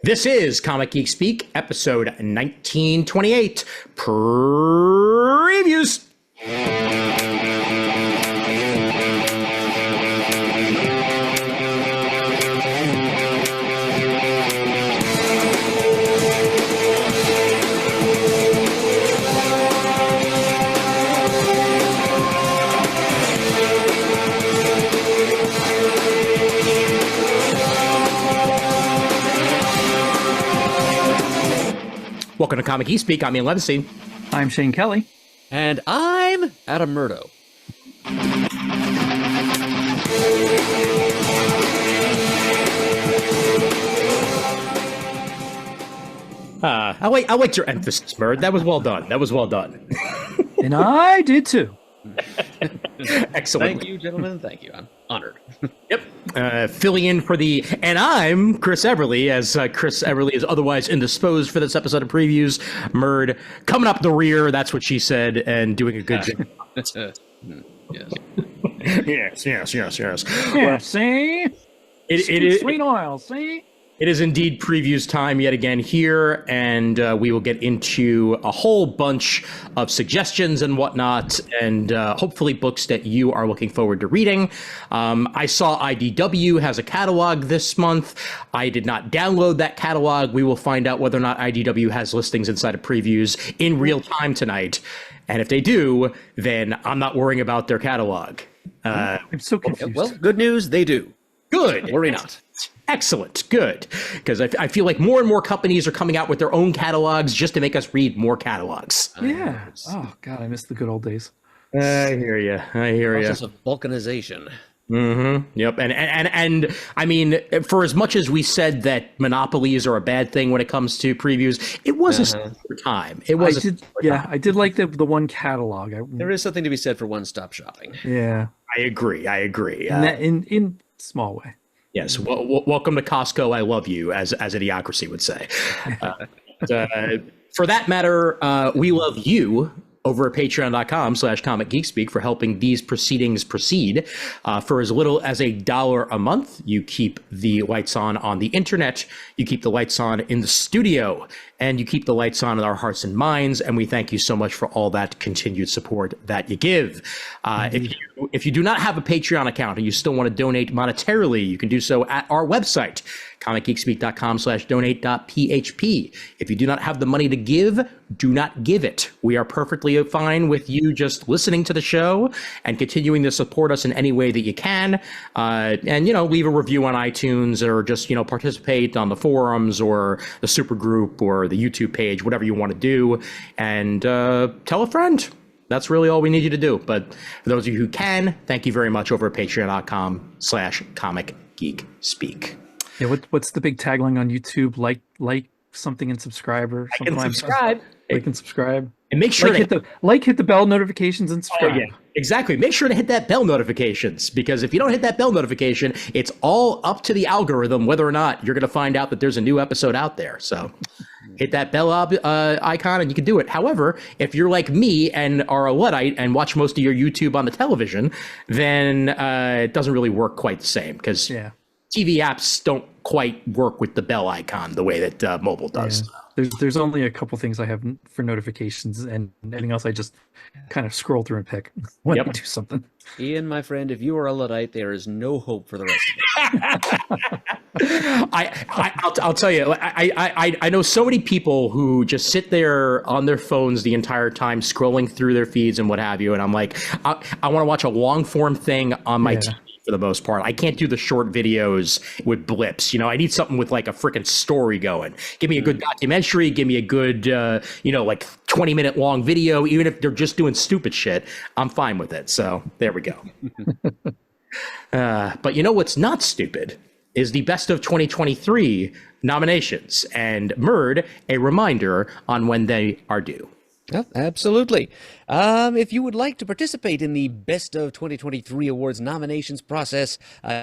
This is Comic Geek Speak, episode 1928, Previews. Welcome to Comic Geek Speak. I'm Ian Levinstein. I'm Shane Kelly. And I'm Adam Murdo. I liked your emphasis, Bird. That was well done. And I did too. Excellent. Thank you, gentlemen. Thank you. I'm honored. Yep. Filling in for and I'm Chris Everly, as Chris Everly is otherwise indisposed for this episode of Previews. Murd coming up the rear, that's what she said, and doing a good job. Yes. Yes. Yeah, see? It is sweet oil, see? It is indeed Previews time yet again here, and we will get into a whole bunch of suggestions and whatnot, and hopefully books that you are looking forward to reading. I saw IDW has a catalog this month. I did not download that catalog. We will find out whether or not IDW has listings inside of Previews in real time tonight, and if they do, then I'm not worrying about their catalog. I'm so confused. Well, good news, they do. Good. Worry not. Excellent. Good. Because I feel like more and more companies are coming out with their own catalogs just to make us read more catalogs. Yeah. Oh, God, I miss the good old days. I hear you. Process of vulcanization. Mm-hmm. Yep. And I mean, for as much as we said that monopolies are a bad thing when it comes to previews, it was a simpler time. It was. I did like the one catalog. There is something to be said for one-stop shopping. Yeah. I agree. In small way. Yes. Welcome to Costco. I love you, as Idiocracy would say. For that matter, we love you over at patreon.com/comicgeekspeak for helping these proceedings proceed. For as little as $1 a month, you keep the lights on the internet, you keep the lights on in the studio, and you keep the lights on in our hearts and minds. And we thank you so much for all that continued support that you give. If you do not have a Patreon account and you still want to donate monetarily, you can do so at our website, comicgeekspeak.com/donate.php. If you do not have the money to give, do not give it. We are perfectly fine with you just listening to the show and continuing to support us in any way that you can. And, leave a review on iTunes, or just, participate on the forums or the supergroup or the YouTube page, whatever you want to do. And tell a friend. That's really all we need you to do. But for those of you who can, thank you very much over at patreon.com/comicgeekspeak. Yeah, what's the big tagline on YouTube? Like something and subscribe, or something. Like and subscribe. Like and subscribe. And make sure hit the bell notifications and subscribe. Oh, yeah. Exactly. Make sure to hit that bell notifications, because if you don't hit that bell notification, it's all up to the algorithm whether or not you're going to find out that there's a new episode out there. So hit that bell icon and you can do it. However, if you're like me and are a Luddite and watch most of your YouTube on the television, then it doesn't really work quite the same, because TV apps don't quite work with the bell icon the way that mobile does. Yeah. There's only a couple things I have for notifications, and anything else I just kind of scroll through and pick when I do something. Ian, my friend, if you are a Luddite, there is no hope for the rest of it. I'll tell you, I know so many people who just sit there on their phones the entire time scrolling through their feeds and what have you, and I'm like, I want to watch a long form thing on my TV. For the most part, I can't do the short videos with blips. I need something with like a freaking story going. Give me a good documentary. Give me a good, like 20-minute long video. Even if they're just doing stupid shit, I'm fine with it. So there we go. But what's not stupid is the best of 2023 nominations. And Murd, a reminder on when they are due. Oh, absolutely. If you would like to participate in the Best of 2023 Awards nominations process,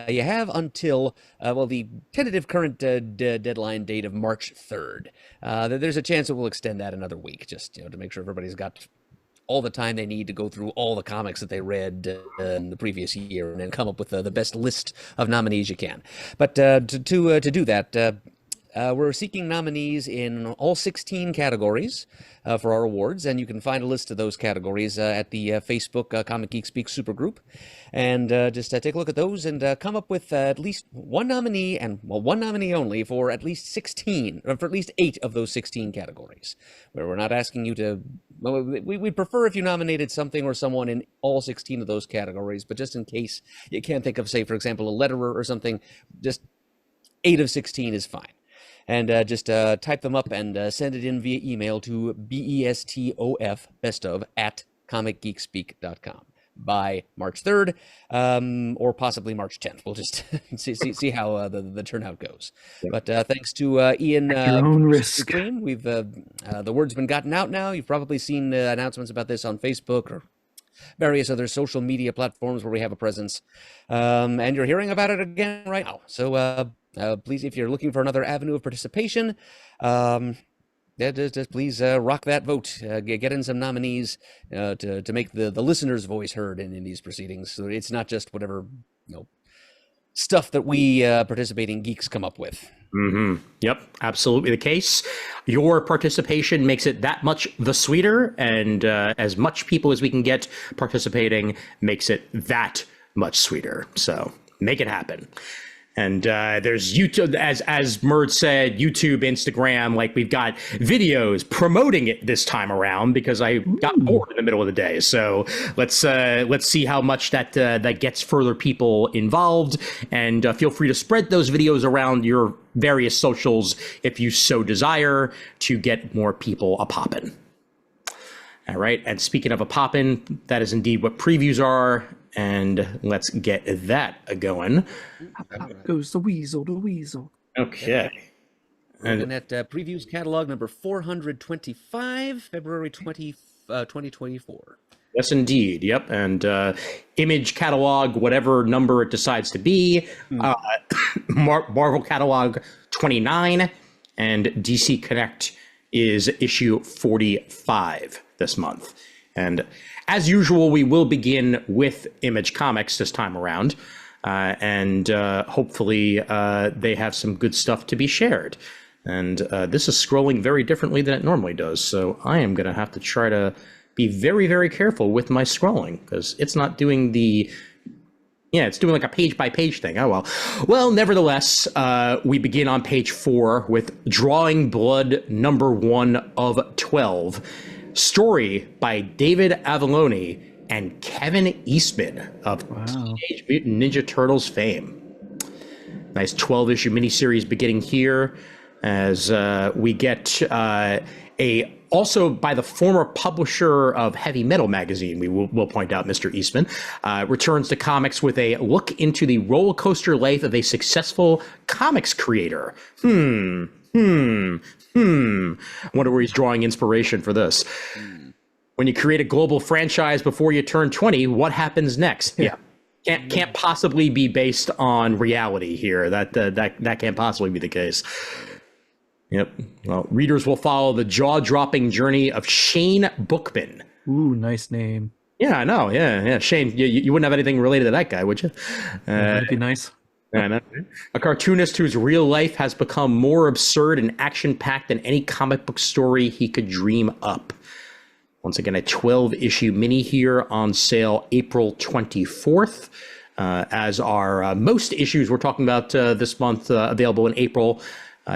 you have until, the tentative current deadline date of March 3rd. There's a chance that we'll extend that another week, just to make sure everybody's got all the time they need to go through all the comics that they read in the previous year and then come up with the best list of nominees you can. But to do that, we're seeking nominees in all 16 categories for our awards, and you can find a list of those categories at the Facebook Comic Geek Speak supergroup. And just take a look at those and come up with at least one nominee, and one nominee only for at least 16, or for at least 8 of those 16 categories. Where we're not asking you to. Well, we'd prefer if you nominated something or someone in all 16 of those categories, but just in case you can't think of, say, for example, a letterer or something, just 8 of 16 is fine. And just type them up and send it in via email to BESTOF, best of, at comicgeekspeak.com by March 3rd, or possibly March 10th. We'll just see how the turnout goes. But thanks to Ian, At your own risk. we've the word's been gotten out now. You've probably seen announcements about this on Facebook or various other social media platforms where we have a presence, and you're hearing about it again right now. So please, if you're looking for another avenue of participation, just please rock that vote. Get in some nominees to make the listener's voice heard in these proceedings. So it's not just whatever stuff that we participating geeks come up with. Mm-hmm. Yep, absolutely the case. Your participation makes it that much the sweeter, and as much people as we can get participating makes it that much sweeter. So make it happen. And there's YouTube, as Merd said, YouTube, Instagram, like we've got videos promoting it this time around because I got bored in the middle of the day. So let's see how much that gets further people involved. And feel free to spread those videos around your various socials if you so desire to get more people a-poppin'. All right. And speaking of a-poppin', that is indeed what previews are. And let's get that going. Out goes the weasel. Okay. And at previews catalog number 425, February 2024. Yes, indeed. Yep. And image catalog, whatever number it decides to be. Marvel catalog 29, and DC Connect is issue 45 this month. And as usual, we will begin with Image Comics this time around, and hopefully they have some good stuff to be shared. And this is scrolling very differently than it normally does, so I am going to have to try to be very, very careful with my scrolling, because it's not doing it's doing like a page-by-page thing. Oh, well. Well, nevertheless, we begin on page 4 with Drawing Blood #1 of 12. Story by David Avallone and Kevin Eastman of Teenage Mutant Ninja Turtles fame. Nice 12-issue miniseries beginning here as we get also by the former publisher of Heavy Metal magazine, we'll point out, Mr. Eastman, returns to comics with a look into the roller coaster life of a successful comics creator. I wonder where he's drawing inspiration for this. When you create a global franchise before you turn 20, what happens next? Yeah. Can't possibly be based on reality here. That can't possibly be the case. Yep. Well, readers will follow the jaw-dropping journey of Shane Bookman. Ooh, nice name. Yeah, I know. Yeah. Shane, you wouldn't have anything related to that guy, would you? That'd be nice. A cartoonist whose real life has become more absurd and action-packed than any comic book story he could dream up. Once again, a 12-issue mini here on sale April 24th. As are most issues we're talking about this month, available in April.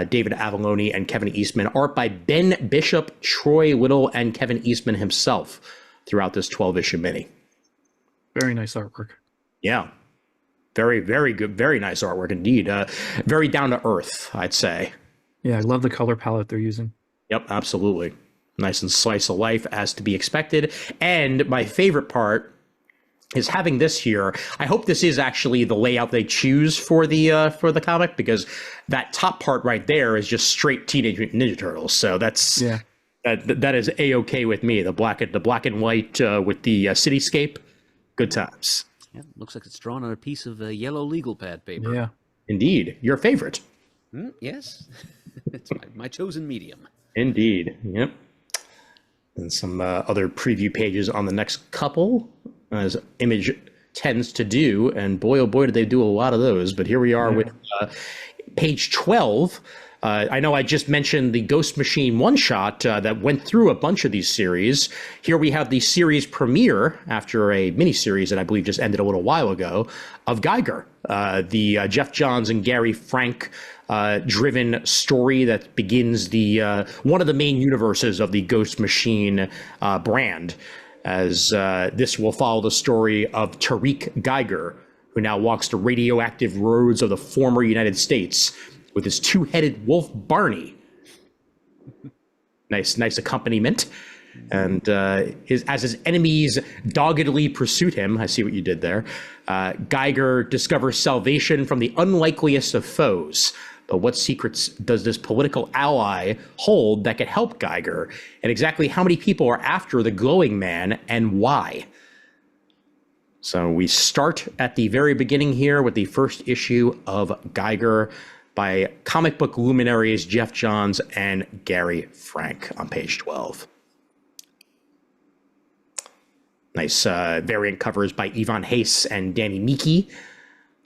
David Avallone and Kevin Eastman. Art by Ben Bishop, Troy Little, and Kevin Eastman himself throughout this 12-issue mini. Very nice artwork. Yeah. Very, very good. Very nice artwork indeed. Very down to earth, I'd say. Yeah, I love the color palette they're using. Yep, absolutely. Nice and slice of life as to be expected. And my favorite part is having this here. I hope this is actually the layout they choose for the comic, because that top part right there is just straight Teenage Mutant Ninja Turtles. So that's that is A-okay with me. The black and white with the cityscape. Good times. Yeah, looks like it's drawn on a piece of yellow legal pad paper. Yeah. Indeed. Your favorite. Yes. It's my chosen medium. Indeed. Yep. And some other preview pages on the next couple, as Image tends to do. And boy, oh boy, did they do a lot of those. But here we are with page 12. I know I just mentioned the Ghost Machine one-shot that went through a bunch of these series. Here we have the series premiere after a miniseries that I believe just ended a little while ago of Geiger, the Jeff Johns and Gary Frank driven story that begins the one of the main universes of the Ghost Machine brand, as this will follow the story of Tariq Geiger, who now walks the radioactive roads of the former United States with his two-headed wolf Barney. Nice accompaniment. And as his enemies doggedly pursued him, I see what you did there, Geiger discovers salvation from the unlikeliest of foes. But what secrets does this political ally hold that could help Geiger? And exactly how many people are after the glowing man and why? So we start at the very beginning here with the first issue of Geiger by comic book luminaries Jeff Johns and Gary Frank on page 12. Nice variant covers by Yvonne Hayes and Danny Miki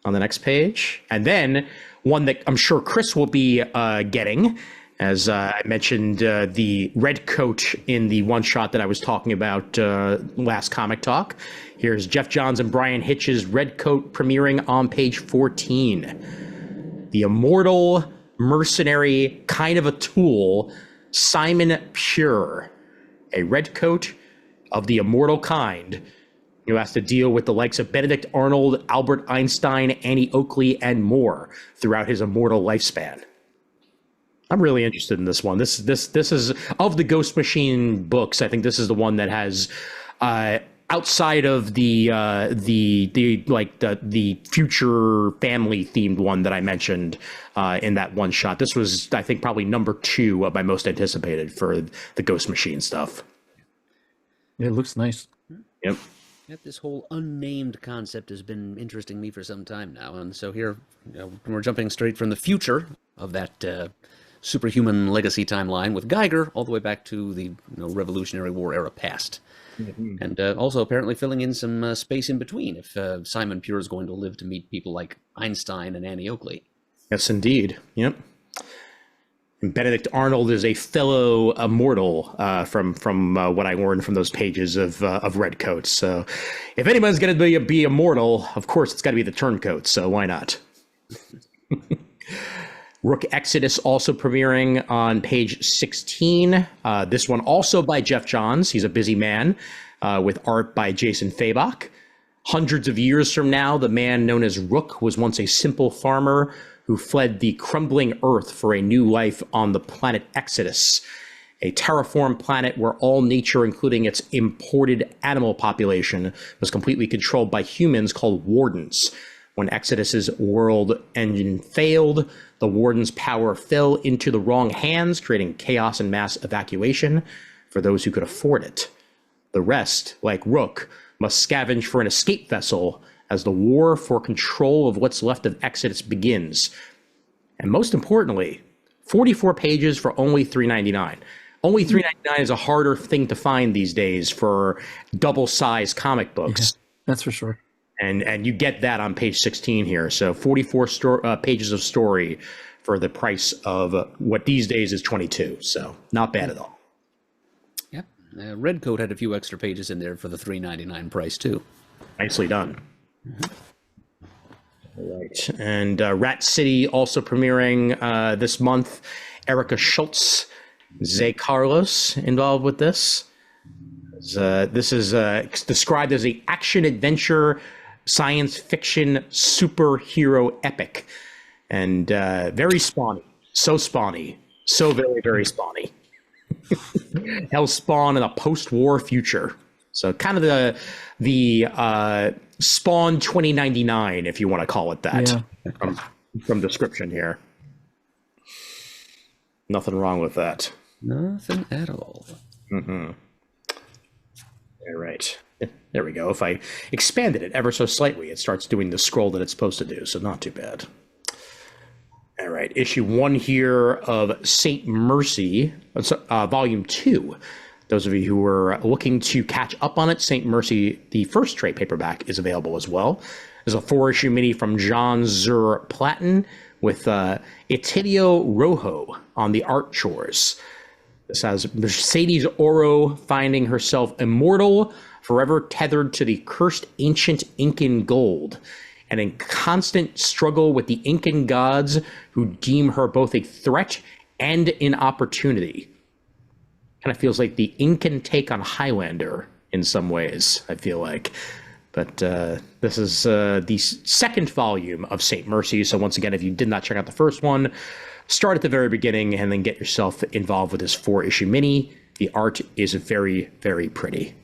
on the next page. And then one that I'm sure Chris will be getting, as I mentioned, the red coat in the one shot that I was talking about last Comic Talk. Here's Jeff Johns and Brian Hitch's red coat premiering on page 14. The immortal, mercenary, kind of a tool, Simon Pure, a red coat of the immortal kind, who has to deal with the likes of Benedict Arnold, Albert Einstein, Annie Oakley, and more throughout his immortal lifespan. I'm really interested in this one. This is, of the Ghost Machine books, I think this is the one that has outside of the future family themed one that I mentioned in that one shot. This was, I think, probably number 2 of my most anticipated for the Ghost Machine stuff. It looks nice. Yep. Yep, this whole unnamed concept has been interesting me for some time now, and so here we're jumping straight from the future of that superhuman legacy timeline with Geiger all the way back to the Revolutionary War era past. Mm-hmm. And also apparently filling in some space in between if Simon Pure is going to live to meet people like Einstein and Annie Oakley. Yes, indeed. Yep. And Benedict Arnold is a fellow immortal from what I learned from those pages of Redcoats. So if anyone's going to be immortal, of course it's got to be the Turncoats. So why not? Rook Exodus also premiering on page 16. This one also by Jeff Johns. He's a busy man with art by Jason Fabok. Hundreds of years from now, the man known as Rook was once a simple farmer who fled the crumbling earth for a new life on the planet Exodus, a terraformed planet where all nature, including its imported animal population, was completely controlled by humans called Wardens. When Exodus's world engine failed, the Warden's power fell into the wrong hands, creating chaos and mass evacuation for those who could afford it. The rest, like Rook, must scavenge for an escape vessel as the war for control of what's left of Exodus begins. And most importantly, 44 pages for only $3.99. Only $3.99 is a harder thing to find these days for double-sized comic books. Yeah, that's for sure. And you get that on page 16 here. So 44 pages of story for the price of what these days is 22. So not bad at all. Yep. Redcoat had a few extra pages in there for the $3.99 price too. Nicely done. Mm-hmm. All right. And Rat City also premiering this month. Erica Schultz, Zay Carlos involved with this. This is described as an action-adventure science fiction superhero epic, and very spawny, so very, very spawny. Hell Spawn in a post-war future, so kind of the Spawn 2099, if you want to call it that. Yeah. From description here. Nothing wrong with that. Nothing at all. Mm-hmm. All right. There we go. If I expanded it ever so slightly, it starts doing the scroll that it's supposed to do, so not too bad. All right. Issue 1 here of Saint Mercy, Volume 2. Those of you who are looking to catch up on it, Saint Mercy, the first trade paperback, is available as well. There's a 4-issue mini from John Zur Platten with Itidio Rojo on the art chores. This has Mercedes Oro finding herself immortal, forever tethered to the cursed ancient Incan gold, and in constant struggle with the Incan gods who deem her both a threat and an opportunity. Kind of feels like the Incan take on Highlander in some ways, I feel like. But this is the second volume of St. Mercy. So once again, if you did not check out the first one, start at the very beginning and then get yourself involved with this 4-issue mini. The art is very, very pretty.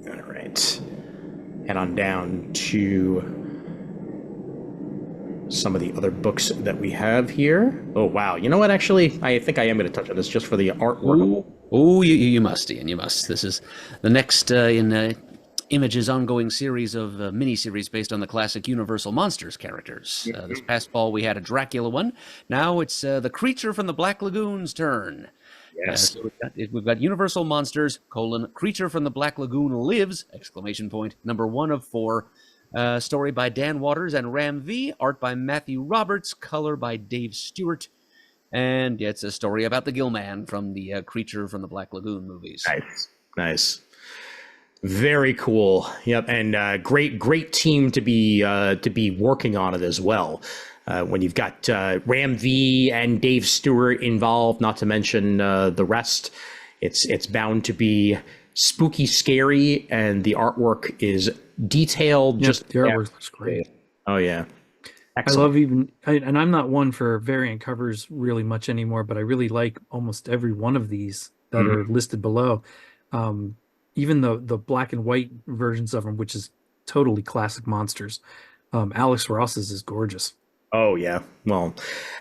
All right. Head on down to some of the other books that we have here. Oh, wow. You know what? Actually, I think I am going to touch on this just for the artwork. Oh, you must, Ian. You must. This is the next in Image's ongoing series of miniseries based on the classic Universal Monsters characters. This past fall, we had a Dracula one. Now it's the Creature from the Black Lagoon's turn. Yes. So we've got Universal Monsters, Creature from the Black Lagoon lives, ! Number 1 of 4. Story by Dan Waters and Ram V. Art by Matthew Roberts. Color by Dave Stewart. And it's a story about the Gill-Man from the Creature from the Black Lagoon movies. Nice. Very cool. Yep, and great team to be working on it as well. When you've got Ram V and Dave Stewart involved, not to mention the rest, it's bound to be spooky, scary, and the artwork is detailed. The artwork looks great. Oh yeah, excellent. I love and I'm not one for variant covers really much anymore, but I really like almost every one of these that are listed below. Even the black and white versions of them, which is totally classic monsters. Alex Ross's is gorgeous. Oh yeah, well,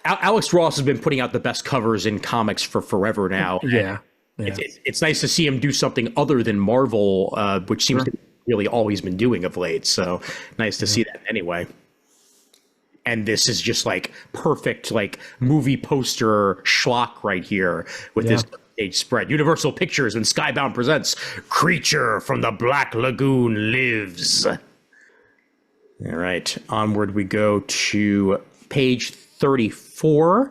Alex Ross has been putting out the best covers in comics for forever now. Yeah. It's nice to see him do something other than Marvel, which seems to be really all he's been doing of late. So nice to see that anyway. And this is just like perfect, like movie poster schlock right here with this stage spread. Universal Pictures and Skybound presents Creature from the Black Lagoon Lives. All right, onward we go to page 34,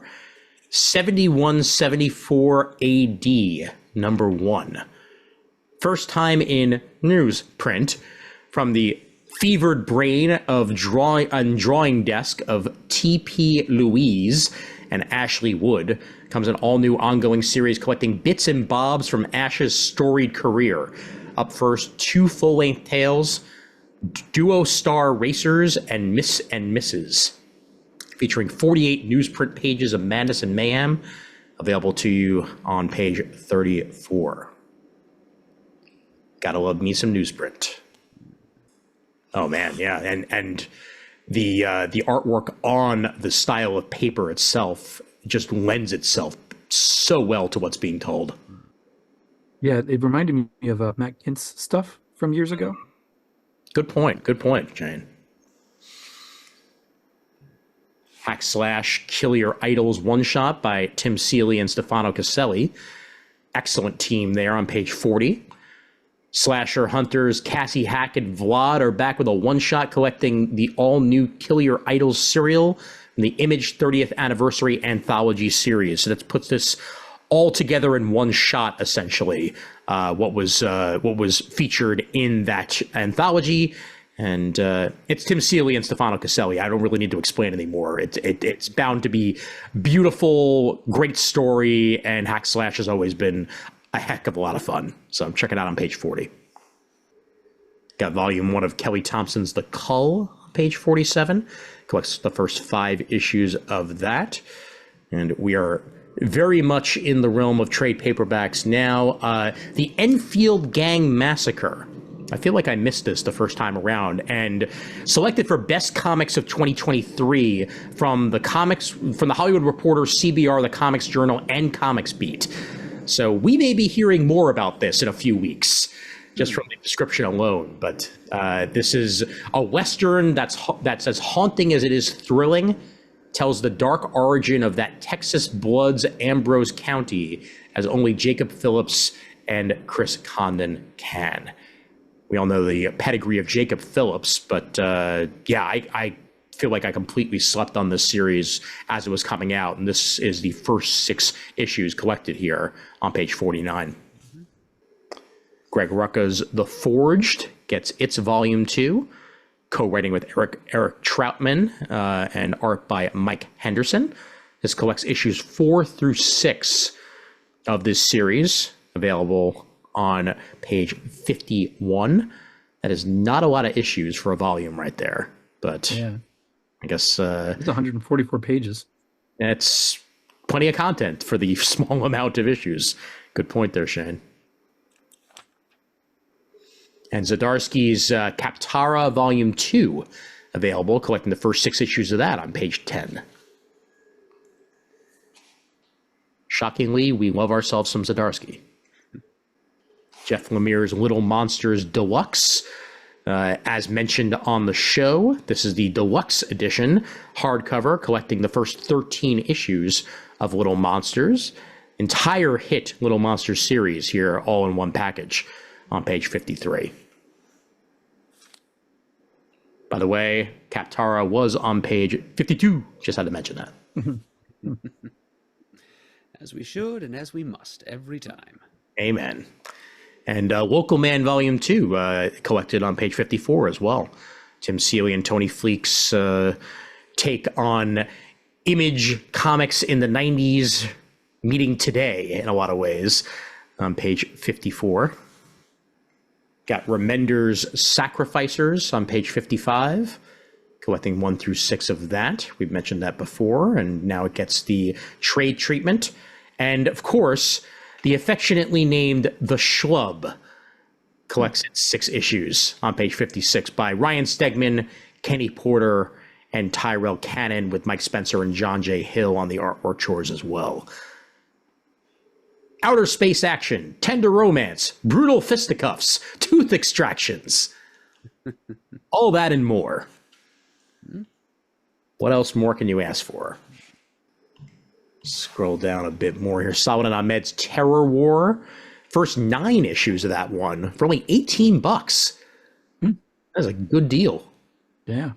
7174 AD, number 1. First time in newsprint from the fevered brain of drawing desk of T.P. Louise and Ashley Wood comes an all-new ongoing series collecting bits and bobs from Ash's storied career. Up first, 2 full-length tales, Duo Star Racers and Miss and Mrs., featuring 48 newsprint pages of madness and mayhem, available to you on page 34. Gotta love me some newsprint. Oh man, yeah, and the artwork on the style of paper itself just lends itself so well to what's being told. Yeah, it reminded me of Matt Kint's stuff from years ago. Good point, Jane. Hack Slash Kill Your Idols one-shot by Tim Seeley and Stefano Caselli. Excellent team there on page 40. Slasher Hunters Cassie Hackett Vlad are back with a one-shot collecting the all-new Kill Your Idols serial from the Image 30th Anniversary Anthology series. So that puts this all together in one shot, essentially. What was featured in that anthology, and it's Tim Seeley and Stefano Caselli. I don't really need to explain anymore. It's bound to be beautiful, great story, and Hack Slash has always been a heck of a lot of fun. So I'm checking out on page 40. Got volume 1 of Kelly Thompson's The Cull, page 47. Collects the first 5 issues of that, and we are very much in the realm of trade paperbacks now. The Enfield Gang Massacre. I feel like I missed this the first time around, and selected for Best Comics of 2023 from the Hollywood Reporter, CBR, the Comics Journal, and Comics Beat. So we may be hearing more about this in a few weeks, just from the description alone. But this is a Western that's as haunting as it is thrilling. Tells the dark origin of that Texas Bloods Ambrose County as only Jacob Phillips and Chris Condon can. We all know the pedigree of Jacob Phillips, but I feel like I completely slept on this series as it was coming out, and this is the first 6 issues collected here on page 49. Greg Rucka's The Forged gets its volume 2, co-writing with Eric Troutman, and art by Mike Henderson. This collects issues 4 through 6 of this series, available on page 51. That is not a lot of issues for a volume right there, but Yeah. I guess It's 144 pages. it's plenty of content for the small amount of issues. Good point there, Shane. And Zdarsky's Kaptara Volume 2, available, collecting the first 6 issues of that on page 10. Shockingly, we love ourselves some Zdarsky. Jeff Lemire's Little Monsters Deluxe. As mentioned on the show, this is the deluxe edition, hardcover, collecting the first 13 issues of Little Monsters. Entire hit Little Monsters series here, all in one package, on page 53. By the way, Kaptara was on page 52. Just had to mention that. As we should and as we must every time. Amen. And Local Man Volume 2, collected on page 54 as well. Tim Seeley and Tony Fleek's take on Image Comics in the 90s meeting today in a lot of ways on page 54. Got Remender's Sacrificers on page 55, collecting 1 through 6 of that. We've mentioned that before, and now it gets the trade treatment. And, of course, the affectionately named The Schlub collects its 6 issues on page 56 by Ryan Stegman, Kenny Porter, and Tyrell Cannon, with Mike Spencer and John J. Hill on the artwork chores as well. Outer space action, tender romance, brutal fisticuffs, tooth extractions. All that and more. What else more can you ask for? Scroll down a bit more here. Saladin Ahmed's Terror War. First 9 issues of that one for only $18. That's a good deal. Yeah.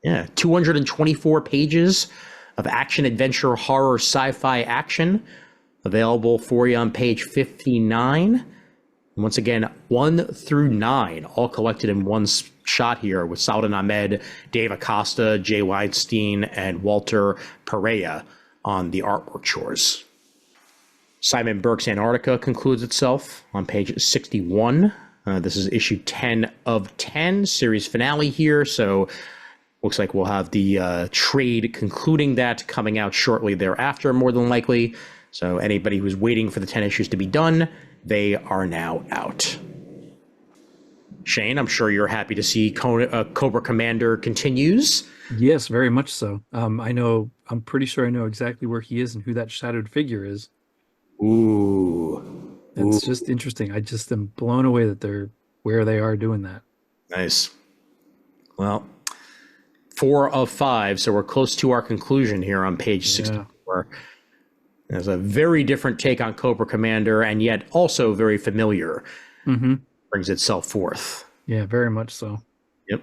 Yeah, 224 pages of action, adventure, horror, sci-fi action, available for you on page 59. And once again, 1 through 9, all collected in one shot here, with Saladin Ahmed, Dave Acosta, Jay Weinstein, and Walter Pereira on the artwork chores. Simon Burke's Antarctica concludes itself on page 61. This is issue 10 of 10, series finale here, so looks like we'll have the trade concluding that coming out shortly thereafter, more than likely. So anybody who's waiting for the 10 issues to be done, they are now out. Shane, I'm sure you're happy to see Cobra Commander continues. Yes, very much so. I'm pretty sure I know exactly where he is and who that shadowed figure is. Ooh. It's just interesting. I just am blown away that they're where they are doing that. Nice. Well, 4 of 5, so we're close to our conclusion here on page 64. There's a very different take on Cobra Commander, and yet also very familiar. Mm-hmm. Brings itself forth. Yeah, very much so. Yep.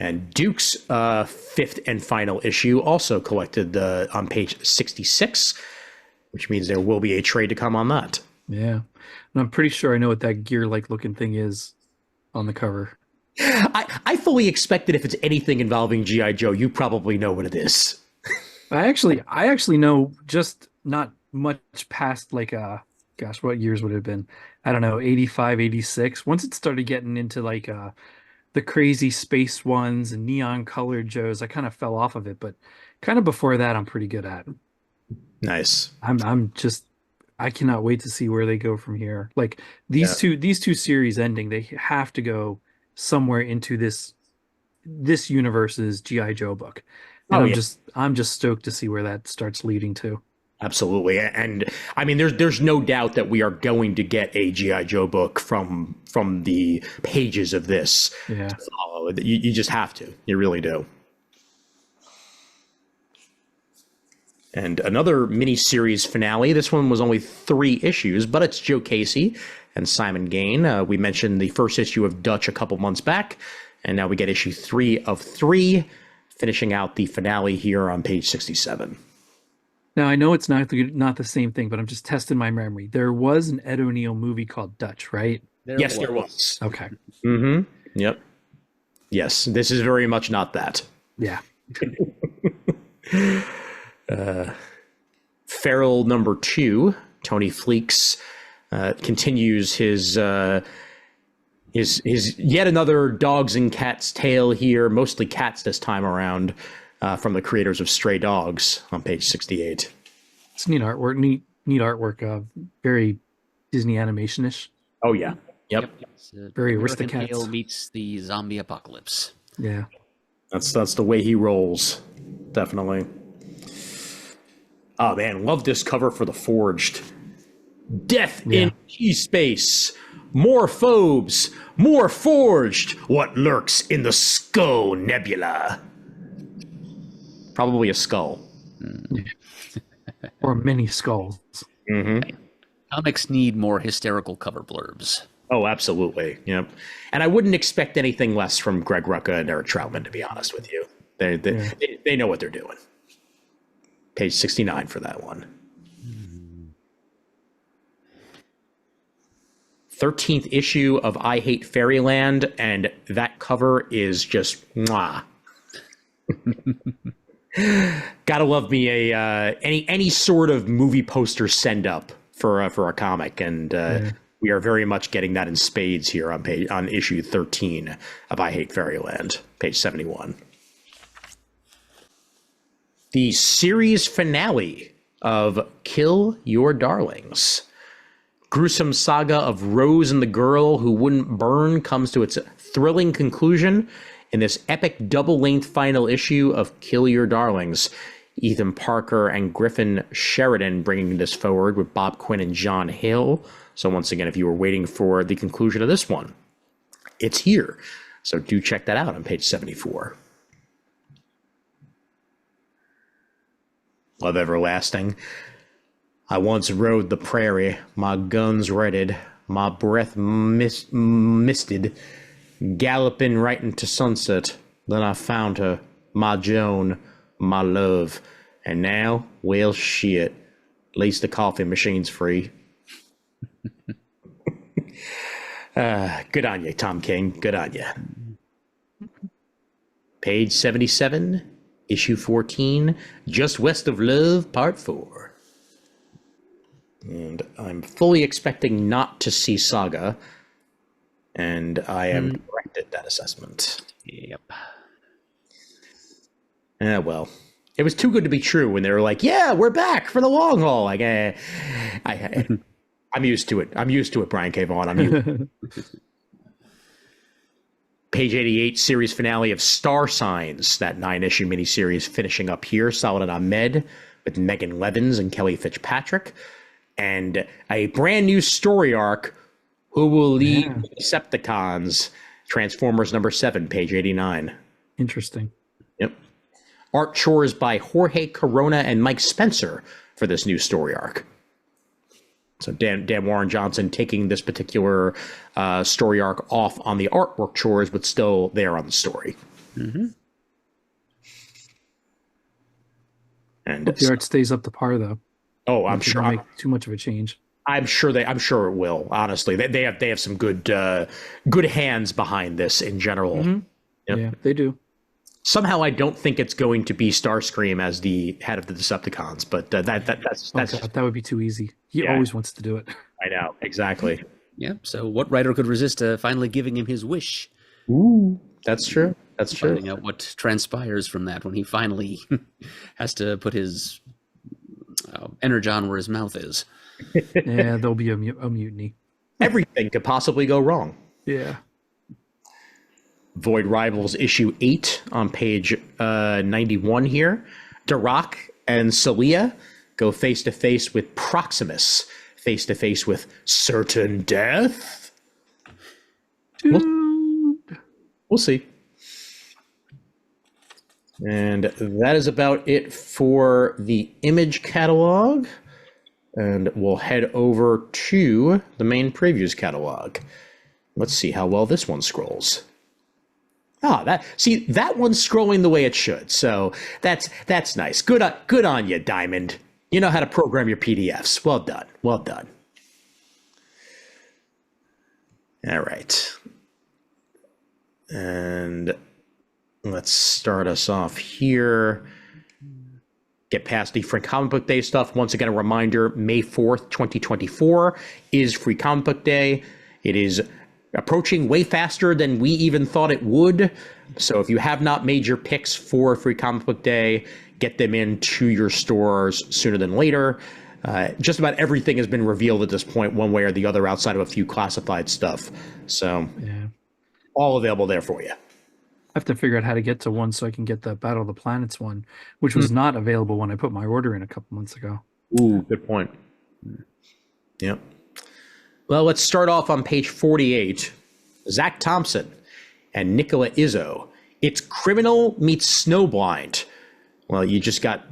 And Duke's 5th and final issue, also collected on page 66, which means there will be a trade to come on that. Yeah. And I'm pretty sure I know what that gear-like looking thing is on the cover. I fully expect that if it's anything involving G.I. Joe, you probably know what it is. I actually know just not much past like gosh, what years would it have been? I don't know, 85, 86. Once it started getting into like the crazy space ones and neon colored Joes, I kind of fell off of it, but kind of before that I'm pretty good at. Nice. I cannot wait to see where they go from here. Like these two series ending, they have to go somewhere into this universe's G.I. Joe book. And I'm just stoked to see where that starts leading to. Absolutely. And I mean, there's no doubt that we are going to get a G.I. Joe book from the pages of this. Yeah. To follow. You just have to. You really do. And another mini-series finale. This one was only 3 issues, but it's Joe Casey and Simon Gain. We mentioned the first issue of Dutch a couple months back, and now we get issue 3 of 3, finishing out the finale here on page 67. Now, I know it's not the same thing, but I'm just testing my memory. There was an Ed O'Neill movie called Dutch, right? Yes, there was. Okay. Mm-hmm. Yep. Yes, this is very much not that. Yeah. Feral number 2, Tony Fleeks, continues his yet another dogs and cats tale here, mostly cats this time around, from the creators of Stray Dogs on page 68. It's neat artwork. Neat artwork. Very Disney animation-ish. Oh yeah. Yep. Very American Aristocats. Tale meets the zombie apocalypse. Yeah. That's the way he rolls. Definitely. Oh man, love this cover for the Forged. Death in G-space. More phobes. More Forged. What lurks in the Skull Nebula? Probably a skull. Or many skulls. Mm-hmm. Comics need more hysterical cover blurbs. Oh, absolutely. Yep. And I wouldn't expect anything less from Greg Rucka and Eric Troutman, to be honest with you. They know what they're doing. Page 69 for that one. 13th issue of I Hate Fairyland, and that cover is just mwah. Gotta love me a any sort of movie poster send up for a comic, and we are very much getting that in spades here on issue 13 of I Hate Fairyland, page 71. The series finale of Kill Your Darlings. Gruesome saga of Rose and the Girl Who Wouldn't Burn comes to its thrilling conclusion in this epic double-length final issue of Kill Your Darlings. Ethan Parker and Griffin Sheridan bringing this forward with Bob Quinn and John Hill. So once again, if you were waiting for the conclusion of this one, it's here. So do check that out on page 74. Love Everlasting. I once rode the prairie, my guns readied, my breath misted, galloping right into sunset. Then I found her, my Joan, my love. And now, well, shit. At least the coffee machine's free. Good on you, Tom King. Good on you. Page 77, issue 14, Just West of Love, part 4. And I'm fully expecting not to see Saga, and I am corrected that assessment. Yep. Well, it was too good to be true when they were like, "Yeah, we're back for the long haul." Like, I'm used to it. I'm used to it, Brian K. Vaughan. I'm used. Page 88, series finale of Star Signs, that 9-issue miniseries finishing up here. Saladin Ahmed with Megan Levins and Kelly Fitzpatrick. And a brand new story arc, Who Will Lead the Decepticons, Transformers number 7, page 89. Interesting. Yep. Art chores by Jorge Corona and Mike Spencer for this new story arc. So Dan Warren Johnson taking this particular story arc off on the artwork chores, but still there on the story. Mm-hmm. And Hope the art stays up to par, though. Oh, I'm sure. Make too much of a change. I'm sure it will. Honestly, they have some good hands behind this in general. Mm-hmm. Yep. Yeah, they do. Somehow, I don't think it's going to be Starscream as the head of the Decepticons, but that's that would be too easy. He always wants to do it. I know, exactly. Yeah. So, what writer could resist finally giving him his wish? Ooh, that's true. That's true. Finding out what transpires from that when he finally has to put his energon where his mouth is. Yeah, there'll be a mutiny. Everything could possibly go wrong. Yeah. Void Rivals issue 8 on page 91 here. Dirac and Celia go face to face with Proximus, face to face with certain death. We'll see. And that is about it for the Image catalog. and we'll head over to the main previews catalog. Let's see how well this one scrolls. That one's scrolling the way it should. So that's nice. Good on you, Diamond. You know how to program your PDFs. Well done. Well done. All right. And let's start us off here. Get past the Free Comic Book Day stuff. Once again, a reminder, May 4th, 2024 is Free Comic Book Day. It is approaching way faster than we even thought it would. So if you have not made your picks for Free Comic Book Day, get them into your stores sooner than later. Just about everything has been revealed at this point, one way or the other, outside of a few classified stuff. So yeah, all available there for you. I have to figure out how to get to one so I can get the Battle of the Planets one, which was not available when I put my order in a couple months ago. Ooh, good point. Yep. Well, let's start off on page 48. Zach Thompson and Nicola Izzo. It's Criminal meets Snowblind. Well, you just got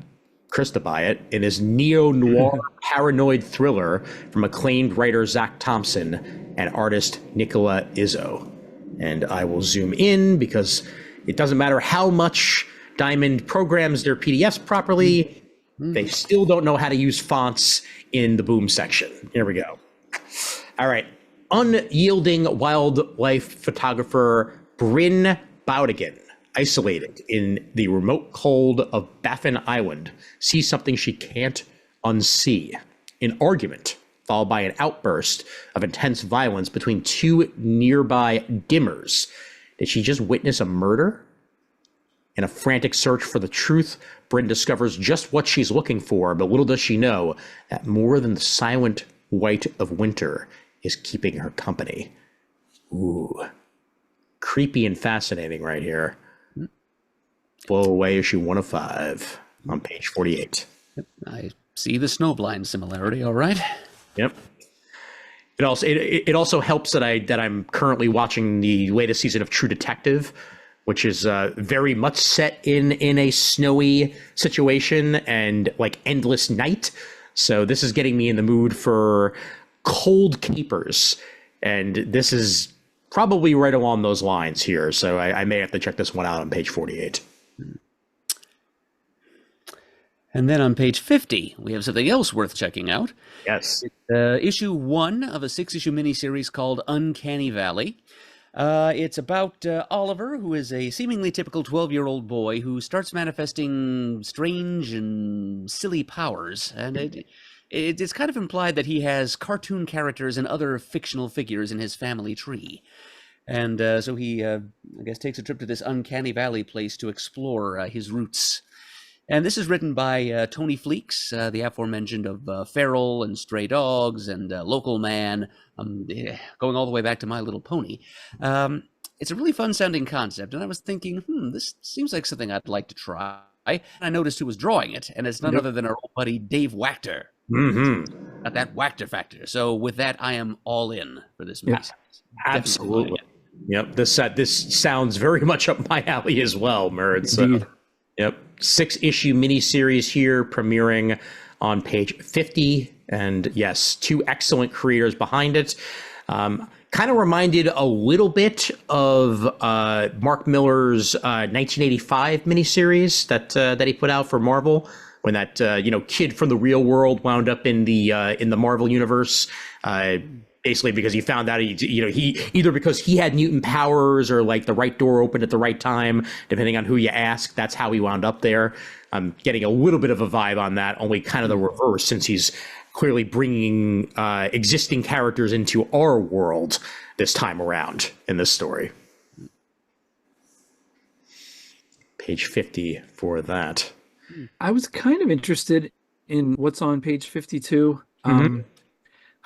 Chris to buy it in his neo-noir paranoid thriller from acclaimed writer Zach Thompson and artist Nicola Izzo. And I will zoom in because it doesn't matter how much Diamond programs their PDFs properly, they still don't know how to use fonts in the boom section. Here we go. All right. Unyielding wildlife photographer Bryn Bowdigan, isolated in the remote cold of Baffin Island, sees something she can't unsee. An argument followed by an outburst of intense violence between two nearby dimmers. Did she just witness a murder? In a frantic search for the truth, Bryn discovers just what she's looking for, but little does she know that more than the silent white of winter is keeping her company. Ooh. Creepy and fascinating right here. Blow Away, issue 1 of 5 on page 48. I see the Snowblind similarity, all right. Yep. It also helps that I'm currently watching the latest season of True Detective, which is very much set in a snowy situation and like endless night. So this is getting me in the mood for cold capers, and this is probably right along those lines here. So I may have to check this one out on page 48. And then on page 50, we have something else worth checking out. Yes. Issue 1 of a 6-issue miniseries called Uncanny Valley. It's about Oliver, who is a seemingly typical 12-year-old boy who starts manifesting strange and silly powers. And it's kind of implied that he has cartoon characters and other fictional figures in his family tree. And so he, I guess, takes a trip to this Uncanny Valley place to explore his roots. And this is written by Tony Fleeks, the aforementioned of Feral and Stray Dogs and Local Man, going all the way back to My Little Pony. It's a really fun-sounding concept, and I was thinking, this seems like something I'd like to try. And I noticed who was drawing it, and it's none other than our old buddy Dave Wachter. Mm-hmm. Got that Wachter factor. So with that, I am all in for this movie. Yes, absolutely. Yep, this sounds very much up my alley as well, Merd. So, yep, 6-issue miniseries here, premiering on page 50, and yes, 2 excellent creators behind it. Kind of reminded a little bit of Mark Miller's 1985 miniseries that he put out for Marvel, when that kid from the real world wound up in the Marvel universe. Basically, because he found out he either because he had mutant powers or like the right door opened at the right time, depending on who you ask. That's how he wound up there. I'm getting a little bit of a vibe on that, only kind of the reverse, since he's clearly bringing existing characters into our world this time around in this story. Page 50 for that. I was kind of interested in what's on page 52.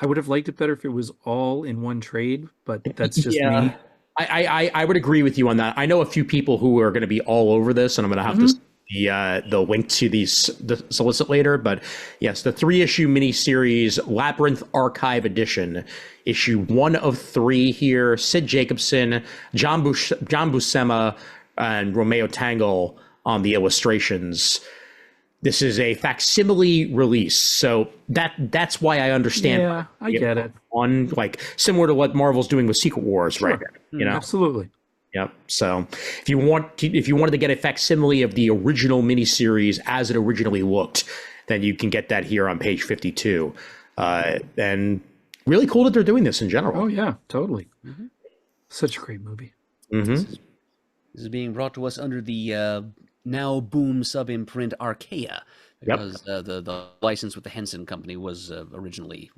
I would have liked it better if it was all in one trade, but that's just me. I would agree with you on that. I know a few people who are going to be all over this, and I'm going to have to the link to the solicit later. But yes, the 3-issue miniseries Labyrinth Archive Edition, issue 1 of 3 here. Sid Jacobson, John Buscema, and Romeo Tangle on the illustrations. This is a facsimile release, so that's why I understand. Yeah, I get it. On like similar to what Marvel's doing with Secret Wars, right? You know, Absolutely. Yep. So if you wanted to get a facsimile of the original miniseries as it originally looked, then you can get that here on page 52. And really cool that they're doing this in general. Oh yeah, totally. Such a great movie. Mm-hmm. This is being brought to us under the now boom sub-imprint Archaea, because the license with the Henson Company was originally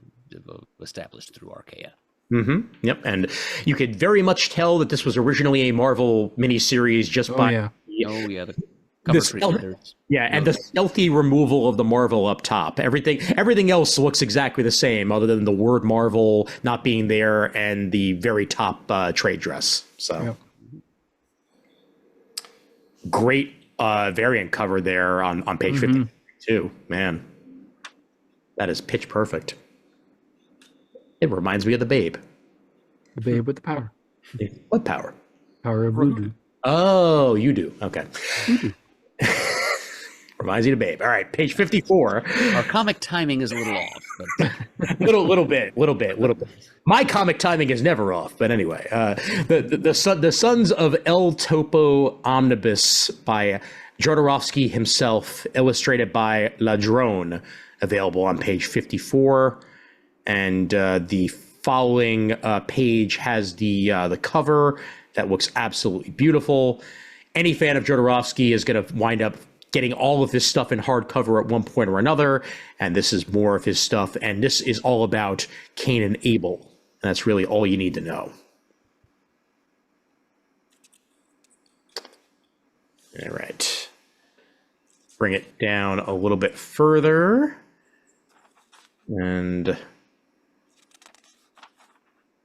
established through Archaea. Mm-hmm. Yep. And you could very much tell that this was originally a Marvel miniseries just by the cover treatment. And the stealthy removal of the Marvel up top. Everything else looks exactly the same, other than the word Marvel not being there and the very top trade dress. So great variant cover there on page 52. Man, that is pitch perfect. It reminds me of the Babe. The Babe with the power. What power? Power of voodoo. Oh, you do. Okay. Reminds you of Babe. All right, page 54. Our comic timing is a little off, but little bit. My comic timing is never off, but anyway, the Sons of El Topo Omnibus by Jodorowsky himself, illustrated by Ladrone, available on page 54, and the following page has the cover that looks absolutely beautiful. Any fan of Jodorowsky is going to wind up getting all of his stuff in hardcover at one point or another, and this is more of his stuff, and this is all about Cain and Abel, and that's really all you need to know. All right. Bring it down a little bit further, and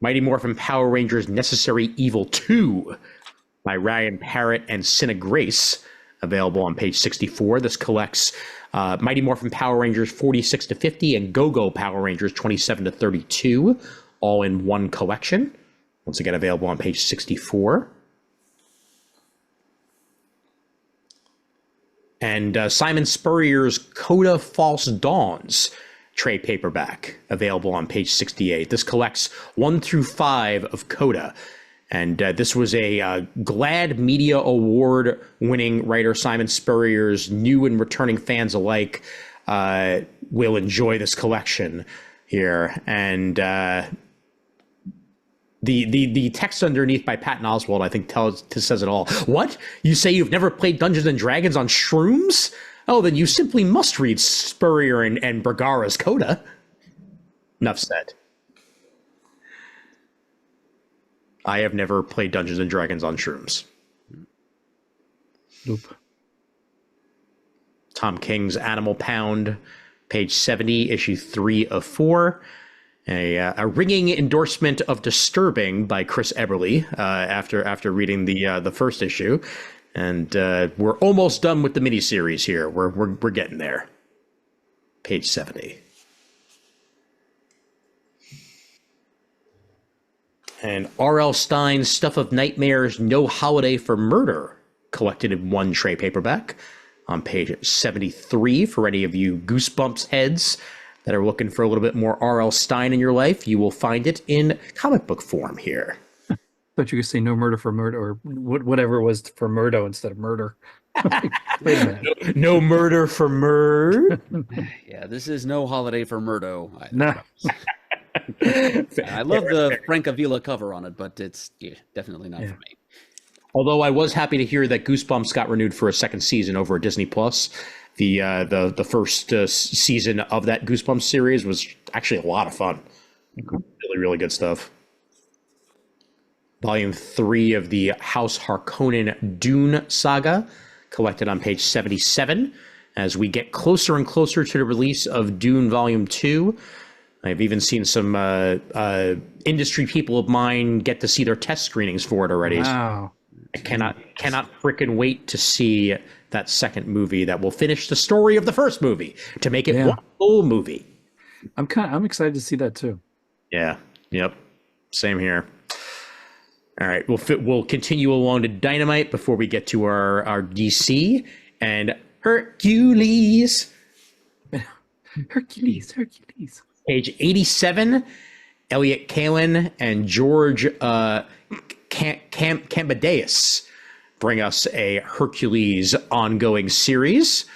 Mighty Morphin Power Rangers Necessary Evil 2 by Ryan Parrott and Cinna Grace, available on page 64. This collects Mighty Morphin Power Rangers 46 to 50 and Go-Go Power Rangers 27 to 32, all in one collection. Once again, available on page 64. And Simon Spurrier's Coda False Dawns trade paperback, available on page 68. This collects 1 through 5 of Coda. And this was a GLAAD Media Award winning writer Simon Spurrier's. New and returning fans alike will enjoy this collection here. And the text underneath by Patton Oswalt, I think, says it all. What? You say you've never played Dungeons and Dragons on shrooms? Oh, then you simply must read Spurrier and Bergara's Coda. Enough said. I have never played Dungeons and Dragons on shrooms. Nope. Tom King's Animal Pound, page 70, issue 3 of 4. A ringing endorsement of Disturbing by Chris Eberly after reading the first issue. And we're almost done with the miniseries here. We're getting there. Page 70. And R.L. Stein's Stuff of Nightmares, No Holiday for Murder, collected in one trade paperback on page 73. For any of you Goosebumps heads that are looking for a little bit more R.L. Stein in your life, you will find it in comic book form here. Thought you could say No Murder for Murder, or whatever it was for Murdo instead of murder. Wait a minute. No murder for murder. Yeah, this is no holiday for Murdo. No. I love the Francavilla cover on it, but it's definitely not for me. Although I was happy to hear that Goosebumps got renewed for a second season over at Disney Plus. The first season of that Goosebumps series was actually a lot of fun. Really, really good stuff. Volume 3 of the House Harkonnen Dune saga, collected on page 77. As we get closer and closer to the release of Dune Volume 2, I've even seen some industry people of mine get to see their test screenings for it already. Wow. I cannot frickin' wait to see that second movie that will finish the story of the first movie to make it one full movie. I'm excited to see that too. Yeah. Yep. Same here. All right. We'll continue along to Dynamite before we get to our DC. And Hercules. Hercules. Page 87, Elliot Kalin and George Cambadeus bring us a Hercules ongoing series,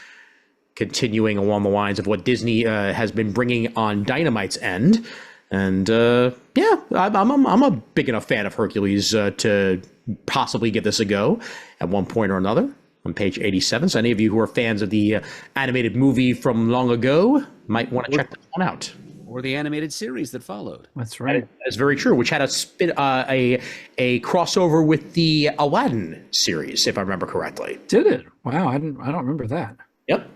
continuing along the lines of what Disney has been bringing on Dynamite's end. And yeah, I'm a big enough fan of Hercules to possibly give this a go at one point or another. On page 87, so any of you who are fans of the animated movie from long ago might want to check this one out. Or the animated series that followed. That's right. That's very true, which had a crossover with the Aladdin series, if I remember correctly. Did it? Wow, I don't remember that. Yep.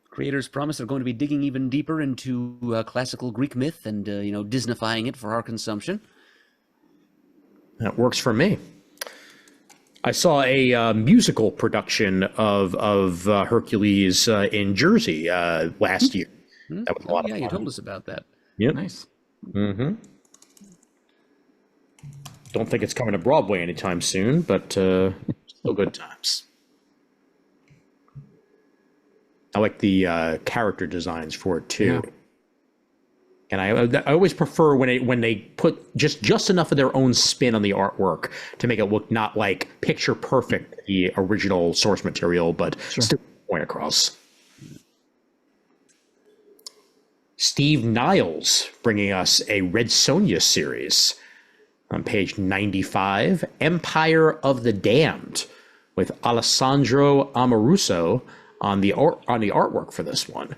Creators promise they're going to be digging even deeper into classical Greek myth and Disneyfying it for our consumption. That works for me. I saw a musical production of Hercules in Jersey last year. That was a lot of fun. You told us about that. Yep. Nice. Mm-hmm. Don't think it's coming to Broadway anytime soon, but still good times. I like the character designs for it too. Yeah. And I always prefer when they put just enough of their own spin on the artwork to make it look not like picture perfect the original source material, but still point across. Steve Niles bringing us a Red Sonja series on page 95, Empire of the Damned, with Alessandro Amoruso on the artwork for this one.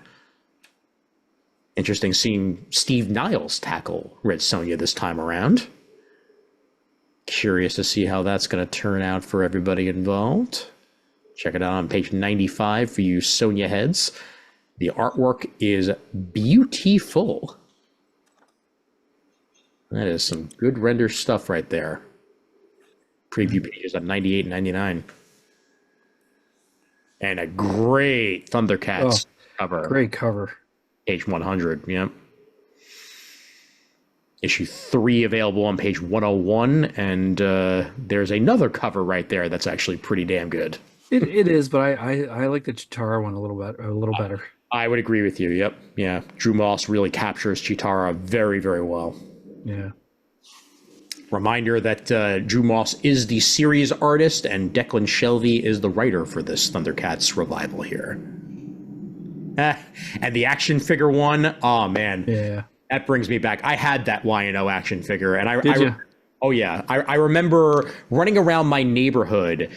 Interesting seeing Steve Niles tackle Red Sonja this time around. Curious to see how that's going to turn out for everybody involved. Check it out on page 95 for you Sonja heads. The artwork is beautiful. That is some good render stuff right there. Preview pages on 98 and 99. And a great Thundercats cover. Great cover. Page 100, yep. Issue 3 available on page 101, and there's another cover right there that's actually pretty damn good. It is, but I like the Chitara one a little better. I would agree with you, yep. Yeah, Drew Moss really captures Chitara very, very well. Yeah. Reminder that Drew Moss is the series artist, and Declan Shelvey is the writer for this Thundercats revival here. And the action figure one, oh man, Yeah. that brings me back. I had that Y&O action figure, and Did you? oh yeah, I remember running around my neighborhood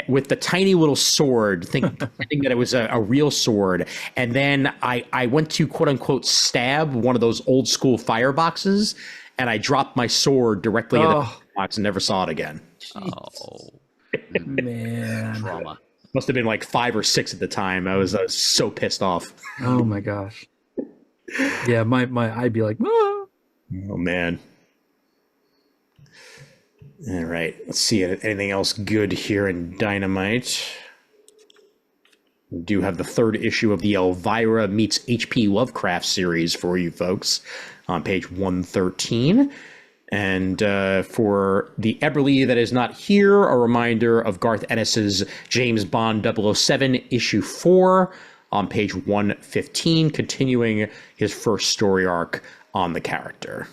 with the tiny little sword, thinking that it was a real sword, and then I went to quote unquote stab one of those old school fireboxes, and I dropped my sword directly in the box and never saw it again. Oh, Man. trauma. Must have been like 5 or 6 at the time. I was so pissed off. Oh my gosh. Yeah, I'd be like, ah. Oh man. All right, let's see anything else good here in Dynamite. We do have the 3rd issue of the Elvira meets H.P. Lovecraft series for you folks on page 113. And for the Eberly that is not here, a reminder of Garth Ennis's James Bond 007 issue 4 on page 115, continuing his first story arc on the character.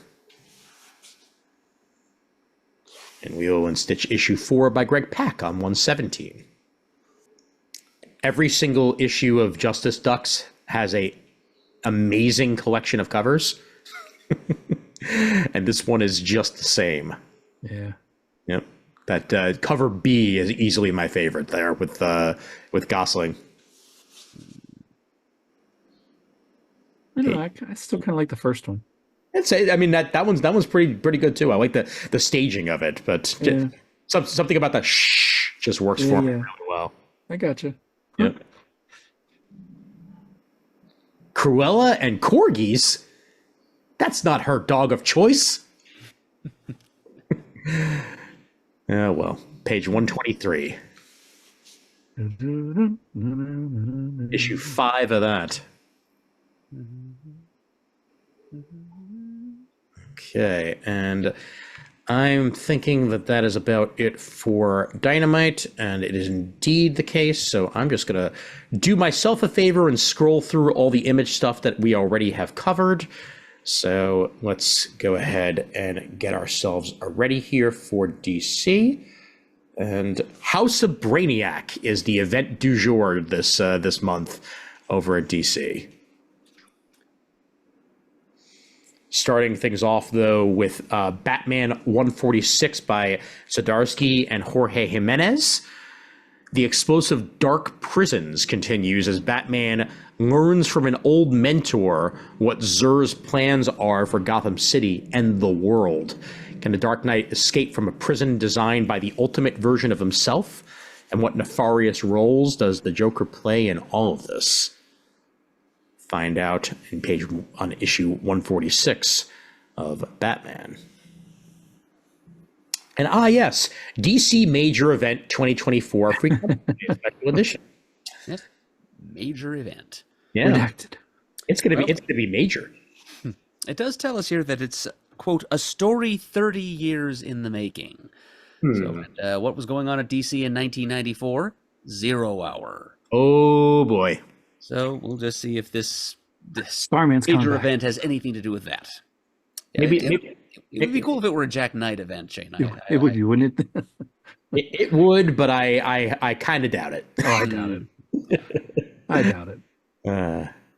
And Wheel and Stitch issue 4 by Greg Pak on 117. Every single issue of Justice Ducks has a amazing collection of covers. And this one is just the same. Yeah. Yep. That cover B is easily my favorite there with Gosling. I don't know, I still kind of like the first one. I'd say, I mean, that one's pretty good too. I like the staging of it, but something about the shh just works for me really well. I gotcha. Yep. Cruella and corgis? That's not her dog of choice. Oh, well. Page 123. Issue 5 of that. Okay, and I'm thinking that that is about it for Dynamite, and it is indeed the case. So I'm just going to do myself a favor and scroll through all the image stuff that we already have covered. So let's go ahead and get ourselves ready here for DC. And House of Brainiac is the event du jour this month over at DC. Starting things off, though, with Batman 146 by Zdarsky and Jorge Jimenez. The explosive Dark Prisons continues as Batman learns from an old mentor what Zur's plans are for Gotham City and the world. Can the Dark Knight escape from a prison designed by the ultimate version of himself? And what nefarious roles does the Joker play in all of this? Find out on issue 146 of Batman. And yes, DC Major Event 2024 Free Special Edition. Yes. Major event. Yeah, Redacted. it's gonna be major. It does tell us here that it's, quote, a story 30 years in the making. So what was going on at DC in 1994? 0 Hour. Oh boy. So we'll just see if this Starman's major coming back. event has anything to do with that. Maybe It would be cool if it were a Jack Knight event, Shane. It would be, wouldn't it? it would, but I kind of doubt it. Oh, I doubt it. I doubt it.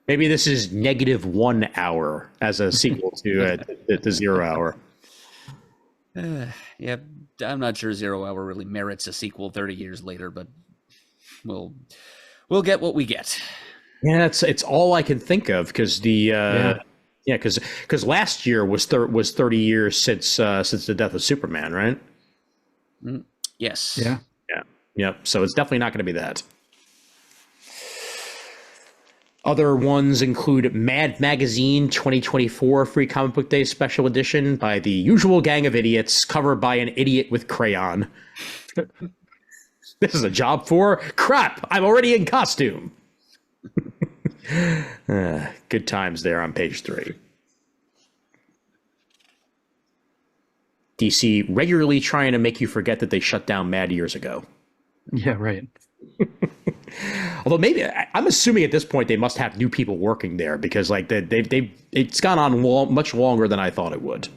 Maybe this is -1 hour as a sequel to 0 Hour. Yeah, I'm not sure 0 Hour really merits a sequel 30 years later, but we'll get what we get. Yeah, it's all I can think of because because last year was 30 years since the death of Superman, right? Yes. Yeah. So it's definitely not going to be that. Other ones include Mad Magazine 2024 Free Comic Book Day Special Edition by the usual gang of idiots, covered by an idiot with crayon. This is a job for crap. I'm already in costume. Good times there on page 3. DC regularly trying to make you forget that they shut down Mad years ago. Yeah, right. Although maybe I'm assuming at this point they must have new people working there because like it's gone on much longer than I thought it would.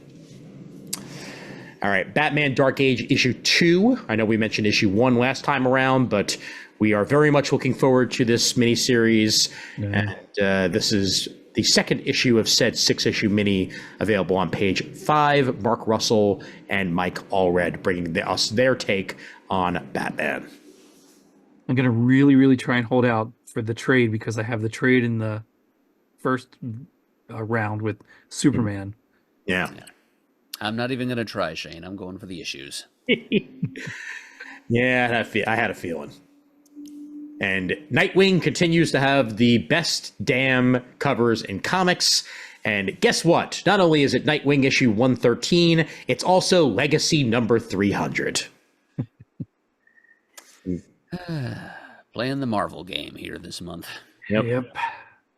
All right, Batman Dark Age issue 2. I know we mentioned issue 1 last time around, but we are very much looking forward to this miniseries. Yeah. And this is the second issue of said 6-issue mini, available on page 5. Mark Russell and Mike Allred bringing us their take on Batman. I'm going to really, really try and hold out for the trade because I have the trade in the first round with Superman. Yeah. I'm not even going to try, Shane. I'm going for the issues. Yeah, I had a feeling. And Nightwing continues to have the best damn covers in comics. And guess what? Not only is it Nightwing issue 113, it's also Legacy number 300. Playing the Marvel game here this month. Yep.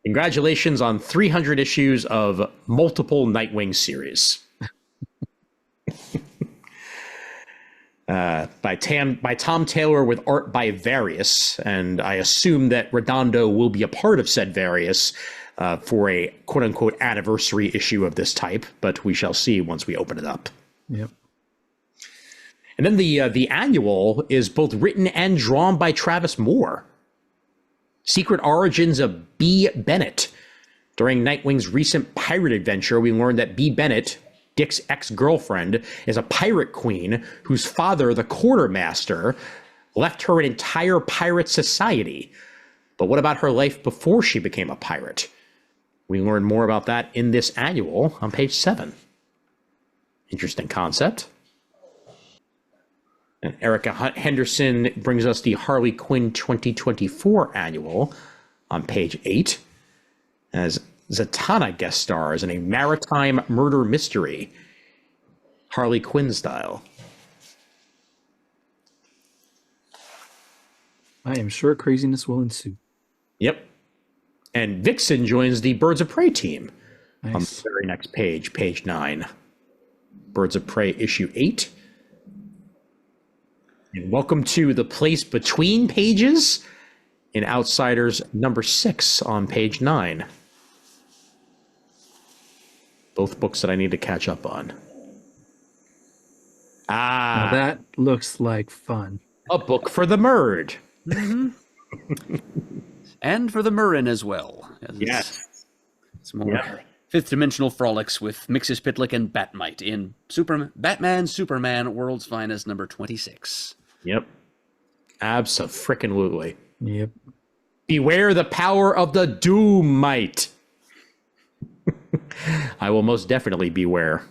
Congratulations on 300 issues of multiple Nightwing series. By Tom Taylor with art by Various, and I assume that Redondo will be a part of said Various for a quote-unquote anniversary issue of this type, but we shall see once we open it up. Yep. And then the annual is both written and drawn by Travis Moore. Secret Origins of B. Bennett. During Nightwing's recent pirate adventure, we learned that B. Bennett, Dick's ex-girlfriend, is a pirate queen whose father, the quartermaster, left her an entire pirate society. But what about her life before she became a pirate? We learn more about that in this annual on page 7. Interesting concept. And Erica Henderson brings us the Harley Quinn 2024 annual on page 8, as Zatanna guest stars in a maritime murder mystery, Harley Quinn style. I am sure craziness will ensue. Yep. And Vixen joins the Birds of Prey team. Nice. On the very next page, page 9. Birds of Prey issue 8. And welcome to the place between pages in Outsiders number 6 on page 9. Both books that I need to catch up on. Now that looks like fun. A book for the Murd. And for the Murrin as well. Yes. It's more fifth dimensional frolics with Mixus Pitlick and Batmite in Batman Superman World's Finest number 26. Yep. Abso-frickin-lutely. Yep. Beware the power of the Doom-mite. I will most definitely beware.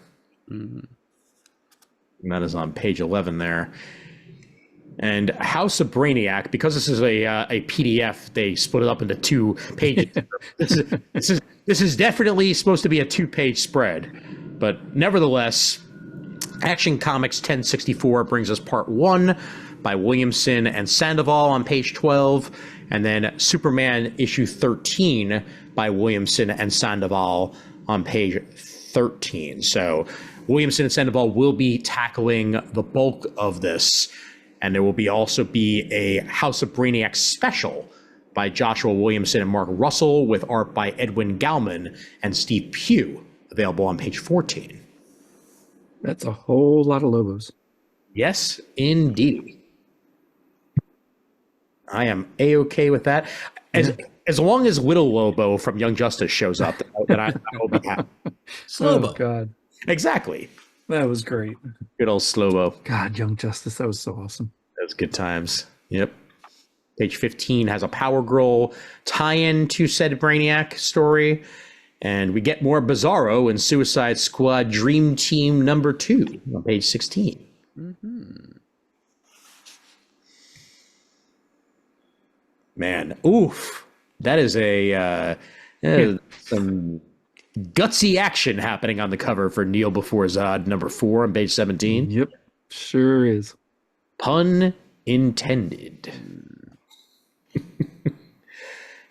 And that is on page 11 there. And House of Brainiac, because this is a PDF, they split it up into 2 pages. This is definitely supposed to be a 2-page spread. But nevertheless, Action Comics 1064 brings us part 1 by Williamson and Sandoval on page 12. And then Superman issue 13 by Williamson and Sandoval on page 13. So Williamson and Sandoval will be tackling the bulk of this. And there will also be a House of Brainiac special by Joshua Williamson and Mark Russell with art by Edwin Gallman and Steve Pugh, available on page 14. That's a whole lot of Lobos. Yes, indeed. I am A-okay with that. As long as Little Lobo from Young Justice shows up, then I will be happy. Oh, God. Exactly. That was great. Good old Slobo. God, Young Justice, that was so awesome. That was good times. Yep. Page 15 has a Power Girl tie-in to said Brainiac story. And we get more Bizarro in Suicide Squad Dream Team number 2 on page 16. Man, oof. That is some gutsy action happening on the cover for Kneel Before Zod number 4 on page 17. Yep, sure is. Pun intended.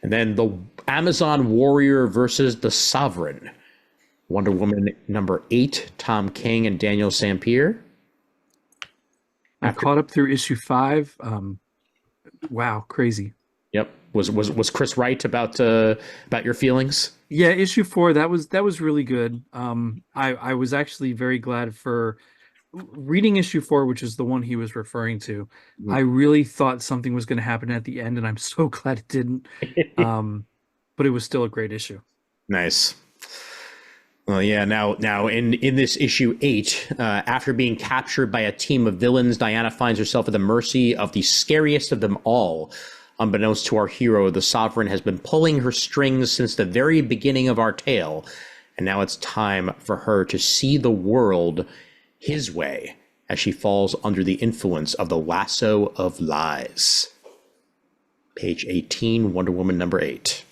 And then the Amazon Warrior versus the Sovereign. Wonder Woman number 8, Tom King and Daniel Sampier. I caught up through issue 5. Wow, crazy. Yep. Was Chris right about your feelings? Yeah, issue 4, that was really good. I was actually very glad for reading issue 4, which is the one he was referring to. I really thought something was going to happen at the end, and I'm so glad it didn't. But it was still a great issue. Nice. Well, yeah. Now in this issue 8, after being captured by a team of villains, Diana finds herself at the mercy of the scariest of them all. Unbeknownst to our hero, the Sovereign has been pulling her strings since the very beginning of our tale, and now it's time for her to see the world his way as she falls under the influence of the lasso of lies. Page 18, Wonder Woman number 8.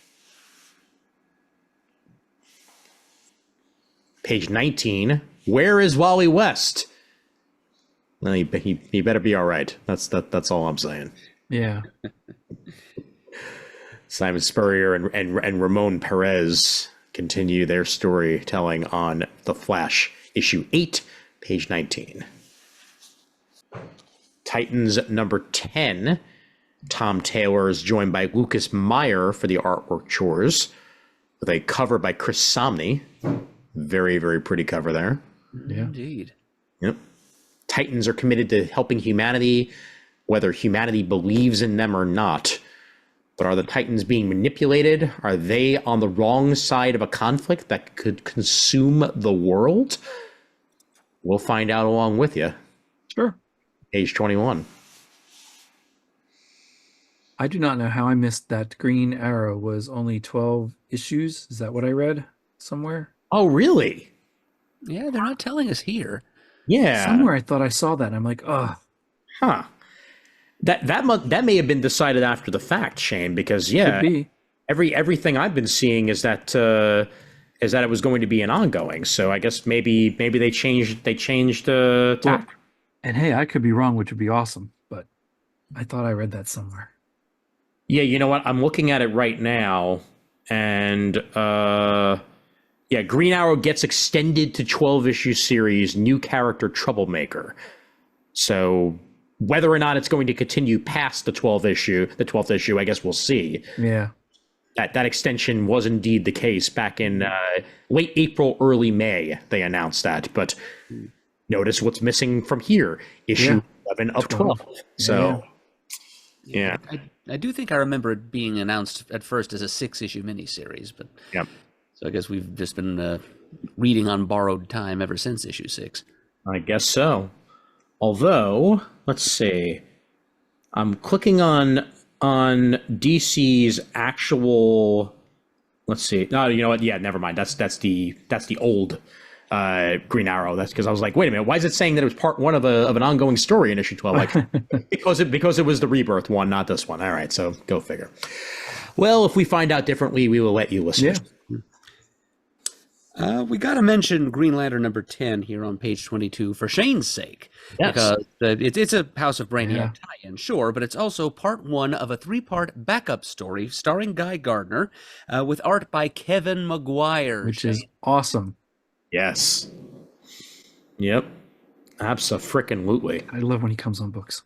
Page 19, Where is Wally West? Well, he better be all right. That's all I'm saying. Yeah. Simon Spurrier and Ramon Perez continue their storytelling on The Flash, issue 8, page 19. Titans number 10. Tom Taylor is joined by Lucas Meyer for the artwork chores, with a cover by Chris Samney. Very, very pretty cover there. Yeah. Indeed. Yep. Titans are committed to helping humanity, whether humanity believes in them or not. But are the Titans being manipulated? Are they on the wrong side of a conflict that could consume the world? We'll find out along with you. Sure. Page 21. I do not know how I missed that Green Arrow was only 12 issues. Is that what I read somewhere? Oh, really? Yeah, they're not telling us here. Yeah. Somewhere I thought I saw that. And I'm like, oh. Huh. That may have been decided after the fact, Shane, because yeah, Could be. everything I've been seeing is that it was going to be an ongoing. So I guess maybe they changed tack. Well, and hey, I could be wrong, which would be awesome, but I thought I read that somewhere. Yeah, you know what? I'm looking at it right now, and Yeah, Green Arrow gets extended to 12-issue series, new character Troublemaker. So whether or not it's going to continue past the 12th issue, I guess we'll see. Yeah. That extension was indeed the case back in late April, early May. They announced that, but notice what's missing from here: issue 11 of 12. So, yeah. I do think I remember it being announced at first as a 6-issue miniseries, but Yep. so I guess we've just been reading on borrowed time ever since issue 6. I guess so. Although, let's see. I'm clicking on DC's actual. Let's see. No, you know what? Yeah, never mind. That's the old Green Arrow. That's because I was like, wait a minute. Why is it saying that it was part 1 of an ongoing story in issue 12? Like, because it was the Rebirth one, not this one. All right, so go figure. Well, if we find out differently, we will let you listen. Yeah. We got to mention Green Lantern number 10 here on page 22 for Shane's sake. Yes. Because it's a House of Brainiac tie-in, sure, but it's also part 1 of a 3-part backup story starring Guy Gardner with art by Kevin Maguire. Which is awesome. Yes. Yep. Abso-frickin-lutely. I love when he comes on books.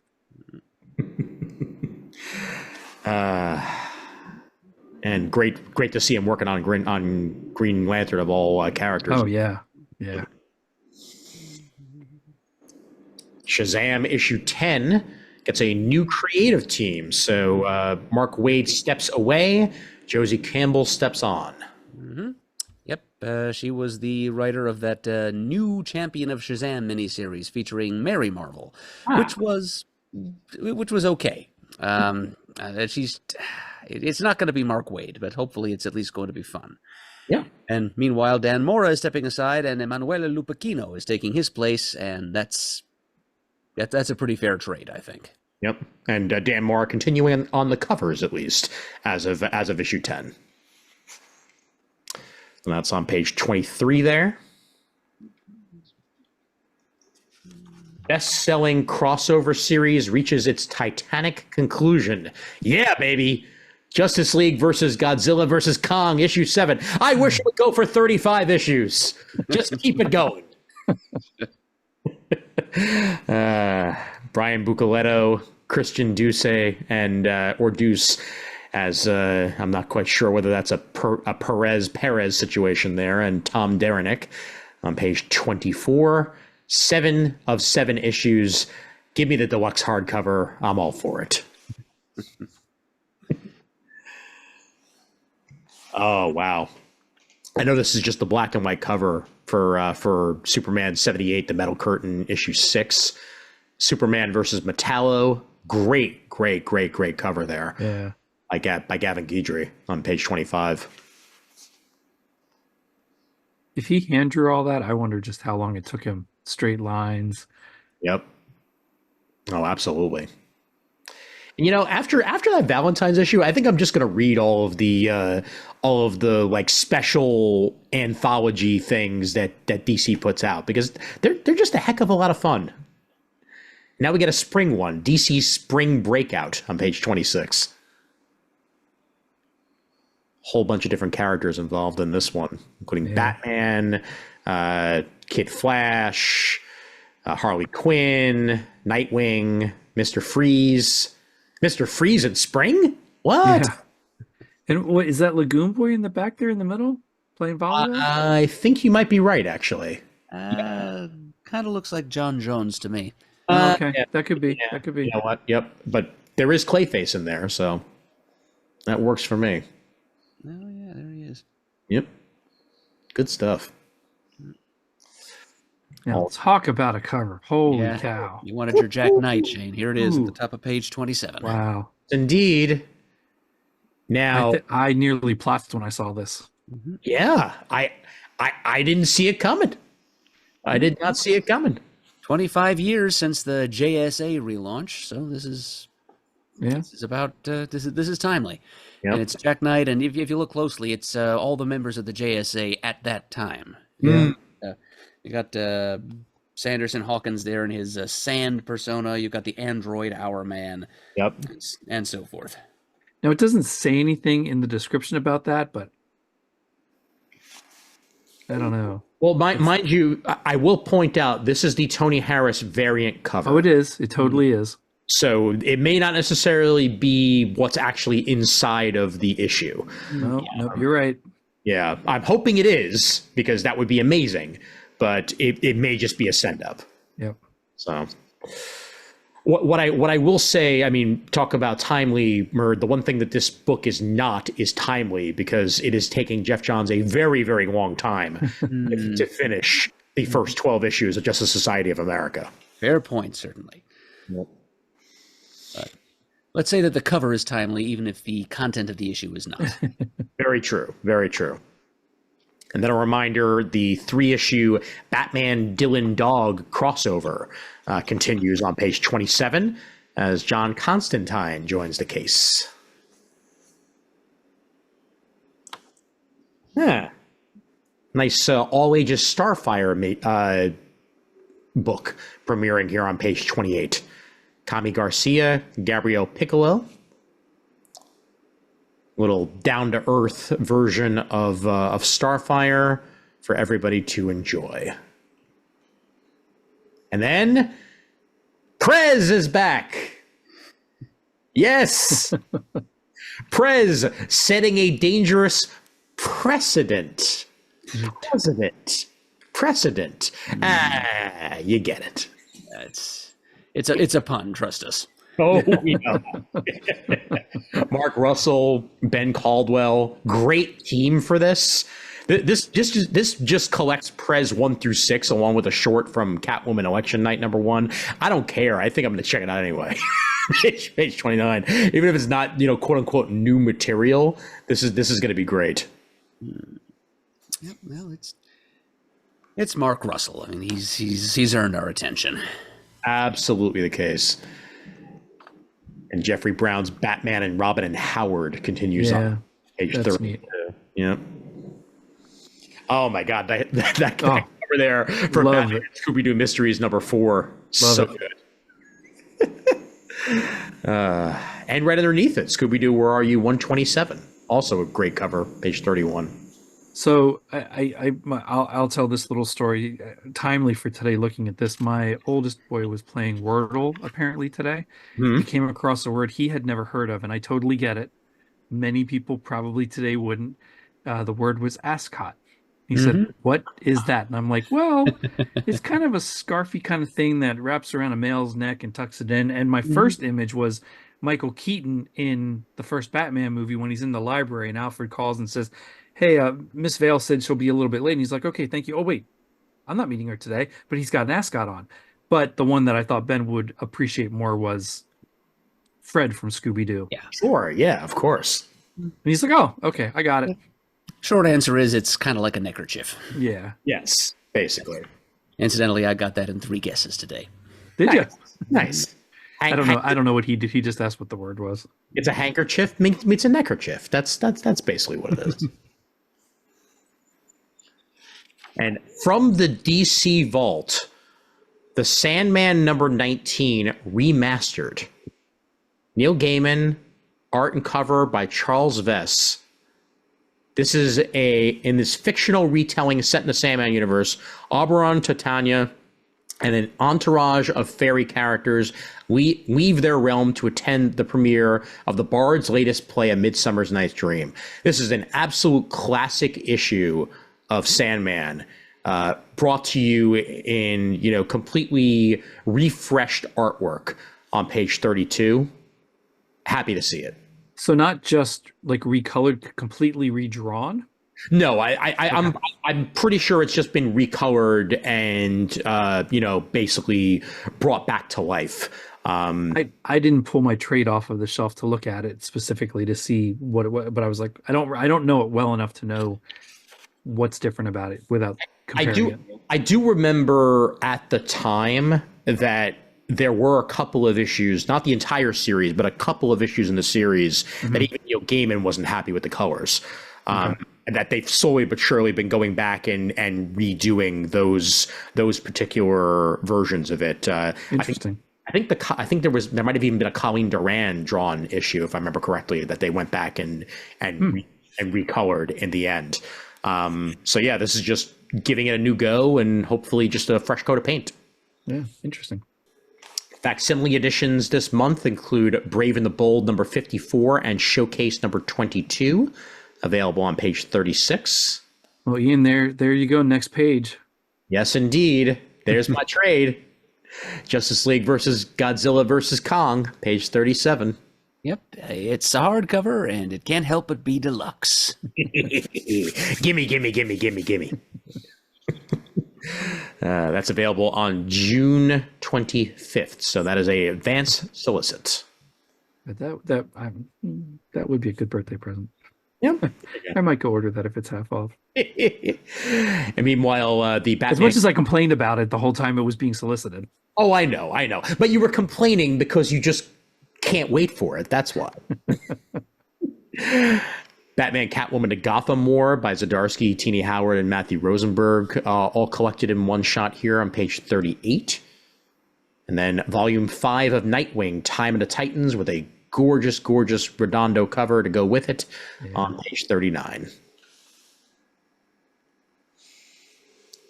And great to see him working on Green Lantern of all characters. Oh yeah, yeah. Shazam issue 10 gets a new creative team. So Mark Waid steps away, Josie Campbell steps on. Mm-hmm. Yep, she was the writer of that new Champion of Shazam miniseries featuring Mary Marvel, which was okay. It's not going to be Mark Waid, but hopefully it's at least going to be fun. Yeah. And meanwhile, Dan Mora is stepping aside, and Emanuele Lupacchino is taking his place, and that's a pretty fair trade, I think. Yep. And Dan Mora continuing on the covers, at least, as of issue 10. And that's on page 23 there. Best-selling crossover series reaches its titanic conclusion. Yeah, baby. Justice League versus Godzilla versus Kong, issue 7. I wish it would go for 35 issues. Just keep it going. Brian Bucoletto, Christian Duce, and or Deuce, as I'm not quite sure whether that's a Perez situation there, and Tom Derenick on page 24. 7 of 7 issues. Give me the deluxe hardcover. I'm all for it. Oh, wow. I know this is just the black and white cover for Superman 78, the Metal Curtain, issue 6. Superman versus Metallo. Great cover there. Yeah. By Gavin Guidry on page 25. If he hand drew all that, I wonder just how long it took him. Straight lines. Yep. Oh, absolutely. And after that Valentine's issue, I think I'm just going to read all of the like special anthology things that DC puts out, because they're just a heck of a lot of fun. Now we get a spring one, DC Spring Breakout on page 26. Whole bunch of different characters involved in this one, including Batman, Kid Flash, Harley Quinn, Nightwing, Mr. Freeze. Mr. Freeze in spring? What? Yeah. And what is that Lagoon Boy in the back there in the middle playing volleyball? I think you might be right, actually. Kind of looks like John Jones to me. Okay, Yeah. that could be. Yeah. That could be. You know what? Yep. But there is Clayface in there, so that works for me. Oh, yeah, there he is. Yep. Good stuff. Now, talk about a cover. Holy cow. You wanted your Jack Knight, Shane. Here it is at the top of page 27. Wow. Indeed. Now, I nearly plopped when I saw this. yeah, I didn't see it coming. I did not see it coming. 25 years since the JSA relaunch, so this is timely. Yep. And it's Jack Knight, and if you look closely, it's all the members of the JSA at that time. Yeah. You got Sanderson Hawkins there in his sand persona. You've got the android Hour Man. Yep. And so forth. Now, it doesn't say anything in the description about that, but I don't know. Well, mind you, I will point out this is the Tony Harris variant cover. Oh, it is. It totally is. So it may not necessarily be what's actually inside of the issue. No, you're right. Yeah, I'm hoping it is, because that would be amazing, but it may just be a send up. Yep. So what I will say, I mean, talk about timely, Murd, the one thing that this book is not is timely, because it is taking Jeff Johns a very, very long time to finish the first 12 issues of Justice Society of America. Fair point, certainly. Yep. But let's say that the cover is timely, even if the content of the issue is not. Very true. Very true. And then a reminder, the 3-issue Batman Dylan Dog crossover continues on page 27 as John Constantine joins the case. Yeah. Nice all-ages Starfire book premiering here on page 28. Kami Garcia, Gabriel Piccolo. Little down-to-earth version of Starfire for everybody to enjoy. And then Prez is back. Yes. Prez setting a dangerous precedent. Precedent. You get it. It's a pun, trust us. Oh, yeah. Mark Russell, Ben Caldwell, great team for this. This just collects Prez 1 through 6 along with a short from Catwoman Election Night #1. I don't care. I think I'm going to check it out anyway. page 29. Even if it's not, quote unquote new material, this is going to be great. Yeah, well, it's Mark Russell. I mean, he's earned our attention. Absolutely the case. And Jeffrey Brown's Batman and Robin and Howard continues on page 30. Yeah. Oh my God, that guy over there for Batman Scooby-Doo Mysteries #4. So good. And right underneath it, Scooby-Doo, Where Are You? 127. Also a great cover, page 31. So I'll tell this little story, timely for today. Looking at this, my oldest boy was playing Wordle apparently today. Mm-hmm. He came across a word he had never heard of, and I totally get it. Many people probably today wouldn't. The word was ascot. He said, "What is that?" And I'm like, "Well, it's kind of a scarfy kind of thing that wraps around a male's neck and tucks it in." And my first image was Michael Keaton in the first Batman movie when he's in the library and Alfred calls and says, "Hey, Miss Vale said she'll be a little bit late." And he's like, "Okay, thank you." Oh, wait, I'm not meeting her today, but he's got an ascot on. But the one that I thought Ben would appreciate more was Fred from Scooby-Doo. Yeah. Sure. Yeah, of course. And he's like, "Oh, okay, I got it." Short answer is it's kind of like a neckerchief. Yeah. Yes, basically. Incidentally, I got that in 3 guesses today. Did you? Nice. I don't know. I don't know what he did. He just asked what the word was. It's a handkerchief meets a neckerchief. That's basically what it is. And from the DC Vault, the Sandman #19 remastered. Neil Gaiman, art and cover by Charles Vess. This is in this fictional retelling set in the Sandman universe, Oberon, Titania, and an entourage of fairy characters leave their realm to attend the premiere of the Bard's latest play, A Midsummer's Night's Dream. This is an absolute classic issue of Sandman, brought to you in completely refreshed artwork on page 32. Happy to see it. So not just like recolored, completely redrawn? No, I'm pretty sure it's just been recolored and basically brought back to life. I didn't pull my trade off of the shelf to look at it specifically to see what it was, but I was like, I don't know it well enough to know what's different about it without comparing it. I do remember at the time that there were a couple of issues, not the entire series, but a couple of issues in the series that even Gaiman wasn't happy with the colors. And that they've slowly but surely been going back and redoing those particular versions of it. Interesting. I think there might have even been a Colleen Doran drawn issue, if I remember correctly, that they went back and recolored in the end. So yeah, this is just giving it a new go and hopefully just a fresh coat of paint. Yeah, interesting. Facsimile editions this month include Brave and the Bold number 54 and Showcase number 22, available on page 36. Well, Ian, there you go. Next page. Yes, indeed. There's my trade. Justice League versus Godzilla versus Kong, page 37. Yep, it's a hardcover, and it can't help but be deluxe. Gimme. That's available on June 25th. So that is a advance solicit. But that would be a good birthday present. Yep. I might go order that if it's half off. And meanwhile, the Batman... As much as I complained about it the whole time it was being solicited. Oh, I know. But you were complaining because you just can't wait for it. That's why. Batman Catwoman to Gotham War by Zdarsky, Tini Howard, and Matthew Rosenberg, all collected in one shot here on page 38. And then Volume 5 of Nightwing, Time of the Titans, with a gorgeous Redondo cover to go with it on page 39.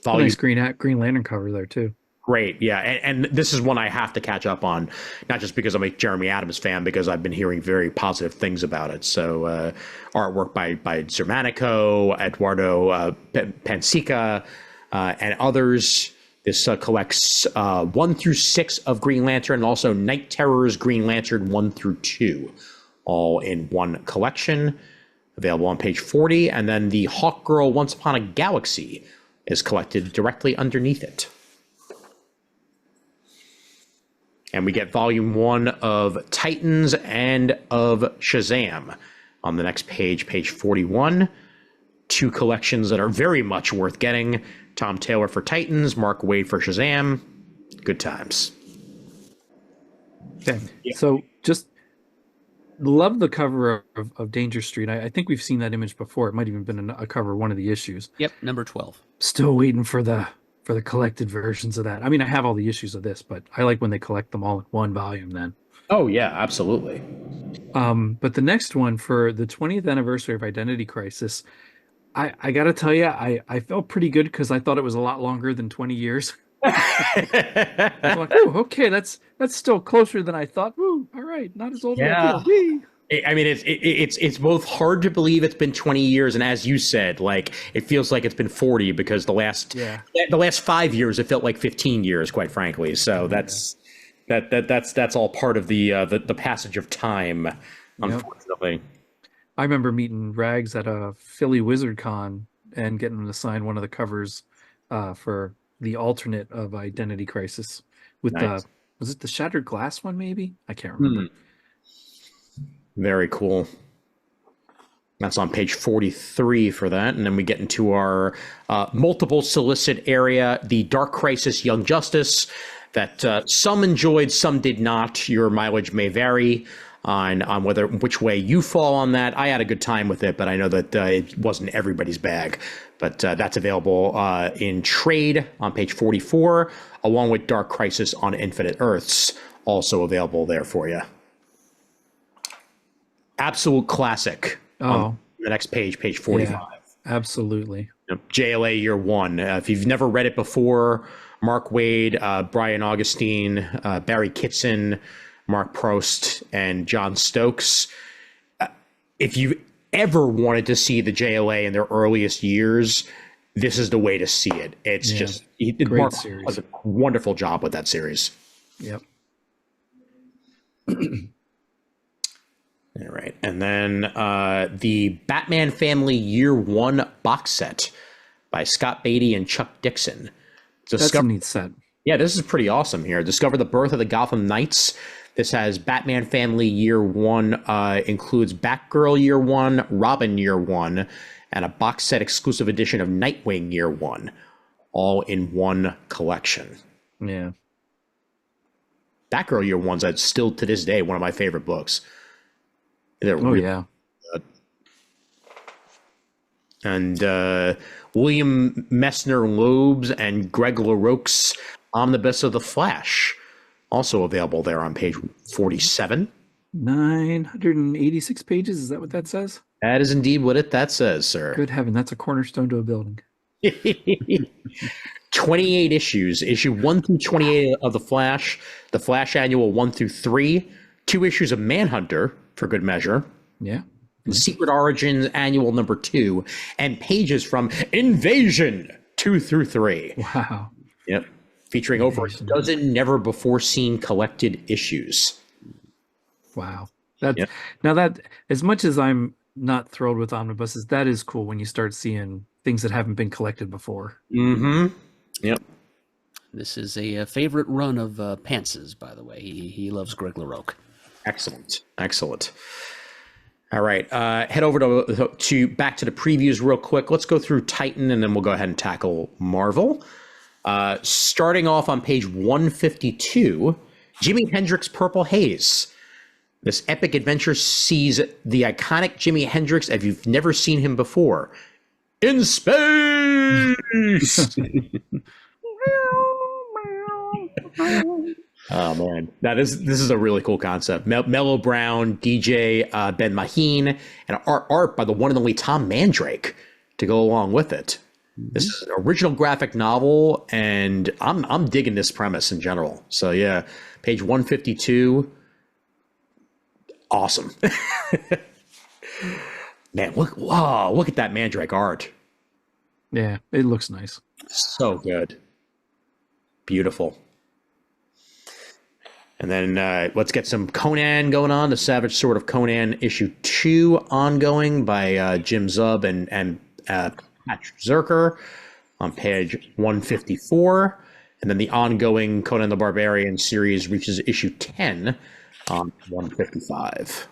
Nice Green Lantern cover there, too. Great, yeah, and this is one I have to catch up on, not just because I'm a Jeremy Adams fan, because I've been hearing very positive things about it. So artwork by Zermanico, Eduardo Pansica, and others. This collects 1 through 6 of Green Lantern, and also Night Terrors Green Lantern 1 through 2, all in one collection, available on page 40. And then the Hawkgirl Once Upon a Galaxy is collected directly underneath it. And we get volume 1 of Titans and of Shazam on the next page, page 41. 2 collections that are very much worth getting. Tom Taylor for Titans, Mark Waid for Shazam. Good times. Okay. Yeah. So just love the cover of Danger Street. I think we've seen that image before. It might even been a cover of one of the issues. Yep, number 12. Still waiting for the collected versions of that. I mean, I have all the issues of this, but I like when they collect them all in one volume then. Oh, yeah, absolutely. But the next one for the 20th anniversary of Identity Crisis, I got to tell you, I felt pretty good because I thought it was a lot longer than 20 years. I was like, oh, okay, that's still closer than I thought. Ooh, all right, not as old as I feel. I mean, it's both hard to believe it's been 20 years, and as you said, like it feels like it's been 40 because the last 5 years it felt like 15 years, quite frankly. So that's all part of the passage of time, unfortunately. Yep. I remember meeting Rags at a Philly Wizard Con and getting him to sign one of the covers for the alternate of Identity Crisis with was it the Shattered Glass one? Maybe I can't remember. Very cool. That's on page 43 for that. And then we get into our multiple solicit area, the Dark Crisis Young Justice, that some enjoyed, some did not. Your mileage may vary on which way you fall on that. I had a good time with it, but I know that it wasn't everybody's bag. But that's available in trade on page 44, along with Dark Crisis on Infinite Earths, also available there for you. Absolute classic. On the next page, page 45. Yeah, absolutely. JLA Year One. If you've never read it before, Mark Waid, Brian Augustine, Barry Kitson, Mark Prost, and John Stokes. If you ever wanted to see the JLA in their earliest years, this is the way to see it. It's just Mark series. does a wonderful job with that series. Yep. All right. And then the Batman Family Year One box set by Scott Beatty and Chuck Dixon. That's a neat set. Yeah, this is pretty awesome here. Discover the birth of the Gotham Knights. This has Batman Family Year One, includes Batgirl Year One, Robin Year One, and a box set exclusive edition of Nightwing Year One, all in one collection. Yeah. Batgirl Year One's still to this day one of my favorite books. They're really good. And William Messner Loeb's and Greg LaRoque's Omnibus of the Flash, also available there on page 47. 986 pages, is that what that says? That is indeed what that says, sir. Good heaven, that's a cornerstone to a building. 28 issues, issue 1 through 28 of the Flash Annual 1 through 3, 2 issues of Manhunter for good measure, Yeah. the Secret Origins Annual number 2, and pages from Invasion 2 through 3. Wow. Yep, featuring over a dozen never before seen collected issues. Wow. That's Yep. Now that, as much as I'm not thrilled with omnibuses, that is cool when you start seeing things that haven't been collected before. Mm-hmm. Yep. This is a favorite run of Pants's, by the way. He loves Greg LaRocque. Excellent. All right, head over to back to the previews real quick. Let's go through Titan, and then we'll go ahead and tackle Marvel. Starting off on page 152, Jimi Hendrix Purple Haze. This epic adventure sees the iconic Jimi Hendrix as you've never seen him before. In space! Oh man, this is a really cool concept. Mellow Brown, DJ Ben Maheen, and art by the one and only Tom Mandrake to go along with it. This is an original graphic novel, and I'm digging this premise in general. So yeah, page 152, awesome. Man, look at that Mandrake art. Yeah, it looks nice. So good, beautiful. And then let's get some Conan going on. The Savage Sword of Conan issue 2 ongoing by Jim Zub and Patrick Zerker on page 154. And then the ongoing Conan the Barbarian series reaches issue 10 on 155.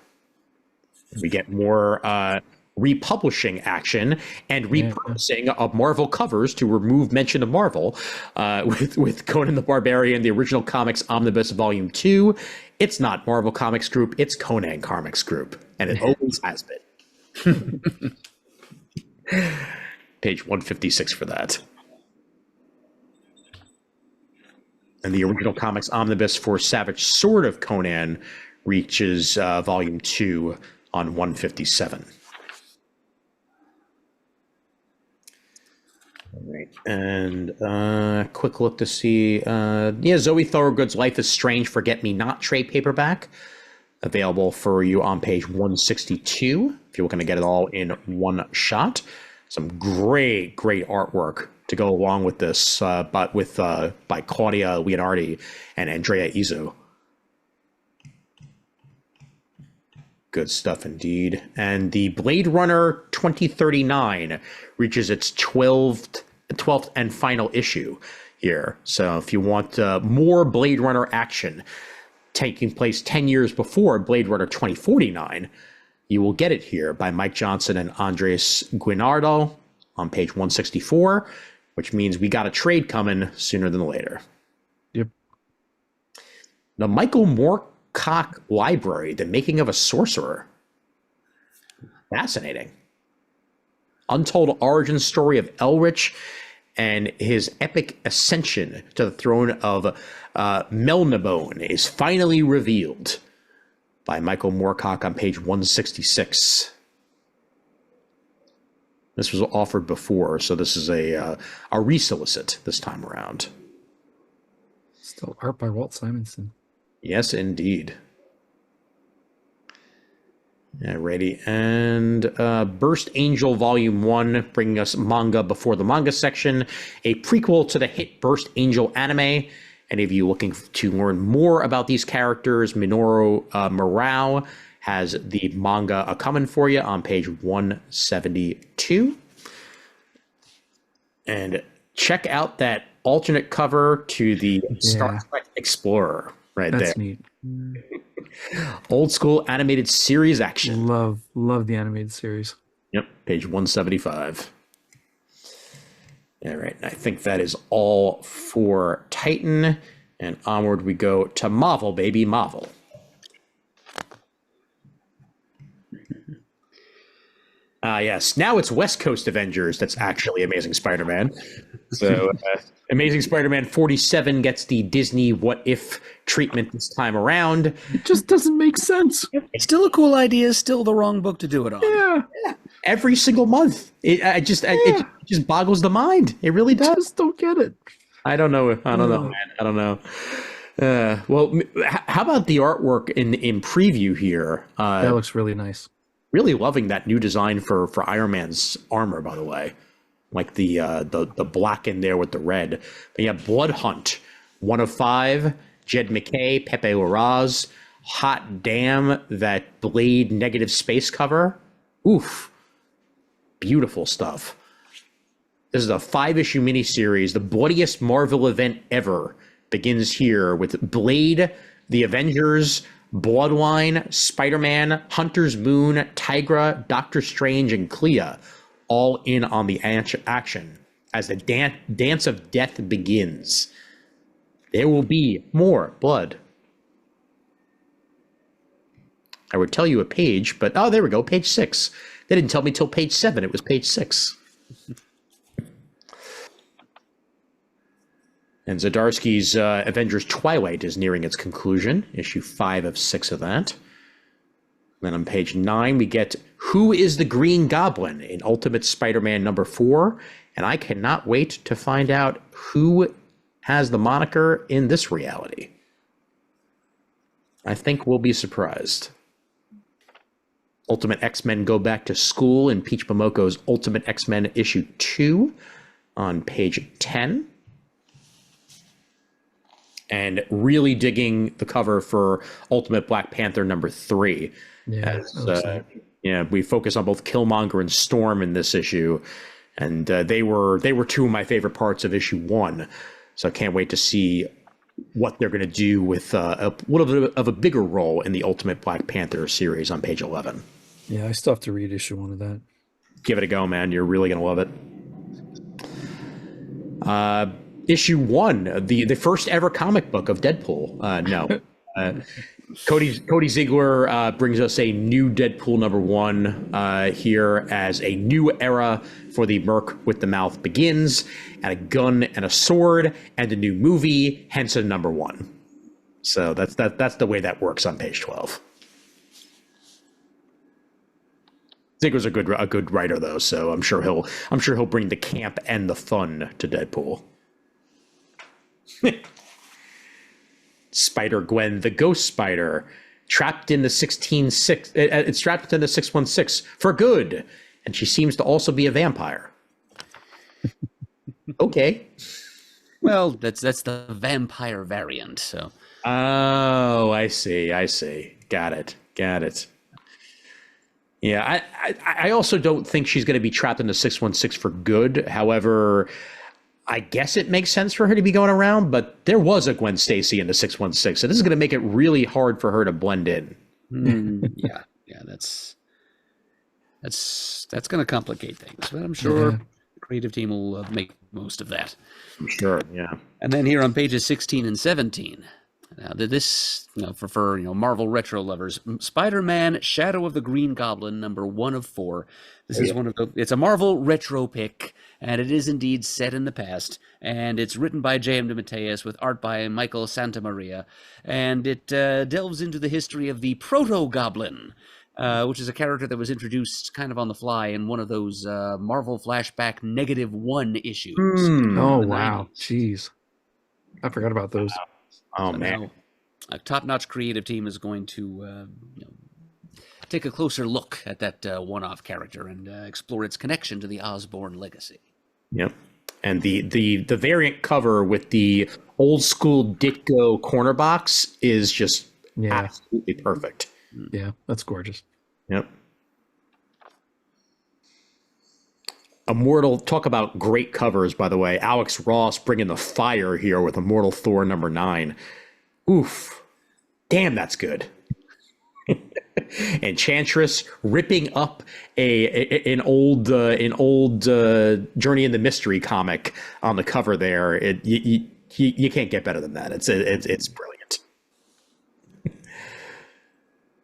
We get more republishing action and repurposing of Marvel covers to remove mention of Marvel with Conan the Barbarian, the original comics omnibus volume 2. It's not Marvel Comics Group, it's Conan Comics Group, and it always has been. Page 156 for that. And the original comics omnibus for Savage Sword of Conan reaches volume 2 on 157. All right, and quick look to see, Zoe Thorogood's Life is Strange, Forget Me Not trade paperback, available for you on page 162, if you're looking to get it all in one shot. Some great artwork to go along with this, but with by Claudia Leonardi and Andrea Izzo. Good stuff indeed. And the Blade Runner 2039 reaches its 12th and final issue here. So if you want more Blade Runner action taking place 10 years before Blade Runner 2049, you will get it here by Mike Johnson and Andres Guinardo on page 164, which means we got a trade coming sooner than later. Yep. The Michael Moorcock Library, The Making of a Sorcerer. Fascinating. Untold origin story of Elrich and his epic ascension to the throne of Melnibone is finally revealed by Michael Moorcock on page 166. This was offered before, so this is a resolicit this time around. Still art by Walt Simonson. Yes, indeed. Alrighty, and Burst Angel Volume 1, bringing us manga before the manga section, a prequel to the hit Burst Angel anime. Any of you looking to learn more about these characters, Minoru Morao has the manga coming for you on page 172. And check out that alternate cover to the Star Trek Explorer right there. That's neat. Old school animated series action. Love the animated series. Yep, page 175. All right, I think that is all for Titan. And onward we go to Marvel, baby, Marvel. Yes. Now it's West Coast Avengers that's actually Amazing Spider-Man. So Amazing Spider-Man 47 gets the Disney What If treatment this time around. It just doesn't make sense. Still a cool idea, still the wrong book to do it on. Yeah. Every single month. It just boggles the mind. It really I does. just don't get it. I don't know, man. I don't know. Well, how about the artwork in preview here? That looks really nice. Really loving that new design for Iron Man's armor, by the way. Like the black in there with the red. But yeah, Blood Hunt, 1 of 5, Jed McKay, Pepe Larraz. Hot damn, that Blade negative space cover. Oof. Beautiful stuff. This is a 5-issue miniseries. The bloodiest Marvel event ever begins here with Blade, the Avengers, Bloodline, Spider-Man, Hunter's Moon, Tigra, Doctor Strange, and Clea all in on the action as the dance of death begins. There will be more blood. I would tell you a page, but oh, there we go, page 6. They didn't tell me till page 7. It was page 6. And Zdarsky's Avengers Twilight is nearing its conclusion, issue 5 of 6 of that. Then on page 9, we get Who is the Green Goblin in Ultimate Spider-Man number 4. And I cannot wait to find out who has the moniker in this reality. I think we'll be surprised. Ultimate X-Men Go Back to School in Peach Momoko's Ultimate X-Men issue 2 on page 10. And really digging the cover for Ultimate Black Panther number 3. Yeah, We focus on both Killmonger and Storm in this issue, and they were 2 of my favorite parts of issue 1. So I can't wait to see what they're going to do with a little bit of a bigger role in the Ultimate Black Panther series on page 11. Yeah, I still have to read issue 1 of that. Give it a go, man. You're really going to love it. Issue 1, the first ever comic book of Deadpool. Cody Ziegler brings us a new Deadpool number 1 here as a new era for the Merc with the Mouth begins, and a gun and a sword and a new movie, hence a number 1. So that's the way that works on page 12. Ziegler's a good writer though, so I'm sure he'll bring the camp and the fun to Deadpool. Spider-Gwen, the Ghost Spider, trapped in the 166. It's trapped in the 616 for good, and she seems to also be a vampire. Okay. Well, that's the vampire variant. So. Oh, I see. Got it. Yeah, I also don't think she's going to be trapped in the 616 for good. However, I guess it makes sense for her to be going around, but there was a Gwen Stacy in the 616, so this is going to make it really hard for her to blend in. Yeah, that's going to complicate things, but I'm sure the creative team will make most of that. I'm sure, yeah. And then here on pages 16 and 17, now this, for Marvel retro lovers, Spider-Man: Shadow of the Green Goblin, number 1 of 4. This is it's a Marvel retro pick, and it is indeed set in the past, and it's written by J.M. DeMatteis with art by Michael Santamaria, and it delves into the history of the Proto-Goblin, which is a character that was introduced kind of on the fly in one of those Marvel Flashback -1 issues. Oh, wow. Jeez. I forgot about those. Oh, man. A top-notch creative team is going to take a closer look at that one-off character and explore its connection to the Osborn legacy. Yep. And the variant cover with the old school Ditko corner box is just absolutely perfect. Yeah, that's gorgeous. Yep. Immortal, talk about great covers, by the way. Alex Ross bringing the fire here with Immortal Thor number 9. Oof. Damn, that's good. Enchantress ripping up an old Journey in the Mystery comic on the cover there. You can't get better than that. It's brilliant.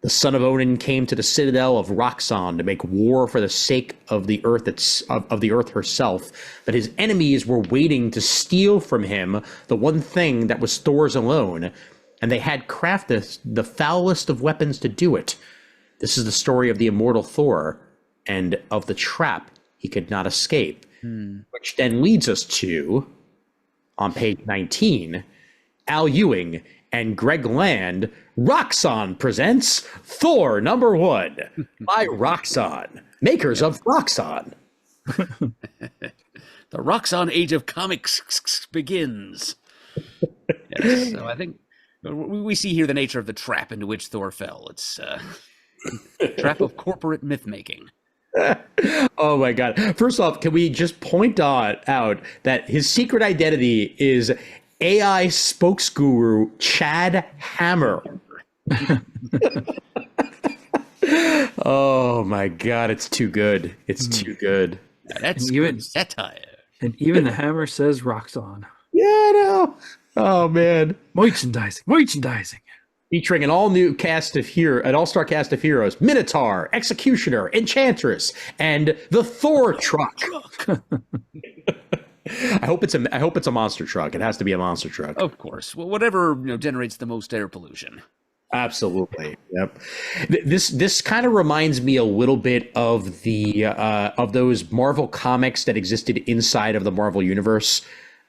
The son of Onan came to the citadel of Roxxon to make war for the sake of the earth of the earth herself, but his enemies were waiting to steal from him the one thing that was Thor's alone, and they had crafted the foulest of weapons to do it. This is the story of the immortal Thor and of the trap he could not escape, which then leads us to, on page 19, Al Ewing and Greg Land. Roxxon presents Thor #1 by Roxxon, makers of Roxxon. The Roxxon age of comics begins. Yes, so I think we see here the nature of the trap into which Thor fell. It's trap of corporate myth making. Oh my God. First off, can we just point out that his secret identity is AI spokesguru Chad Hammer. Oh my God, it's too good. It's too good. That's good satire. And even the Hammer says Roxxon. Yeah, I know. Oh man. Merchandising. Featuring an all-star cast of heroes: Minotaur, Executioner, Enchantress, and the Thor truck. I hope it's a monster truck. It has to be a monster truck. Of course. Well, whatever generates the most air pollution. Absolutely. Yep. This kind of reminds me a little bit of the of those Marvel comics that existed inside of the Marvel universe.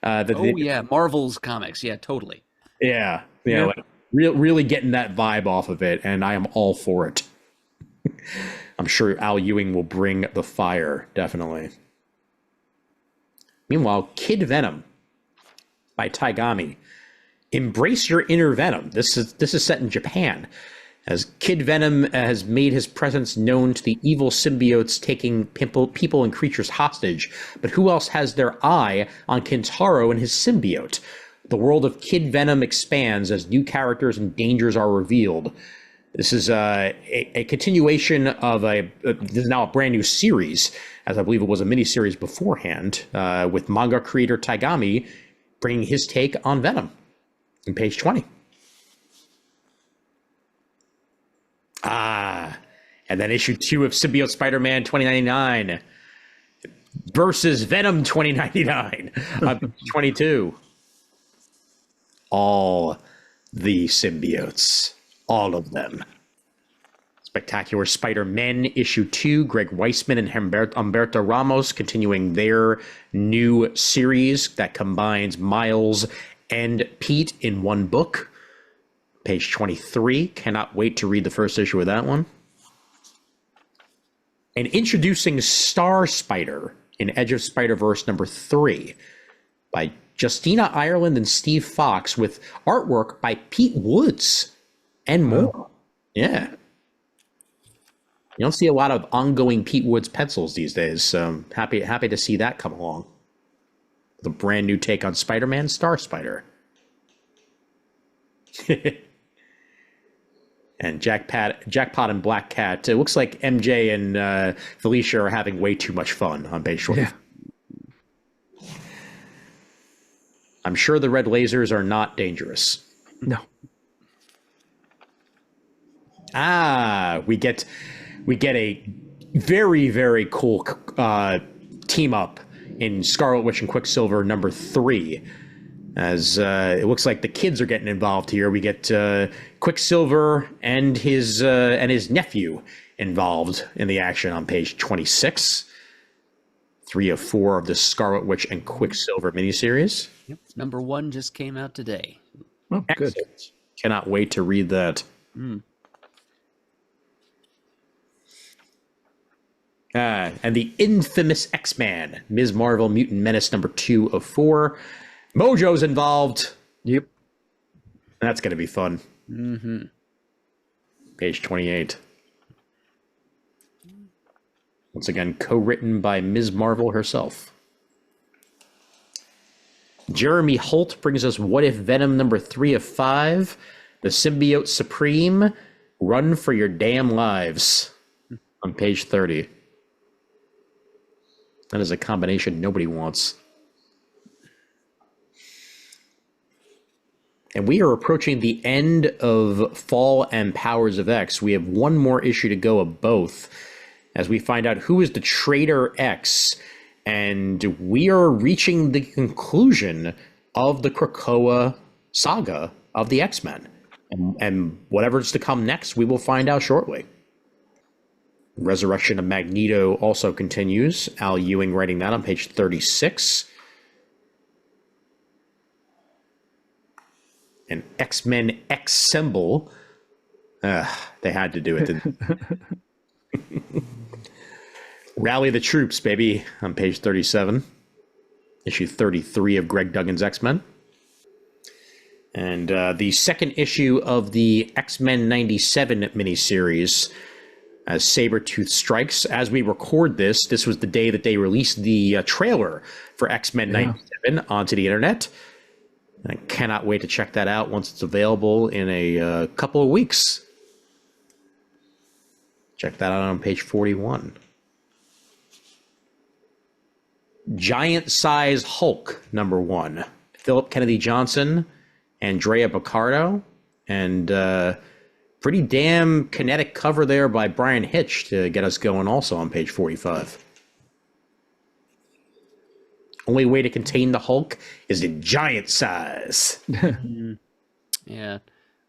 Marvel's comics. Yeah, totally. Yeah. Like really getting that vibe off of it, and I am all for it. I'm sure Al Ewing will bring the fire, definitely. Meanwhile, Kid Venom by Taigami. Embrace your inner venom. This is set in Japan, as Kid Venom has made his presence known to the evil symbiotes taking people and creatures hostage. But who else has their eye on Kintaro and his symbiote? The world of Kid Venom expands as new characters and dangers are revealed. This is a continuation of this is now a brand new series, as I believe it was a miniseries beforehand, with manga creator Taigami bringing his take on Venom. On page 20. And then issue 2 of Symbiote Spider-Man 2099 versus Venom 2099 on page 22. All the symbiotes. All of them. Spectacular Spider-Men issue 2. Greg Weisman and Humberto Ramos continuing their new series that combines Miles and Pete in one book. Page 23. Cannot wait to read the first issue of that one. And introducing Star Spider in Edge of Spider-Verse #3 by Justina Ireland and Steve Fox, with artwork by Pete Woods and more. Yeah. You don't see a lot of ongoing Pete Woods pencils these days, so happy to see that come along. The brand new take on Spider-Man, Star Spider. And Jackpot and Black Cat. It looks like MJ and Felicia are having way too much fun on page 20. Yeah. I'm sure the red lasers are not dangerous. No. We get a very, very cool team up in Scarlet Witch and Quicksilver #3, as it looks like the kids are getting involved here. We get Quicksilver and his nephew involved in the action on page 26. 3 of 4 of the Scarlet Witch and Quicksilver miniseries. Yep, #1 just came out today. Oh, good. Cannot wait to read that. And the infamous X-Man, Ms. Marvel Mutant Menace #2 of 4. Mojo's involved. Yep. That's going to be fun. Mm-hmm. Page 28. Once again, co-written by Ms. Marvel herself. Jeremy Holt brings us What If Venom #3 of 5. The Symbiote Supreme, Run for Your Damn Lives on page 30. That is a combination nobody wants. And we are approaching the end of Fall and Powers of X. We have one more issue to go of both as we find out who is the Traitor X. And we are reaching the conclusion of the Krakoa saga of the X-Men. And whatever's to come next, we will find out shortly. Resurrection of Magneto also continues. Al Ewing writing that on page 36. An X-Men X symbol. They had to do it, didn't they? Rally the Troops, baby, on page 37. Issue 33 of Greg Duggan's X-Men. And the second issue of the X-Men 97 miniseries, as Sabretooth strikes. As we record this, this was the day that they released the trailer for X-Men 97 onto the internet. I cannot wait to check that out once it's available in a couple of weeks. Check that out on page 41. Giant Size Hulk, #1. Philip Kennedy Johnson, Andrea Picardo, and pretty damn kinetic cover there by Brian Hitch to get us going also on page 45. Only way to contain the Hulk is in giant size. Yeah.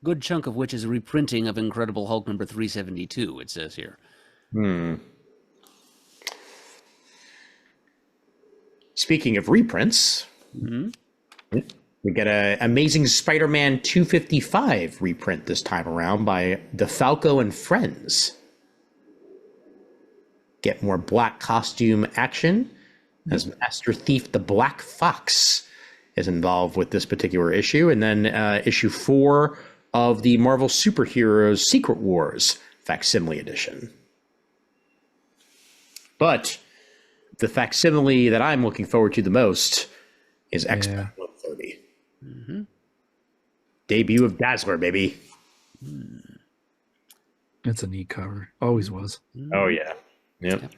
Good chunk of which is a reprinting of Incredible Hulk number 372, it says here. Speaking of reprints, we get a Amazing Spider-Man 255 reprint this time around by DeFalco and Friends. Get more black costume action as Master Thief the Black Fox is involved with this particular issue. And then issue 4 of the Marvel Superheroes Secret Wars facsimile edition. But the facsimile that I'm looking forward to the most is X-Men 130. Debut of Dazzler, baby. It's a neat cover. Always was. Oh, yeah. Yep.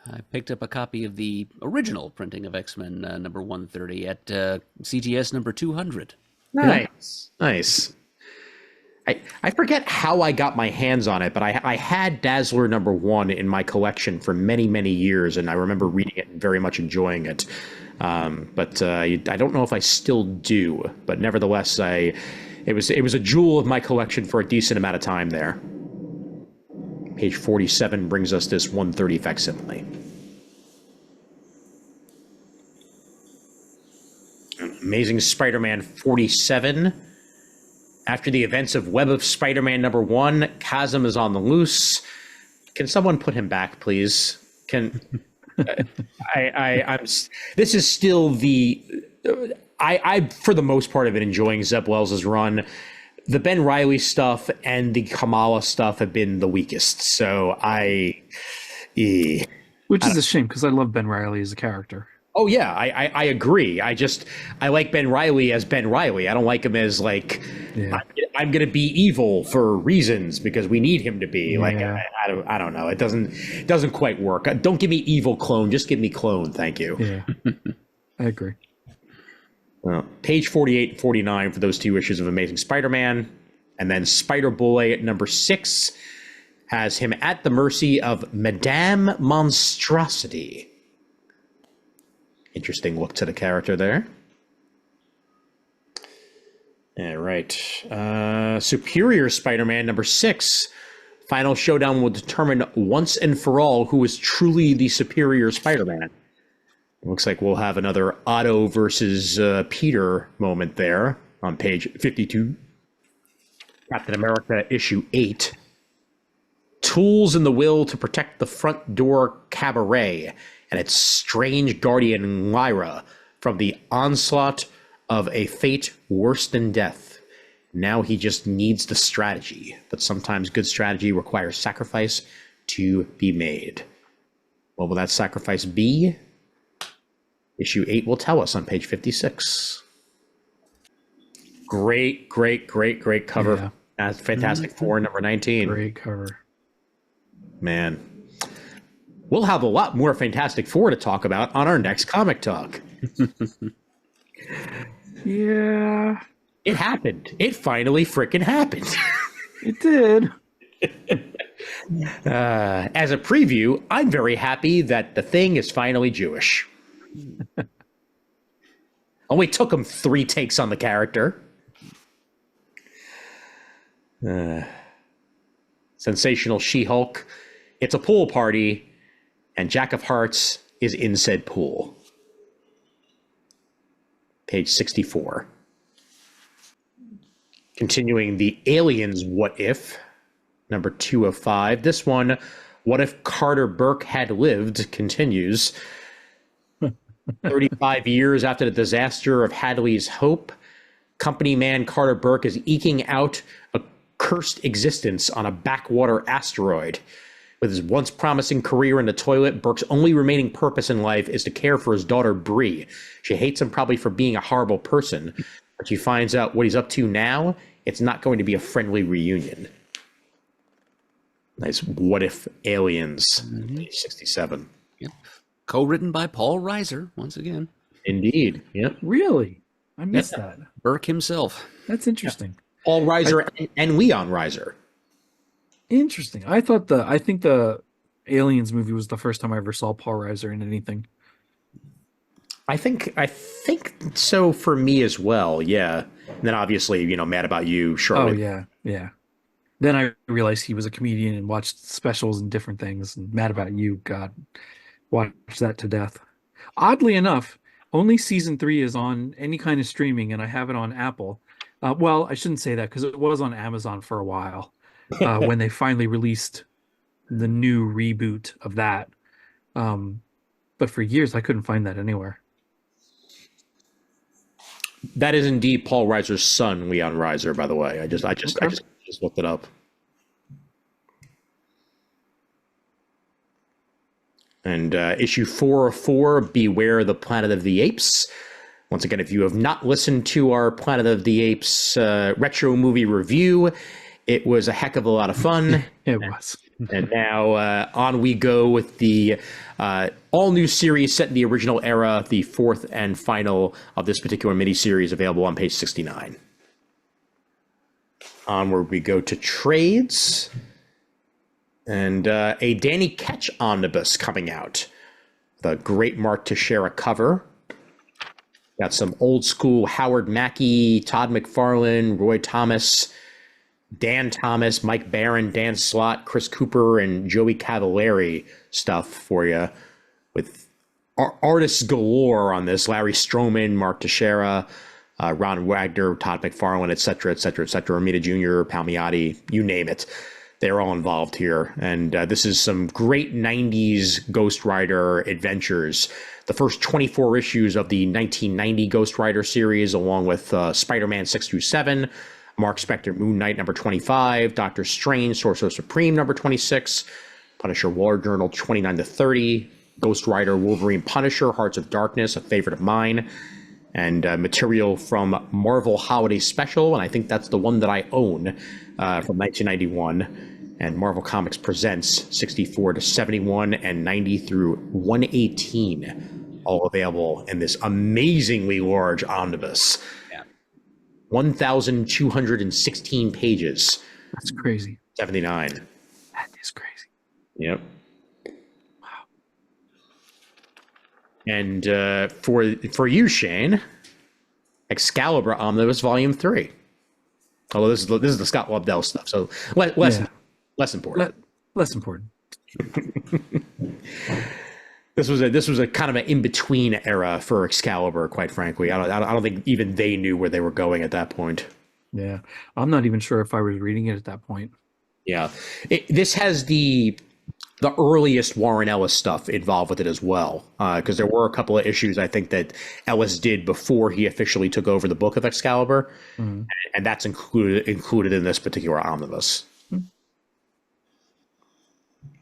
I picked up a copy of the original printing of X-Men number 130 at CTS number 200. Nice. Nice. I forget how I got my hands on it, but I had Dazzler #1 in my collection for many, many years, and I remember reading it and very much enjoying it. But I don't know if I still do. But nevertheless, it was a jewel of my collection for a decent amount of time there. Page 47 brings us this 130 facsimile. Amazing Spider-Man 47. After the events of Web of Spider-Man #1, Chasm is on the loose. Can someone put him back, please? Can I'm this is still the I for the most part have been enjoying Zeb Wells' run. The Ben Reilly stuff and the Kamala stuff have been the weakest. So which is a shame because I love Ben Reilly as a character. Oh yeah, I agree. I like Ben Reilly as Ben Reilly. I don't like him as like I'm gonna be evil for reasons because we need him to be. Like I don't know. It doesn't quite work. Don't give me evil clone. Just give me clone. Thank you. Yeah, I agree. Well, page 48 and 49 for those 2 issues of Amazing Spider-Man, and then Spider-Boy #6 has him at the mercy of Madame Monstrosity. Interesting look to the character there. All right. Superior Spider-Man #6. Final showdown will determine once and for all who is truly the superior Spider-Man. It looks like we'll have another Otto versus Peter moment there on page 52. Captain America issue 8. Tools and the will to protect the front door cabaret and its strange guardian Lyra from the onslaught of a fate worse than death. Now he just needs the strategy, but sometimes good strategy requires sacrifice to be made. What will that sacrifice be? Issue 8 will tell us on page 56. Great cover. Yeah. Fantastic Four #19. Great cover. Man. We'll have a lot more Fantastic Four to talk about on our next Comic Talk. Yeah. It happened. It finally frickin' happened. It did. As a preview, I'm very happy that the Thing is finally Jewish. Only took him 3 takes on the character. Sensational She-Hulk. It's a pool party, and Jack of Hearts is in said pool. Page 64. Continuing the Aliens What If, number 2 of 5. This one, What If Carter Burke Had Lived, continues. 35 years after the disaster of Hadley's Hope, company man Carter Burke is eking out a cursed existence on a backwater asteroid. With his once promising career in the toilet, Burke's only remaining purpose in life is to care for his daughter, Bree. She hates him probably for being a horrible person, but she finds out what he's up to now. It's not going to be a friendly reunion. Nice What If Aliens, page 67. Yep. Co-written by Paul Reiser, once again. Indeed, yep. Really? I missed that. Burke himself. That's interesting. Paul Reiser and Leon Reiser. Interesting. I think the Aliens movie was the first time I ever saw Paul Reiser in anything. I think so for me as well, yeah. And then obviously, Mad About You shortly. Oh, yeah. Then I realized he was a comedian and watched specials and different things. And Mad About You, God, watched that to death. Oddly enough, only season 3 is on any kind of streaming, and I have it on Apple. Well, I shouldn't say that because it was on Amazon for a while when they finally released the new reboot of that. But for years, I couldn't find that anywhere. That is indeed Paul Reiser's son, Leon Reiser, by the way. I just looked it up. And issue 4 of 4, Beware the Planet of the Apes. Once again, if you have not listened to our Planet of the Apes retro movie review, it was a heck of a lot of fun. It was. And now on we go with the all-new series set in the original era, the 4th and final of this particular miniseries, available on page 69. Onward we go to trades. And a Danny Ketch omnibus coming out. The great Mark Teixeira cover. Got some old school Howard Mackey, Todd McFarlane, Roy Thomas, Dan Thomas, Mike Barron, Dan Slott, Chris Cooper, and Joey Cavallari stuff for you. With artists galore on this. Larry Stroman, Mark Teixeira, Ron Wagner, Todd McFarlane, et cetera, et cetera, et cetera. Romita Jr., Palmiotti, you name it. They're all involved here. And this is some great 90s Ghost Rider adventures. The first 24 issues of the 1990 Ghost Rider series, along with Spider-Man 6 through 7, Mark Spector, Moon Knight, number 25, Doctor Strange, Sorcerer Supreme, number 26, Punisher War Journal, 29 to 30, Ghost Rider, Wolverine, Punisher, Hearts of Darkness, a favorite of mine, and material from Marvel Holiday Special, and I think that's the one that I own, from 1991. And Marvel Comics Presents 64 to 71 and 90 through 118, all available in this amazingly large omnibus. Yeah. 1,216 pages. That's crazy. 79. That is crazy. Yep. Wow. And for you, Shane, Excalibur Omnibus Volume 3. Although this is the Scott Lobdell stuff, so less important. Less important. This was a kind of an in-between era for Excalibur, quite frankly. I don't think even they knew where they were going at that point. Yeah, I'm not even sure if I was reading it at that point. Yeah, this has the earliest Warren Ellis stuff involved with it as well, because there were a couple of issues I think that Ellis did before he officially took over the book of Excalibur, and that's included in this particular omnibus.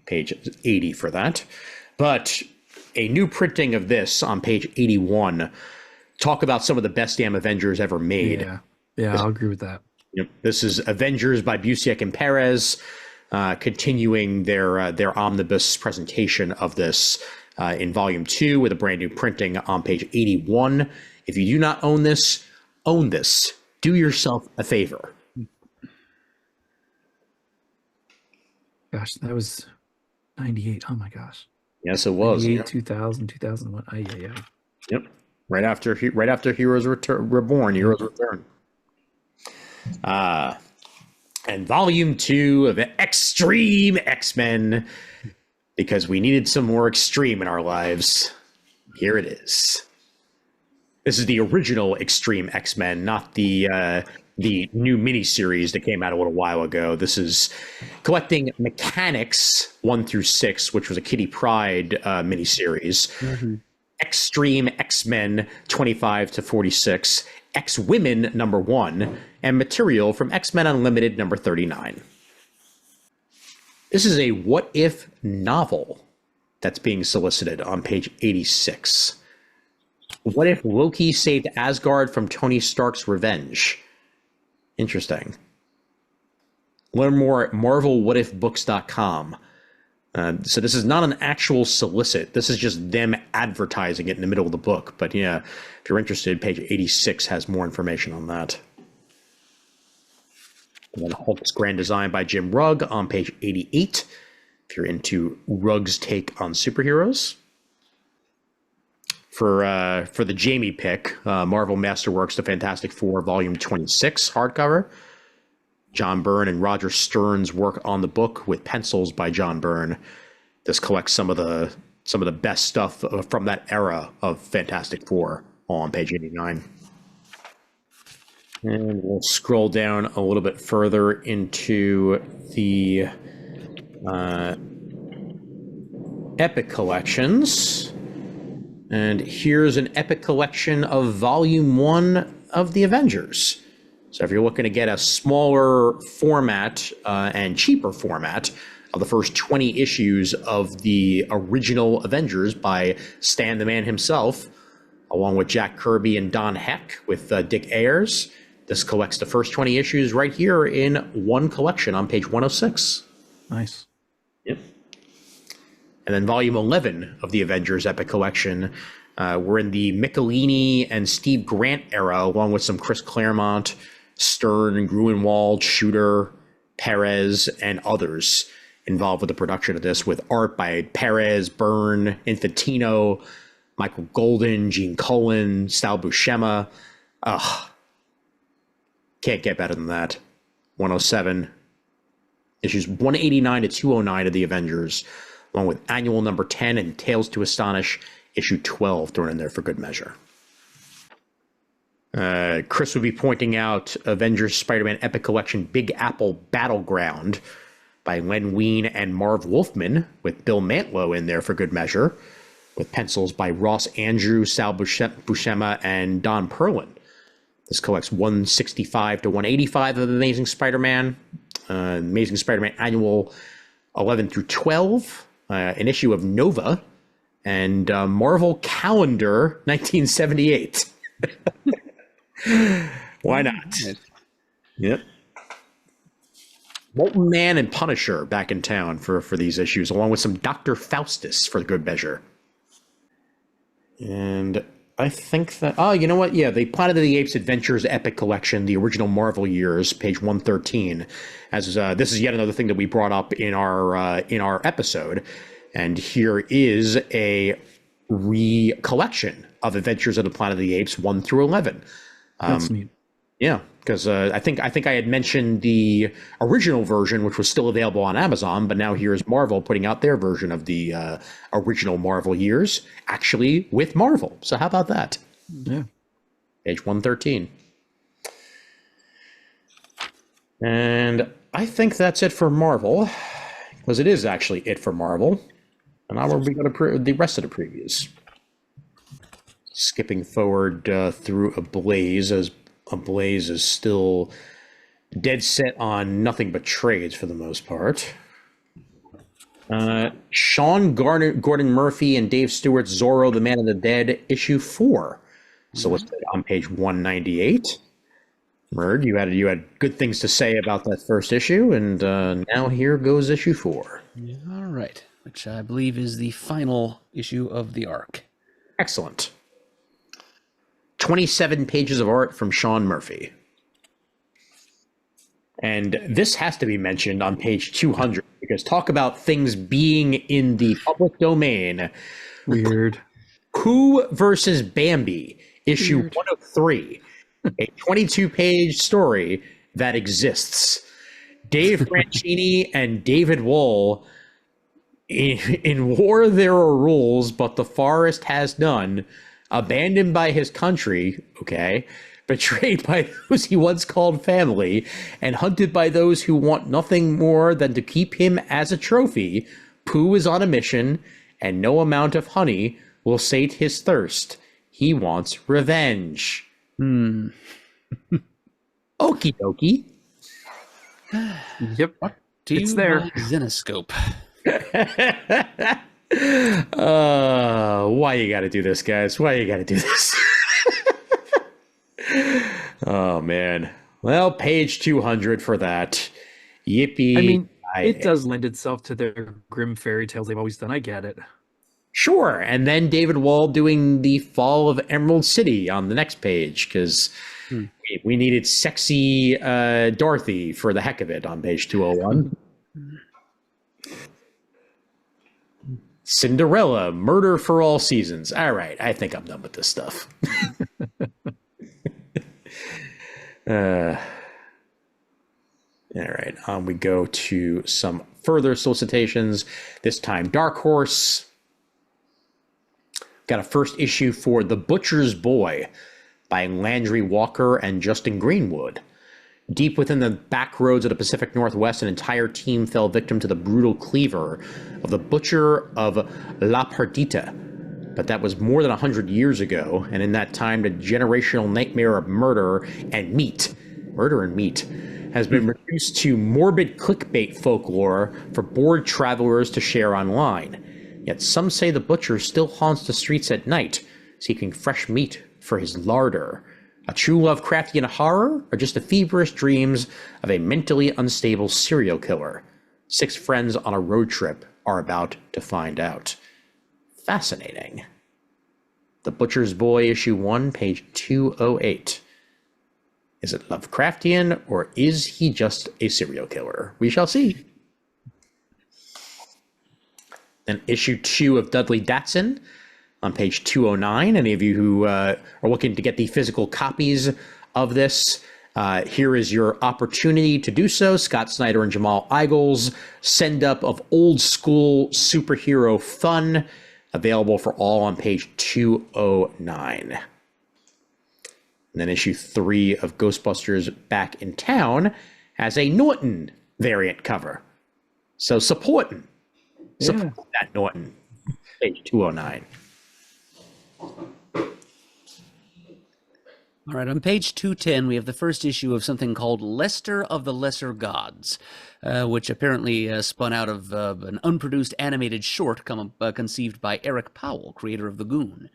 Page 80 for that. But a new printing of this on page 81. Talk about some of the best damn Avengers ever made. Yeah, I'll agree with that. Yep. This is Avengers by Busiek and Perez, continuing their omnibus presentation of this in volume 2 with a brand new printing on page 81. If you do not own this, Do yourself a favor. Gosh, that was 98. Oh my gosh. Yes, it was. 98, 2000, 2001. Ay, ay, ay. Yep. Right after Heroes Reborn, Heroes Return. And Volume 2 of Extreme X-Men, because we needed some more extreme in our lives. Here it is. This is the original Extreme X-Men, not the new miniseries that came out a little while ago. This is collecting Mechanics 1 through 6, which was a Kitty Pryde miniseries. Mm-hmm. Extreme X-Men 25 to 46, X-Women number 1, and material from X-Men Unlimited number 39. This is a what if novel that's being solicited on page 86. What if Loki saved Asgard from Tony Stark's revenge? Interesting. Learn more at marvelwhatifbooks.com. So this is not an actual solicit. This is just them advertising it in the middle of the book. But yeah, if you're interested, page 86 has more information on that. And then Hulk's Grand Design by Jim Rugg on page 88, if you're into Rugg's take on superheroes. For the Jamie pick, Marvel Masterworks, The Fantastic Four, Volume 26, hardcover. John Byrne and Roger Stern's work on the book with pencils by John Byrne. This collects some of the best stuff from that era of Fantastic Four, all on page 89. And we'll scroll down a little bit further into the Epic collections. And here's an Epic collection of Volume 1 of the Avengers. So if you're looking to get a smaller format and cheaper format of the first 20 issues of the original Avengers by Stan the Man himself, along with Jack Kirby and Don Heck with Dick Ayers, this collects the first 20 issues right here in one collection on page 106. Nice. Yep. And then Volume 11 of the Avengers Epic Collection, we're in the Michelini and Steve Grant era, along with some Chris Claremont, Stern, Gruenwald, Shooter, Perez, and others involved with the production of this, with art by Perez, Byrne, Infantino, Michael Golden, Gene Colan, Sal Buscema. Can't get better than that. 107. Issues 189 to 209 of the Avengers, along with annual number 10 and Tales to Astonish, issue 12 thrown in there for good measure. Chris will be pointing out Avengers Spider-Man Epic Collection Big Apple Battleground by Len Wein and Marv Wolfman, with Bill Mantlo in there for good measure, with pencils by Ross Andrew, Sal Buscema, and Don Perlin. This collects 165 to 185 of Amazing Spider-Man, Amazing Spider-Man Annual 11 through 12, an issue of Nova, and Marvel Calendar 1978. Why not? Yep. Molten Man and Punisher back in town for these issues, along with some Dr. Faustus for good measure. And I think that, you know what? Yeah, the Planet of the Apes Adventures Epic Collection, the original Marvel years, page 113. As this is yet another thing that we brought up in our episode. And here is a recollection of Adventures of the Planet of the Apes 1 through 11. That's neat. Yeah, because I think I had mentioned the original version, which was still available on Amazon, but now here's Marvel putting out their version of the original Marvel years, actually with Marvel. So how about that? Yeah. Page 113. And I think that's it for Marvel, because it is actually it for Marvel. And now we're going to the rest of the previews. Skipping forward through Ablaze, as Ablaze is still dead set on nothing but trades for the most part. Sean Gordon Murphy and Dave Stewart's Zorro, the Man of the Dead, issue 4. So let's put it on page 198. Murd, you had good things to say about that first issue, and now here goes issue 4. All right, which I believe is the final issue of the arc. Excellent. 27 pages of art from Sean Murphy. And this has to be mentioned on page 200, because talk about things being in the public domain. Weird. Pooh versus Bambi, issue Weird. 103, a 22-page story that exists. Dave Franchini and David Wohl, in war there are rules, but the forest has none. Abandoned by his country, okay, betrayed by those he once called family, and hunted by those who want nothing more than to keep him as a trophy, Pooh is on a mission, and no amount of honey will sate his thirst. He wants revenge. Okie dokie. Yep. Do It's you there. like Zenoscope? Why you gotta do this, guys? Why you gotta do this? Oh, man. Well, page 200 for that. Yippee. I mean, it does lend itself to their grim fairy tales they've always done. I get it. Sure. And then David Wall doing the fall of Emerald City on the next page, because we needed sexy Dorothy for the heck of it on page 201. Cinderella, Murder for All Seasons. All right, I think I'm done with this stuff. All right, we go to some further solicitations. This time, Dark Horse. Got a first issue for The Butcher's Boy by Landry Walker and Justin Greenwood. Deep within the back roads of the Pacific Northwest, an entire team fell victim to the brutal cleaver of the Butcher of La Perdita. But that was more than 100 years ago, and in that time, the generational nightmare of murder and meat has been reduced to morbid clickbait folklore for bored travelers to share online. Yet some say the butcher still haunts the streets at night, seeking fresh meat for his larder. A true Lovecraftian horror, or just the feverish dreams of a mentally unstable serial killer? 6 friends on a road trip are about to find out. Fascinating. The Butcher's Boy, issue 1, page 208. Is it Lovecraftian, or is he just a serial killer? We shall see. Then issue 2 of Dudley Datsun on page 209. Any of you who are looking to get the physical copies of this, here is your opportunity to do so. Scott Snyder and Jamal Eigel's send-up of old-school superhero fun, available for all on page 209. And then issue 3 of Ghostbusters Back in Town has a Norton variant cover. So support that Norton. Page 209. All right, on page 210, we have the first issue of something called Lester of the Lesser Gods, which apparently spun out of an unproduced animated short conceived by Eric Powell, creator of The Goon.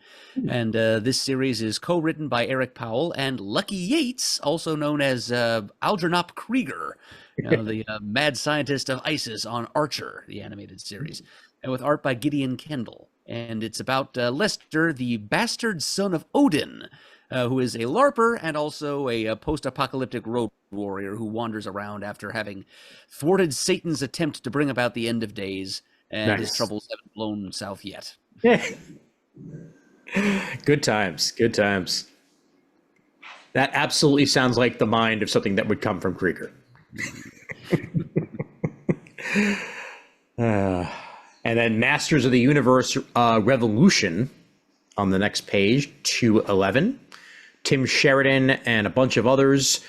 And this series is co-written by Eric Powell and Lucky Yates, also known as Algernon Krieger, the mad scientist of ISIS on Archer, the animated series, and with art by Gideon Kendall. And it's about Lester, the bastard son of Odin, who is a LARPer and also a post-apocalyptic road warrior who wanders around after having thwarted Satan's attempt to bring about the end of days, and his troubles haven't blown south yet. Good times, good times. That absolutely sounds like the mind of something that would come from Krieger. And then Masters of the Universe Revolution on the next page, 211. Tim Sheridan and a bunch of others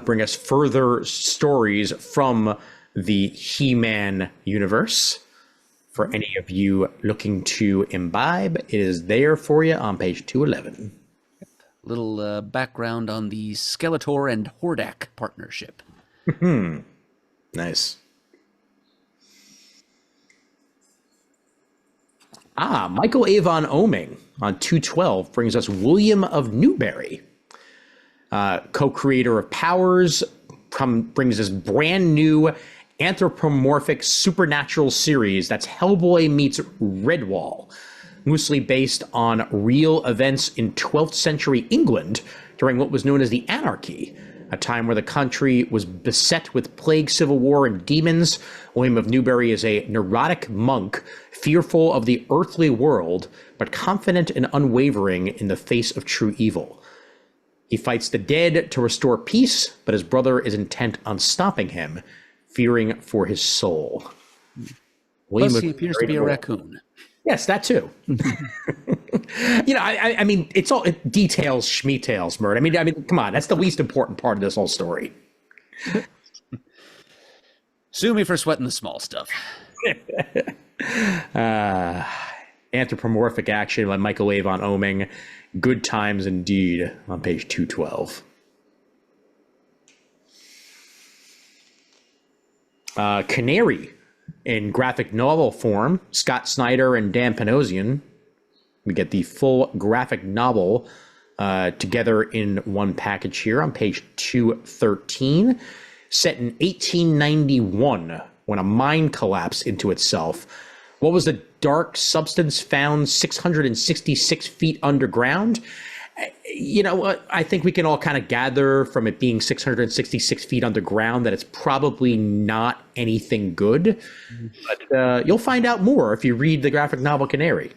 bring us further stories from the He-Man universe. For any of you looking to imbibe, it is there for you on page 211. Little background on the Skeletor and Hordak partnership. Nice. Michael Avon Oeming on 212 brings us William of Newbury, co-creator of Powers, brings us brand new anthropomorphic supernatural series that's Hellboy meets Redwall, loosely based on real events in 12th century England during what was known as the Anarchy, a time where the country was beset with plague, civil war, and demons. William of Newbury is a neurotic monk, fearful of the earthly world, but confident and unwavering in the face of true evil. He fights the dead to restore peace, but his brother is intent on stopping him, fearing for his soul. Plus, he appears to be a raccoon. Yes, that too. I mean, it's all details, schmeetails, Mert. I mean, come on, that's the least important part of this whole story. Sue me for sweating the small stuff. Anthropomorphic Action by Michael A. von Oeming. Good times indeed on page 212. Canary in graphic novel form, Scott Snyder and Dan Panosian. We get the full graphic novel together in one package here on page 213. Set in 1891, when a mine collapsed into itself. What was the dark substance found 666 feet underground? You know what? I think we can all kind of gather from it being 666 feet underground that it's probably not anything good. But you'll find out more if you read the graphic novel Canary.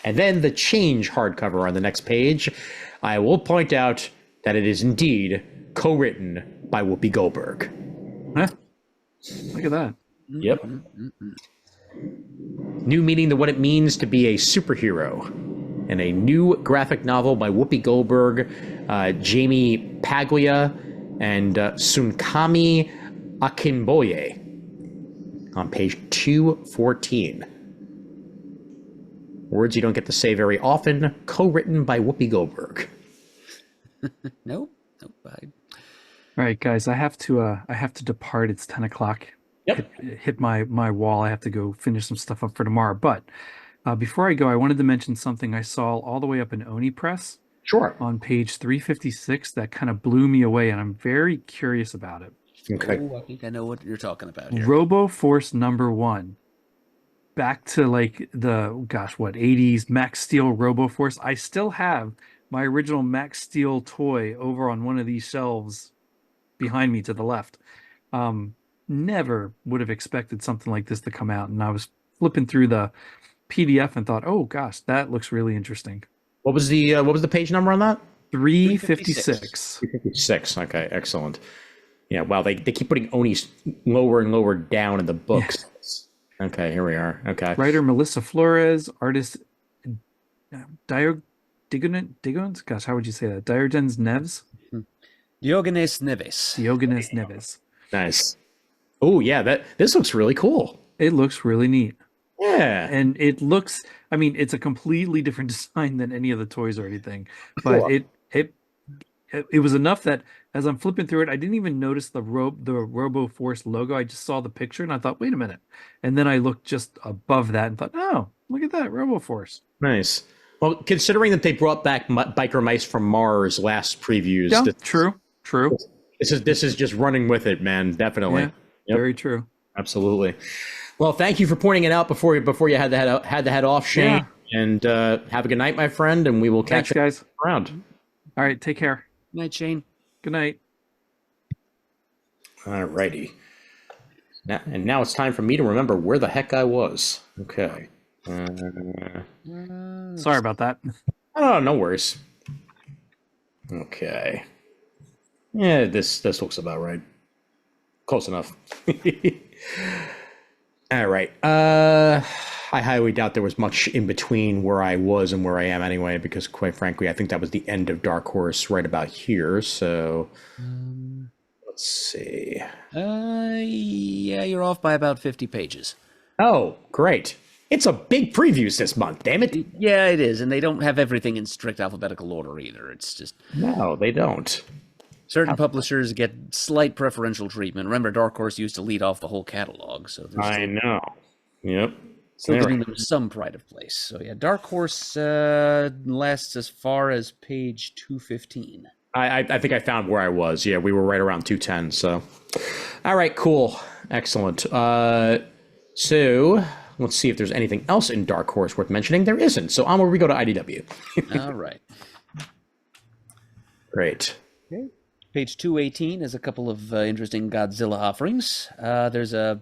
And then the Change hardcover on the next page. I will point out that it is indeed co-written by Whoopi Goldberg. Huh? Look at that. Yep. New meaning to what it means to be a superhero. And a new graphic novel by Whoopi Goldberg, Jamie Paglia, and Sunkami Akinboye on page 214. Words you don't get to say very often, co-written by Whoopi Goldberg. Nope. All right, guys, I have to depart. It's 10 o'clock. Yep. Hit my wall. I have to go finish some stuff up for tomorrow. But before I go, I wanted to mention something I saw all the way up in Oni Press. Sure. On page 356 that kind of blew me away, and I'm very curious about it. Okay. Oh, I think I know what you're talking about here. RoboForce #1. Back to like the 80s Max Steel RoboForce. I still have my original Max Steel toy over on one of these shelves behind me to the left. Never would have expected something like this to come out, and I was flipping through the PDF and thought, oh gosh, that looks really interesting. What was the page number on that? 356. 356. Okay, excellent. Yeah, wow, they keep putting Onis lower and lower down in the books. Yeah. Okay, here we are. Okay. Writer Melissa Flores, artist Diogenes, gosh, how would you say that? Diogenes Neves? Diogenes Neves. Nice. Oh, yeah, this looks really cool. It looks really neat. Yeah. And it looks, I mean, it's a completely different design than any of the toys or anything. But Cool. it was enough that as I'm flipping through it, I didn't even notice the RoboForce logo. I just saw the picture and I thought, wait a minute. And then I looked just above that and thought, oh, look at that, RoboForce. Nice. Well, considering that they brought back Biker Mice from Mars last previews. Yeah, true. This is just running with it, man. Definitely. Yeah, Yep. very true. Absolutely. Well, thank you for pointing it out before you had to head off, Shane. Yeah. And have a good night, my friend, and we will catch Thanks, guys. you around. All right, take care. Night, Shane. Good night. All righty. Now it's time for me to remember where the heck I was. Okay. Sorry about that. Oh, no worries. Okay. Yeah, this looks about right. Close enough. All right. I highly doubt there was much in between where I was and where I am anyway, because quite frankly, I think that was the end of Dark Horse right about here. So let's see. Yeah, you're off by about 50 pages. Oh, great. It's a big previews this month, damn it. Yeah, it is, and they don't have everything in strict alphabetical order either. It's just No, they don't. certain publishers get slight preferential treatment. Remember, Dark Horse used to lead off the whole catalog, so there's I know. Yep. still giving them some pride of place. So yeah, Dark Horse lasts as far as page 215. I think I found where I was. Yeah, we were right around 210. So, all right, cool, excellent. So let's see if there's anything else in Dark Horse worth mentioning. There isn't. So onward we go to IDW. All right. Great. Okay. Page 218 has a couple of interesting Godzilla offerings. There's a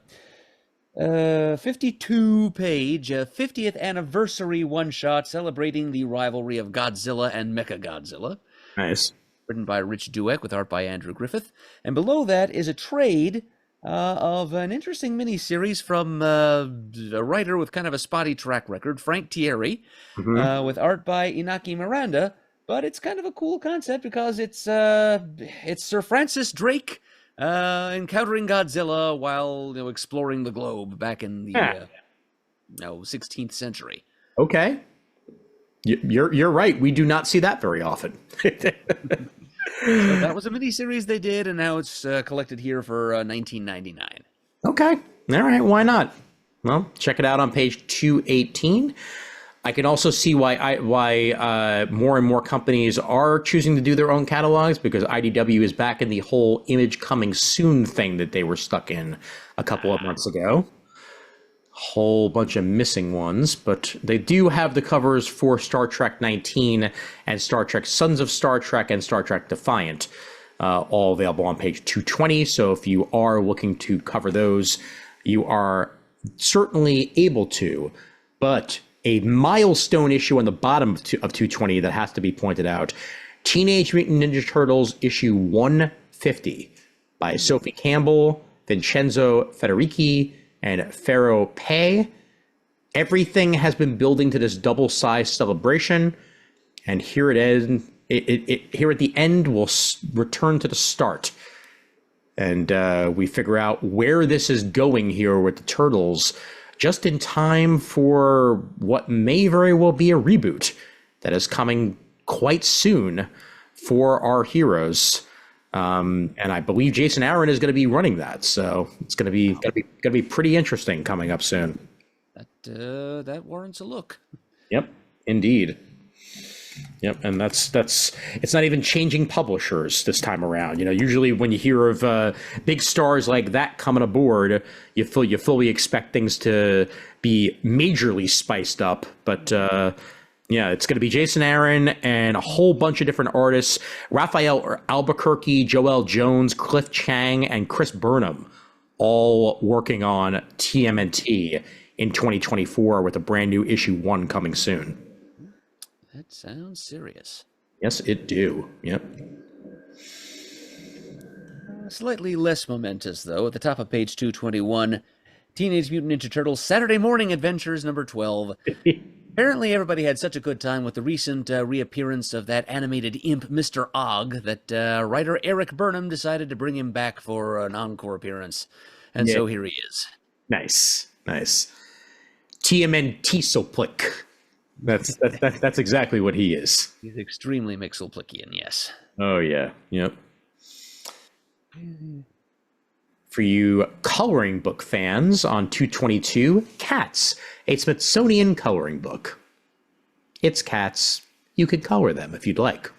52-page 50th anniversary one-shot celebrating the rivalry of Godzilla and Mechagodzilla. Nice. Written by Rich Dueck with art by Andrew Griffith. And below that is a trade of an interesting miniseries from a writer with kind of a spotty track record, Frank Thierry, with art by Inaki Miranda. But it's kind of a cool concept because it's Sir Francis Drake encountering Godzilla while exploring the globe back in the 16th century. Okay. You're right. We do not see that very often. So that was a miniseries they did, and now it's collected here for $19.99. Okay. All right. Why not? Well, check it out on page 218. I can also see why more and more companies are choosing to do their own catalogs, because IDW is back in the whole image coming soon thing that they were stuck in a couple of months ago. Whole bunch of missing ones, but they do have the covers for Star Trek 19 and Star Trek Sons of Star Trek and Star Trek Defiant, all available on page 220. So if you are looking to cover those, you are certainly able to. But a milestone issue on the bottom of 220 that has to be pointed out: Teenage Mutant Ninja Turtles issue 150 by Sophie Campbell, Vincenzo Federici, and Pharaoh Pei. Everything has been building to this double-sized celebration, and here it is. Here at the end, we'll return to the start, and we figure out where this is going here with the Turtles, just in time for what may very well be a reboot that is coming quite soon for our heroes. And I believe Jason Aaron is going to be running that, so it's going to be pretty interesting coming up soon. That warrants a look. Yep, indeed. Yep, and that's it's not even changing publishers this time around. Usually when you hear of big stars like that coming aboard, you fully expect things to be majorly spiced up, but. Yeah, it's going to be Jason Aaron and a whole bunch of different artists: Raphael Albuquerque, Joel Jones, Cliff Chang, and Chris Burnham, all working on TMNT in 2024 with a brand new issue 1 coming soon. That sounds serious. Yes, it do. Yep. Slightly less momentous, though, at the top of page 221, Teenage Mutant Ninja Turtles Saturday Morning Adventures number 12. Apparently everybody had such a good time with the recent reappearance of that animated imp, Mr. Og, that writer Eric Burnham decided to bring him back for an encore appearance. And so here he is. Nice. TMNT Soplik. That's exactly what he is. He's extremely Mixelplickian, yes. Oh, yeah. Yep. For you coloring book fans, on 222, Cats, a Smithsonian coloring book. It's cats. You could color them if you'd like.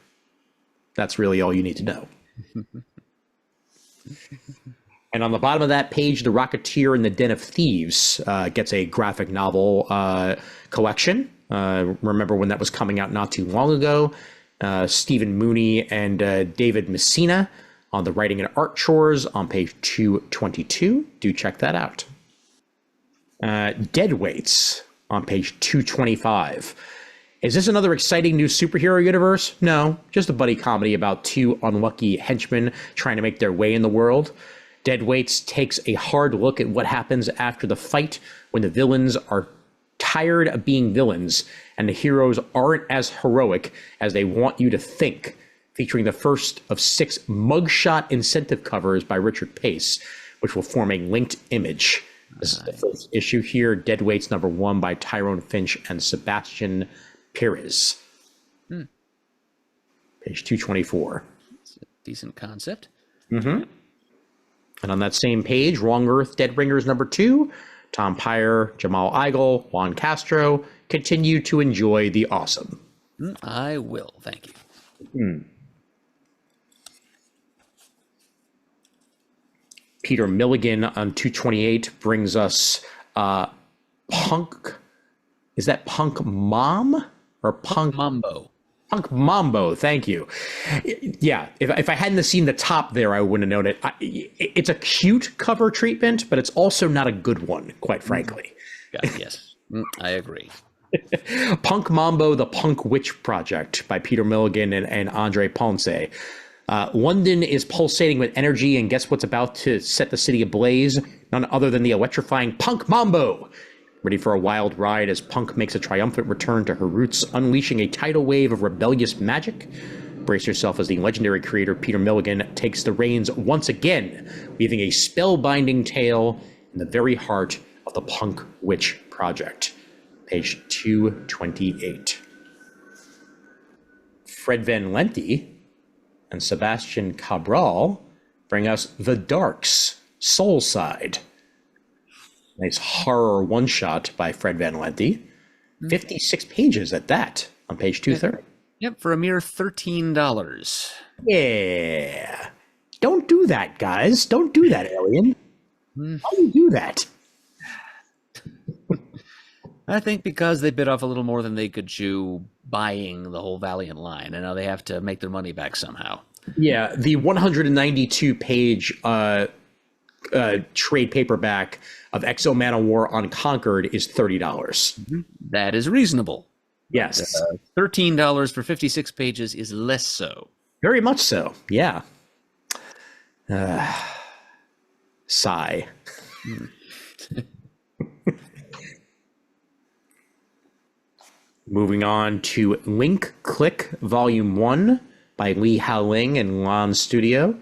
That's really all you need to know. And on the bottom of that page, The Rocketeer and the Den of Thieves gets a graphic novel collection. Remember when that was coming out not too long ago? Stephen Mooney and David Messina on the writing and art chores on page 222. Do check that out. Deadweights on page 225. Is this another exciting new superhero universe? No, just a buddy comedy about two unlucky henchmen trying to make their way in the world. Deadweights takes a hard look at what happens after the fight when the villains are tired of being villains and the heroes aren't as heroic as they want you to think, featuring the first of 6 mugshot incentive covers by Richard Pace, which will form a linked image. This is the first issue here, Deadweights number 1 by Tyrone Finch and Sebastian Perez. Page 224. It's a decent concept. And on that same page, Wrong Earth, Dead Ringers number 2, Tom Pyre, Jamal Igle, Juan Castro. Continue to enjoy the awesome. I will, thank you. Peter Milligan on 228 brings us Punk. Is that Punk Mom or Punk Mambo. Punk Mambo? Thank you. Yeah, if I hadn't seen the top there, I wouldn't have known it. It's a cute cover treatment, but it's also not a good one, quite frankly. Yes, I agree. Punk Mambo, The Punk Witch Project by Peter Milligan and Andre Ponce. London is pulsating with energy, and guess what's about to set the city ablaze? None other than the electrifying Punk Mambo. Ready for a wild ride as Punk makes a triumphant return to her roots, unleashing a tidal wave of rebellious magic? Brace yourself as the legendary creator Peter Milligan takes the reins once again, weaving a spellbinding tale in the very heart of the Punk Witch Project. Page 228. Fred Van Lente and Sebastian Cabral bring us The Darks, Soul Side. Nice horror one-shot by Fred Van Lente. 56 pages at that on page 230. Yep, for a mere $13. Yeah. Don't do that, guys. Don't do that, Alien. How do you do that? I think because they bit off a little more than they could chew buying the whole Valiant line, and now they have to make their money back somehow. Yeah, the 192-page trade paperback of Exo Man of War Unconquered is $30. That is reasonable. Yes. $13 for 56 pages is less so. Very much so, yeah. Sigh. Moving on to Link Click Volume 1 by Li Haoling and Lan Studio.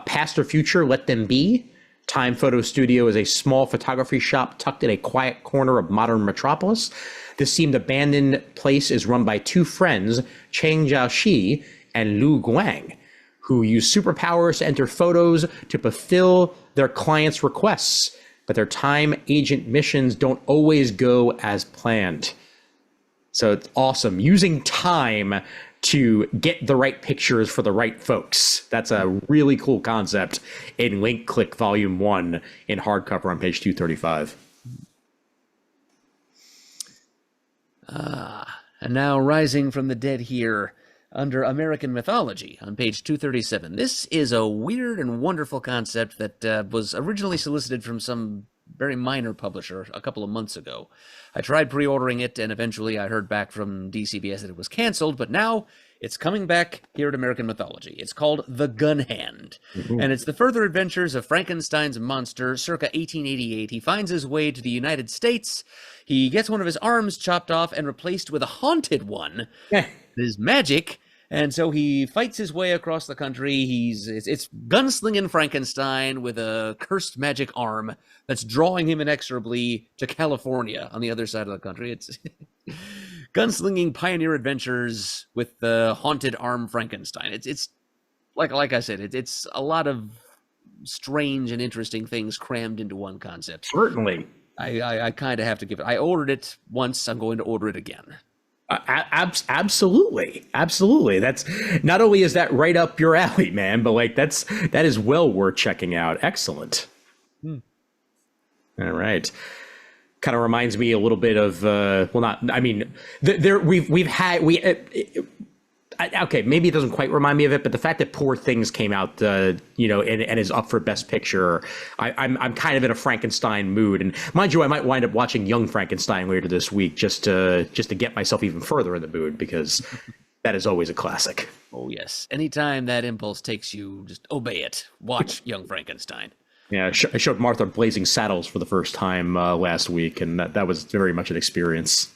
Past or Future, Let Them Be. Time Photo Studio is a small photography shop tucked in a quiet corner of modern metropolis. This seemed abandoned place is run by two friends, Cheng Jiaoxi and Lu Guang, who use superpowers to enter photos to fulfill their clients' requests, but their time agent missions don't always go as planned. So it's awesome. Using time to get the right pictures for the right folks. That's a really cool concept in Link Click Volume 1 in hardcover on page 235. And now rising from the dead here under American mythology on page 237. This is a weird and wonderful concept that was originally solicited from some very minor publisher a couple of months ago. I tried pre-ordering it, and eventually I heard back from DCBS that it was canceled, but now it's coming back here at American Mythology. It's called The Gun Hand, and it's the further adventures of Frankenstein's monster circa 1888. He finds his way to the United States. He gets one of his arms chopped off and replaced with a haunted one. His magic. And so he fights his way across the country. It's gunslinging Frankenstein with a cursed magic arm that's drawing him inexorably to California on the other side of the country. It's gunslinging pioneer adventures with the haunted arm Frankenstein. It's like I said, it's a lot of strange and interesting things crammed into one concept. Certainly. I kind of have to give it. I ordered it once. I'm going to order it again. Absolutely. That's not only is that right up your alley, man, but like that is well worth checking out. Excellent. All right. Kind of reminds me a little bit of okay, maybe it doesn't quite remind me of it, but the fact that Poor Things came out, and is up for Best Picture, I'm kind of in a Frankenstein mood. And mind you, I might wind up watching Young Frankenstein later this week just to get myself even further in the mood, because that is always a classic. Oh yes, anytime that impulse takes you, just obey it. Watch Young Frankenstein. Yeah, I showed Martha Blazing Saddles for the first time last week, and that was very much an experience.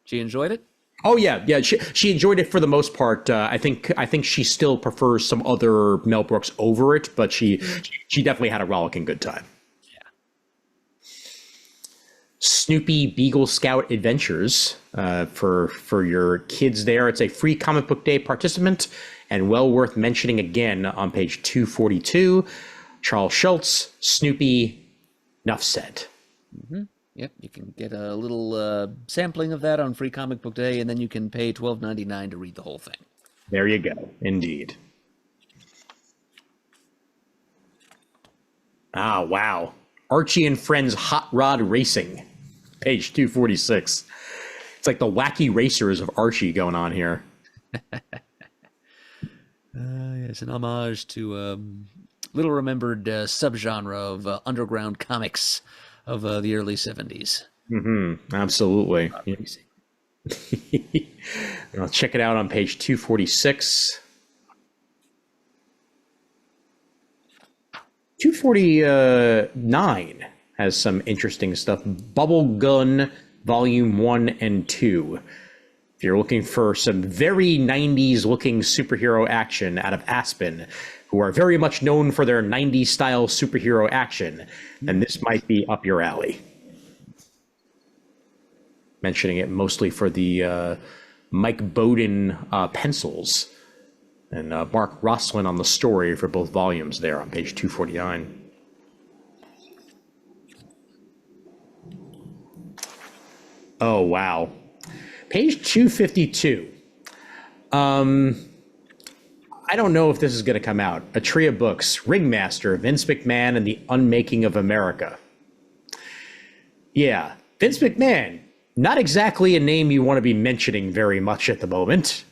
She enjoyed it? Oh yeah. She enjoyed it for the most part. I think she still prefers some other Mel Brooks over it, but she definitely had a rollicking good time. Yeah. Snoopy Beagle Scout Adventures for your kids there. It's a free comic book day participant and well worth mentioning again on page 242. Charles Schultz, Snoopy, Nuff said. Mm-hmm. Yep, you can get a little sampling of that on Free Comic Book Day, and then you can pay $12.99 to read the whole thing. There you go. Indeed. Ah, wow. Archie and Friends Hot Rod Racing. Page 246. It's like the wacky racers of Archie going on here. Yes, an homage to little remembered subgenre of underground comics of the early 70s. Absolutely. I'll check it out on page 246. 249 has some interesting stuff. Bubble Gun Volume 1 and 2. If you're looking for some very 90s looking superhero action out of Aspen, who are very much known for their 90s style superhero action, then this might be up your alley. Mentioning it mostly for the Mike Bowden pencils, and Mark Roslin on the story for both volumes there on page 249. Oh, wow. Page 252. I don't know if this is going to come out. A Tree of Books, Ringmaster, Vince McMahon, and the Unmaking of America. Yeah, Vince McMahon, not exactly a name you want to be mentioning very much at the moment.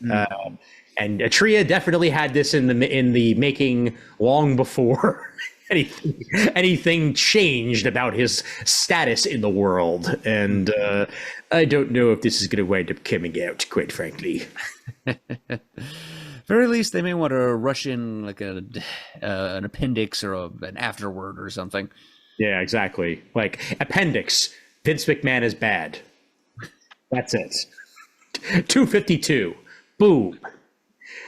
And Atria definitely had this in the making long before anything changed about his status in the world. And I don't know if this is going to wind up coming out, quite frankly. Very least, they may want to rush in like an appendix or an afterword or something. Yeah, exactly. Like, appendix, Vince McMahon is bad. That's it. 252. Boom.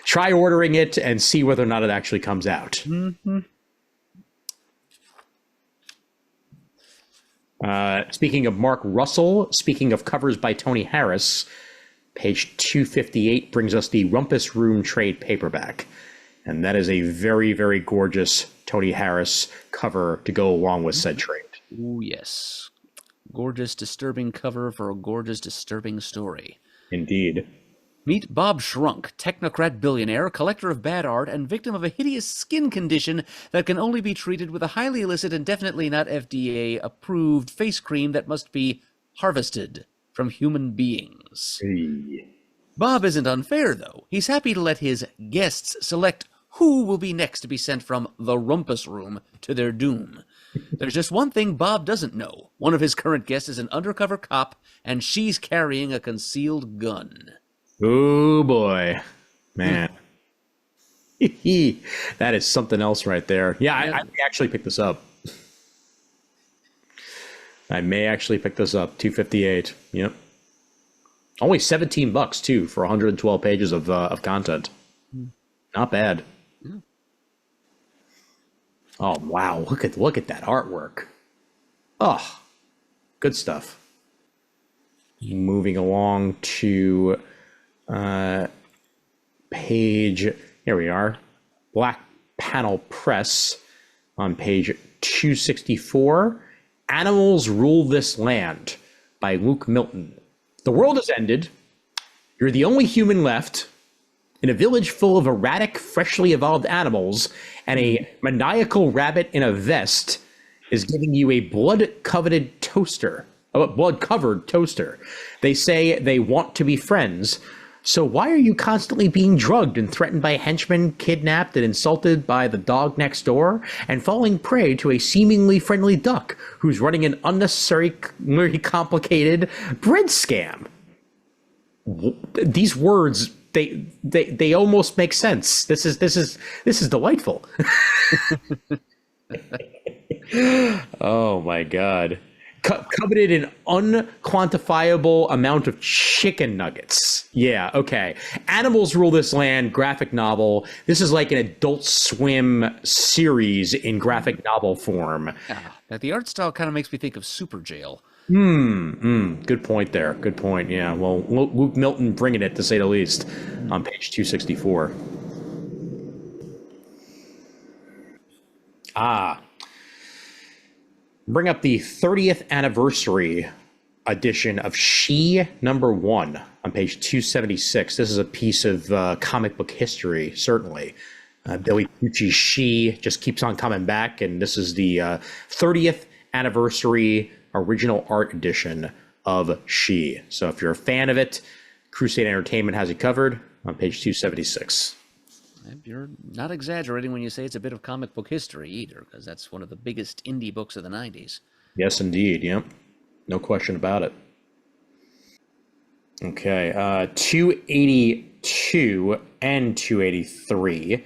Try ordering it and see whether or not it actually comes out. Speaking of Mark Russell, speaking of covers by Tony Harris, page 258 brings us the Rumpus Room trade paperback. And that is a very, very gorgeous Tony Harris cover to go along with said trade. Ooh, yes. Gorgeous, disturbing cover for a gorgeous, disturbing story. Indeed. Meet Bob Shrunk, technocrat billionaire, collector of bad art, and victim of a hideous skin condition that can only be treated with a highly illicit and definitely not FDA-approved face cream that must be harvested from human beings. Hey. Bob isn't unfair, though. He's happy to let his guests select who will be next to be sent from the Rumpus Room to their doom. There's just one thing Bob doesn't know. One of his current guests is an undercover cop, and she's carrying a concealed gun. Oh boy, man. That is something else right there. Yeah, I may actually pick this up. I may actually pick this up. 258. Yep. Only $17 too for 112 pages of content. Not bad. Yeah. Oh wow! Look at that artwork. Oh, good stuff. Moving along to page. Here we are. Black Panel Press on page 264. Animals Rule This Land by Luke Milton. The world has ended. You're the only human left in a village full of erratic, freshly evolved animals, and a maniacal rabbit in a vest is giving you a blood-covered toaster. They say they want to be friends. So why are you constantly being drugged and threatened by henchmen, kidnapped and insulted by the dog next door, and falling prey to a seemingly friendly duck who's running an unnecessarily complicated bread scam? These words, they almost make sense. This is delightful. Oh my God. Coveted an unquantifiable amount of chicken nuggets. Yeah, okay. Animals Rule This Land graphic novel. This is like an Adult Swim series in graphic novel form. The art style kind of makes me think of Super Jail. Good point there. Good point. Yeah, well, Luke Milton bringing it, to say the least, on page 264. Bring up the 30th anniversary edition of She #1 on page 276. This is a piece of comic book history, certainly. Billy Pucci's She just keeps on coming back, and this is the 30th anniversary original art edition of She. So if you're a fan of it, Crusade Entertainment has it covered on page 276. You're not exaggerating when you say it's a bit of comic book history either, because that's one of the biggest indie books of the 90s. Yes, indeed. Yep. No question about it. Okay. 282 and 283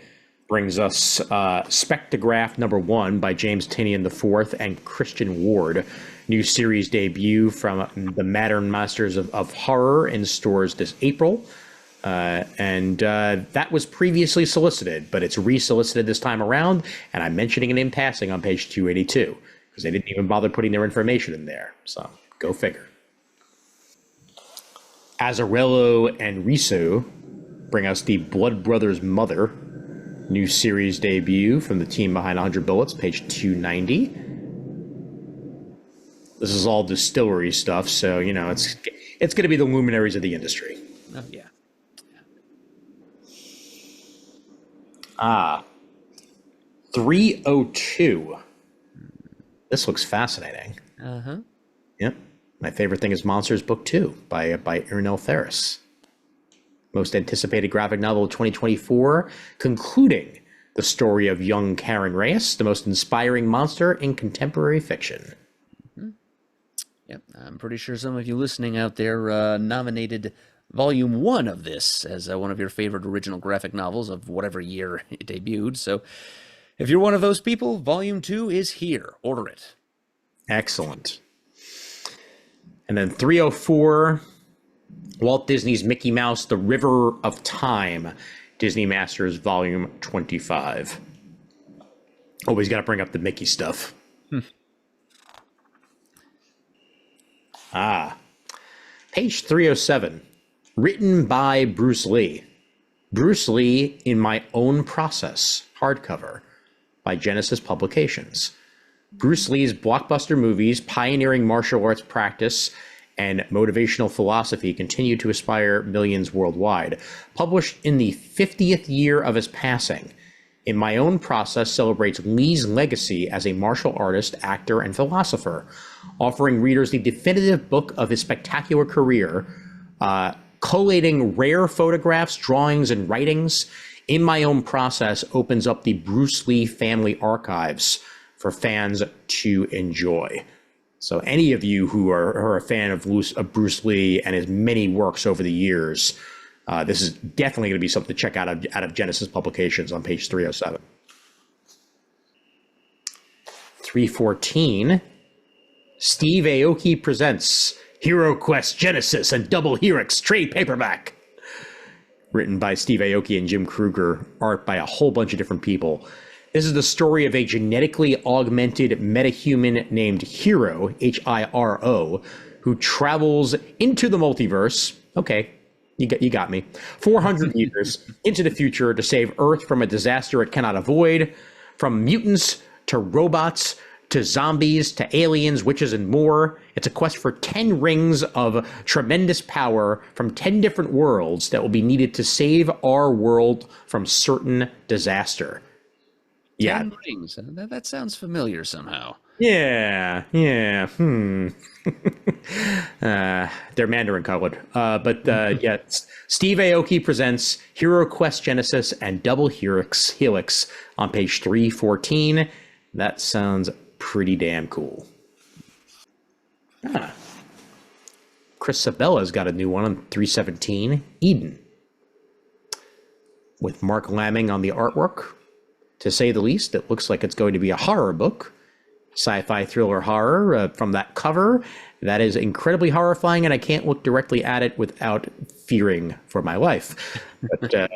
brings us Spectrograph #1 by James Tynion IV and Christian Ward. New series debut from the Modern Masters of Horror in stores this April. And that was previously solicited, but it's resolicited this time around, and I'm mentioning it in passing on page 282 because they didn't even bother putting their information in there. So go figure. Azzarello and Riso bring us the Blood Brothers Mother, new series debut from the team behind 100 Bullets, page 290. This is all distillery stuff, so you know it's going to be the luminaries of the industry. Oh, yeah. 302. This looks fascinating. Uh-huh. Yep. My favorite thing is Monsters Book 2 by Ernell Ferris. Most anticipated graphic novel of 2024, concluding the story of young Karen Reyes, the most inspiring monster in contemporary fiction. Mm-hmm. Yep. I'm pretty sure some of you listening out there nominated Volume 1 of this as one of your favorite original graphic novels of whatever year it debuted. So if you're one of those people, Volume 2 is here. Order it. Excellent. And then 304, Walt Disney's Mickey Mouse, The River of Time, Disney Masters Volume 25. Always got to bring up the Mickey stuff. Page 307. Written by Bruce Lee. Bruce Lee in My Own Process, hardcover, by Genesis Publications. Bruce Lee's blockbuster movies, pioneering martial arts practice, and motivational philosophy continue to inspire millions worldwide. Published in the 50th year of his passing, In My Own Process celebrates Lee's legacy as a martial artist, actor, and philosopher, offering readers the definitive book of his spectacular career, collating rare photographs, drawings, and writings. In My Own Process opens up the Bruce Lee family archives for fans to enjoy. So any of you who are a fan of Bruce Lee and his many works over the years, this is definitely going to be something to check out of Genesis Publications on page 307. 314, Steve Aoki presents Hero Quest Genesis and Double Helix trade paperback. Written by Steve Aoki and Jim Kruger, art by a whole bunch of different people. This is the story of a genetically augmented metahuman named Hero, Hiro, who travels into the multiverse. Okay, you got me. 400 years into the future to save Earth from a disaster it cannot avoid, from mutants to robots to zombies, to aliens, witches, and more. It's a quest for 10 rings of tremendous power from 10 different worlds that will be needed to save our world from certain disaster. Yeah. 10 rings. That sounds familiar somehow. Yeah. They're Mandarin colored. But yeah, Steve Aoki presents Hero Quest Genesis and Double Helix on page 314. That sounds pretty damn cool. Chris Sabella's got a new one on 317, Eden, with Mark Lamming on the artwork. To say the least, it looks like it's going to be a horror book, sci-fi thriller horror. From that cover, that is incredibly horrifying, and I can't look directly at it without fearing for my life. But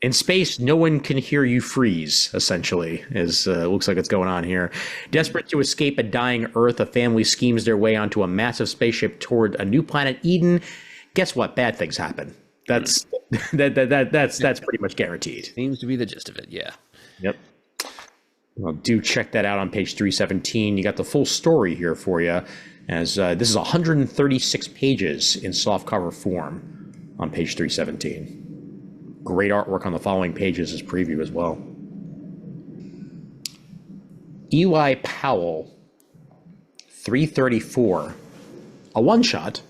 in space, no one can hear you freeze, essentially, is looks like it's going on here. Desperate to escape a dying Earth, a family schemes their way onto a massive spaceship toward a new planet, Eden. Guess what? Bad things happen. That's pretty much guaranteed. Seems to be the gist of it, yeah. Yep. Well, do check that out on page 317. You got the full story here for you, as this is 136 pages in softcover form on page 317. Great artwork on the following pages as preview as well. Eli Powell, 334. a one-shot.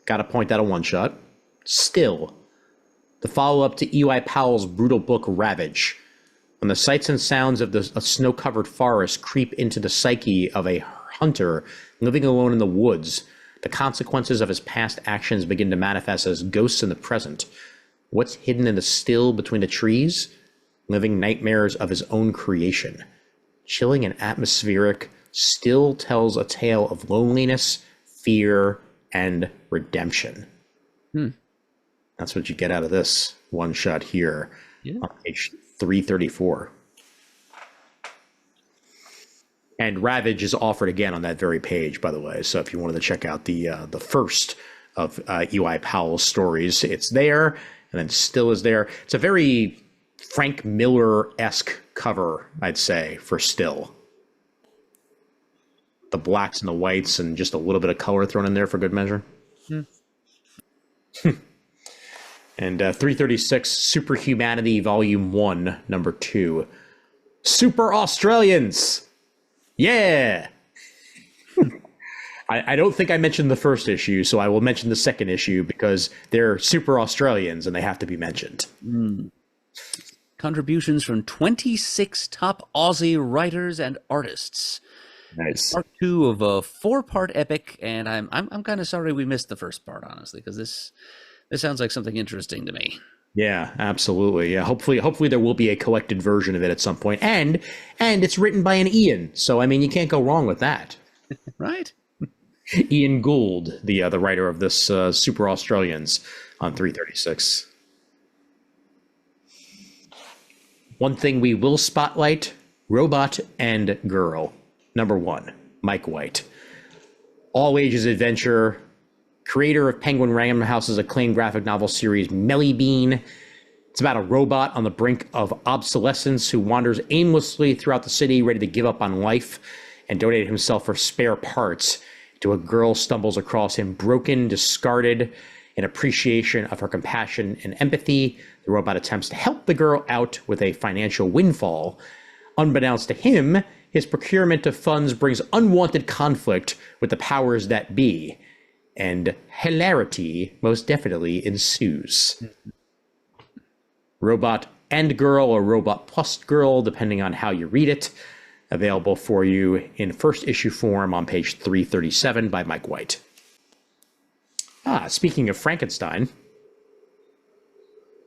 Got to point out a one-shot. Still, the follow-up to Eli Powell's brutal book Ravage. When the sights and sounds of a snow-covered forest creep into the psyche of a hunter living alone in the woods, the consequences of his past actions begin to manifest as ghosts in the present. What's hidden in the still between the trees? Living nightmares of his own creation. Chilling and atmospheric, Still tells a tale of loneliness, fear, and redemption. That's what you get out of this one shot here on page 334. And Ravage is offered again on that very page, by the way. So if you wanted to check out the first of Eli Powell's stories, it's there, and then Still is there. It's a very Frank Miller-esque cover, I'd say, for Still. The blacks and the whites and just a little bit of color thrown in there for good measure. And 336, Superhumanity, Volume 1, Number 2. Super Australians! Yeah! I don't think I mentioned the first issue, so I will mention the second issue because they're super Australians and they have to be mentioned. Contributions from 26 top Aussie writers and artists. Nice. Part 2 of a 4-part epic, and I'm kind of sorry we missed the first part, honestly, because this sounds like something interesting to me. Yeah, absolutely. Yeah, hopefully there will be a collected version of it at some point, and it's written by an Ian, so I mean you can't go wrong with that. Right? Ian Gould, the writer of this Super Australians on 336. One thing we will spotlight: Robot and Girl. Number 1, Mike White. All ages adventure. Creator of Penguin Random House's acclaimed graphic novel series Melly Bean. It's about a robot on the brink of obsolescence who wanders aimlessly throughout the city, ready to give up on life and donate himself for spare parts until a girl stumbles across him broken, discarded. In appreciation of her compassion and empathy, the robot attempts to help the girl out with a financial windfall. Unbeknownst to him, his procurement of funds brings unwanted conflict with the powers that be, and hilarity most definitely ensues. Robot and Girl, or Robot plus Girl, depending on how you read it, available for you in first issue form on page 337 by Mike White. Speaking of Frankenstein,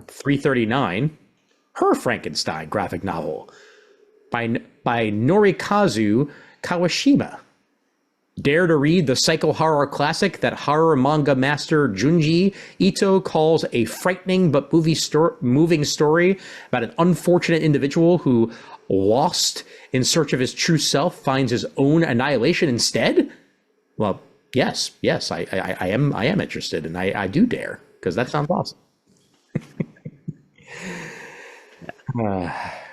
339, Her Frankenstein graphic novel by Norikazu Kawashima. Dare to read the psycho-horror classic that horror manga master Junji Ito calls a frightening but moving story about an unfortunate individual who, lost in search of his true self, finds his own annihilation instead? Well, yes, I am interested, and I do dare, because that sounds awesome.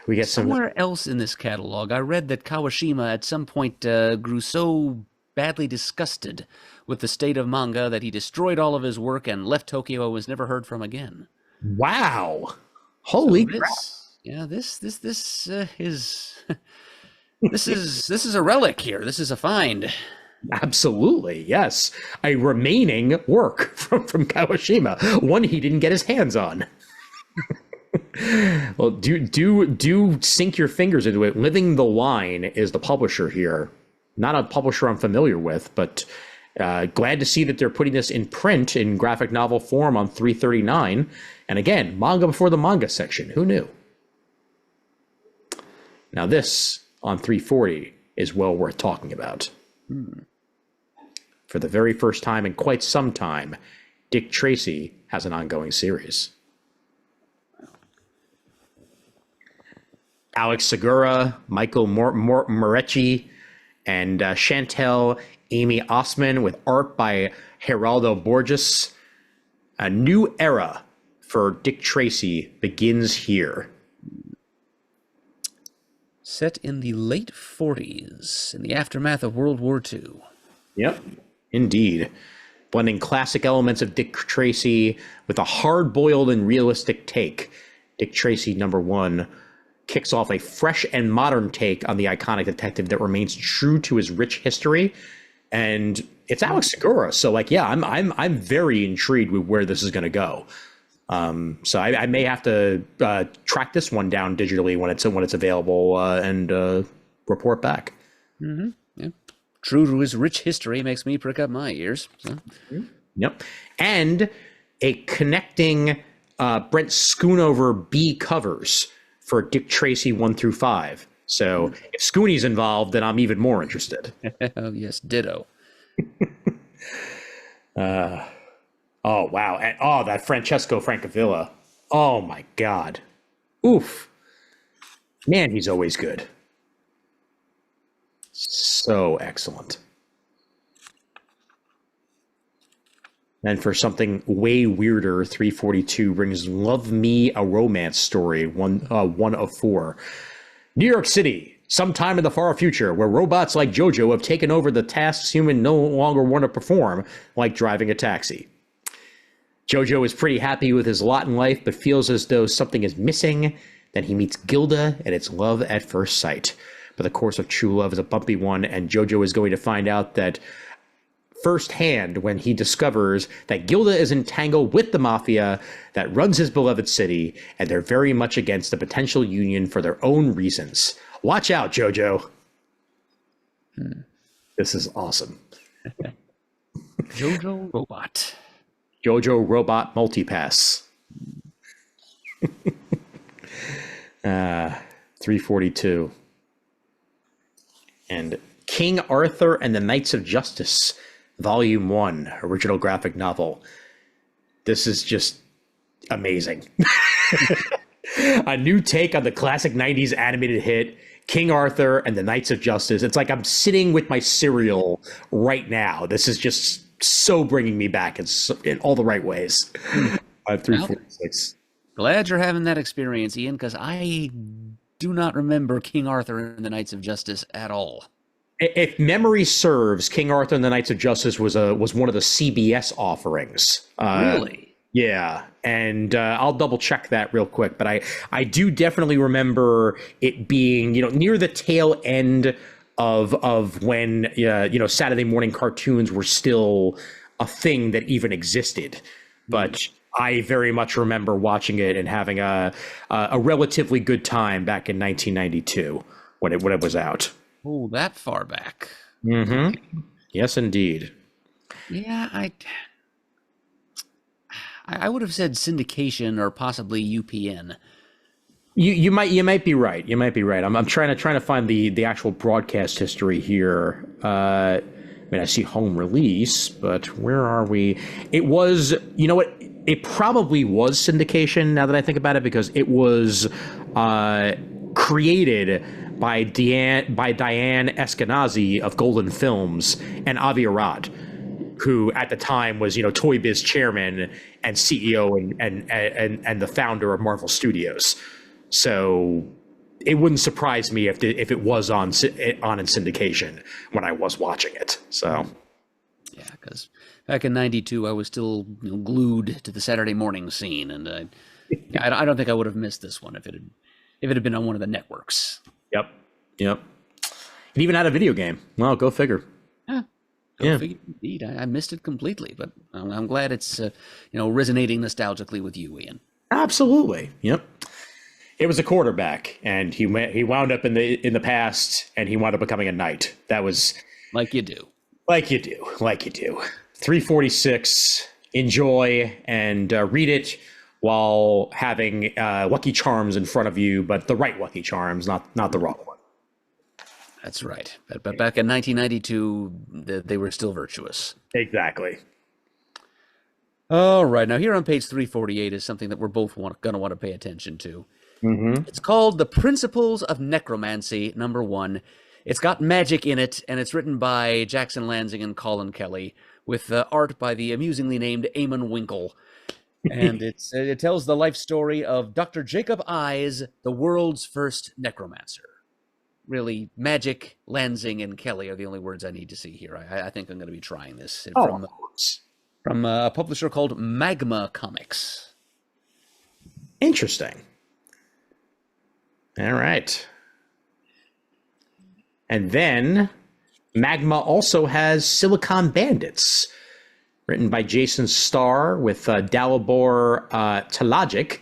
We get somewhere else in this catalog. I read that Kawashima at some point grew so badly disgusted with the state of manga that he destroyed all of his work and left Tokyo and was never heard from again. Wow! Holy crap! Yeah, this is this is a relic here. This is a find. Absolutely, yes. A remaining work from Kawashima, one he didn't get his hands on. Well, do sink your fingers into it. Living the Line is the publisher here. Not a publisher I'm familiar with, but glad to see that they're putting this in print in graphic novel form on 339. And again, manga before the manga section. Who knew? Now this, on 340, is well worth talking about. For the very first time in quite some time, Dick Tracy has an ongoing series. Alex Segura, Michael Morecci, and Chantel Amy Osman, with art by Geraldo Borges. A new era for Dick Tracy begins here. Set in the late 40s, in the aftermath of World War II. Yep, indeed. Blending classic elements of Dick Tracy with a hard-boiled and realistic take, Dick Tracy #1 kicks off a fresh and modern take on the iconic detective that remains true to his rich history and it's Alex Segura. So like, yeah, I'm very intrigued with where this is going to go. So I may have to track this one down digitally when it's available and report back. Mm-hmm. Yeah. True to his rich history makes me prick up my ears. So. Yep. And a connecting Brent Schoonover B covers for Dick Tracy 1 through 5. So if Scooney's involved, then I'm even more interested. Oh, yes, ditto. Oh, wow. And, that Francesco Francavilla. Oh, my God. Oof. Man, he's always good. So excellent. And for something way weirder, 342 brings Love Me, a Romance Story, one of 4. New York City, sometime in the far future, where robots like JoJo have taken over the tasks humans no longer want to perform, like driving a taxi. JoJo is pretty happy with his lot in life, but feels as though something is missing. Then he meets Gilda, and it's love at first sight. But the course of true love is a bumpy one, and JoJo is going to find out that firsthand when he discovers that Gilda is entangled with the mafia that runs his beloved city, and they're very much against the potential union for their own reasons. Watch out, JoJo. This is awesome. JoJo Robot. JoJo Robot Multipass. 342. And King Arthur and the Knights of Justice, Volume 1, original graphic novel. This is just amazing. A new take on the classic 90s animated hit, King Arthur and the Knights of Justice. It's like I'm sitting with my cereal right now. This is just so bringing me back in all the right ways. 346. Glad you're having that experience, Ian, because I do not remember King Arthur and the Knights of Justice at all. If memory serves, King Arthur and the Knights of Justice was one of the CBS offerings. Really? Yeah, and I'll double check that real quick. But I do definitely remember it being near the tail end of when Saturday morning cartoons were still a thing that even existed. But I very much remember watching it and having a relatively good time back in 1992 when it was out. Oh, that far back. Mm-hmm. Yes, indeed. Yeah, I would have said syndication or possibly UPN. You might be right. You might be right. I'm trying to find the actual broadcast history here. I see home release, but where are we? It was, what? It probably was syndication now that I think about it, because it was created by Diane Eskenazi of Golden Films and Avi Arad, who at the time was Toy Biz chairman and CEO and the founder of Marvel Studios. So it wouldn't surprise me if it was on in syndication when I was watching it. So yeah, because back in '92 I was still glued to the Saturday morning scene, and I don't think I would have missed this one if it had been on one of the networks. Yep. It even had a video game. Well, go figure. Yeah. Indeed, I missed it completely, but I'm glad it's resonating nostalgically with you, Ian. Absolutely. Yep. It was a quarterback, and he wound up in the past, and he wound up becoming a knight. That was like you do. 346. Enjoy and read it while having Lucky Charms in front of you, but the right Lucky Charms, not the wrong one. That's right. But back in 1992, they were still virtuous. Exactly. All right. Now, here on page 348 is something that we're both going to want to pay attention to. Mm-hmm. It's called The Principles of Necromancy, #1. It's got magic in it, and it's written by Jackson Lansing and Colin Kelly, with art by the amusingly named Eamon Winkle. And it tells the life story of Dr. Jacob Eyes, the world's first necromancer. Really, magic, Lansing, and Kelly are the only words I need to see here. I think I'm going to be trying this from a publisher called Magma Comics. Interesting. All right. And then Magma also has Silicon Bandits, written by Jason Starr with Dalibor Talajic.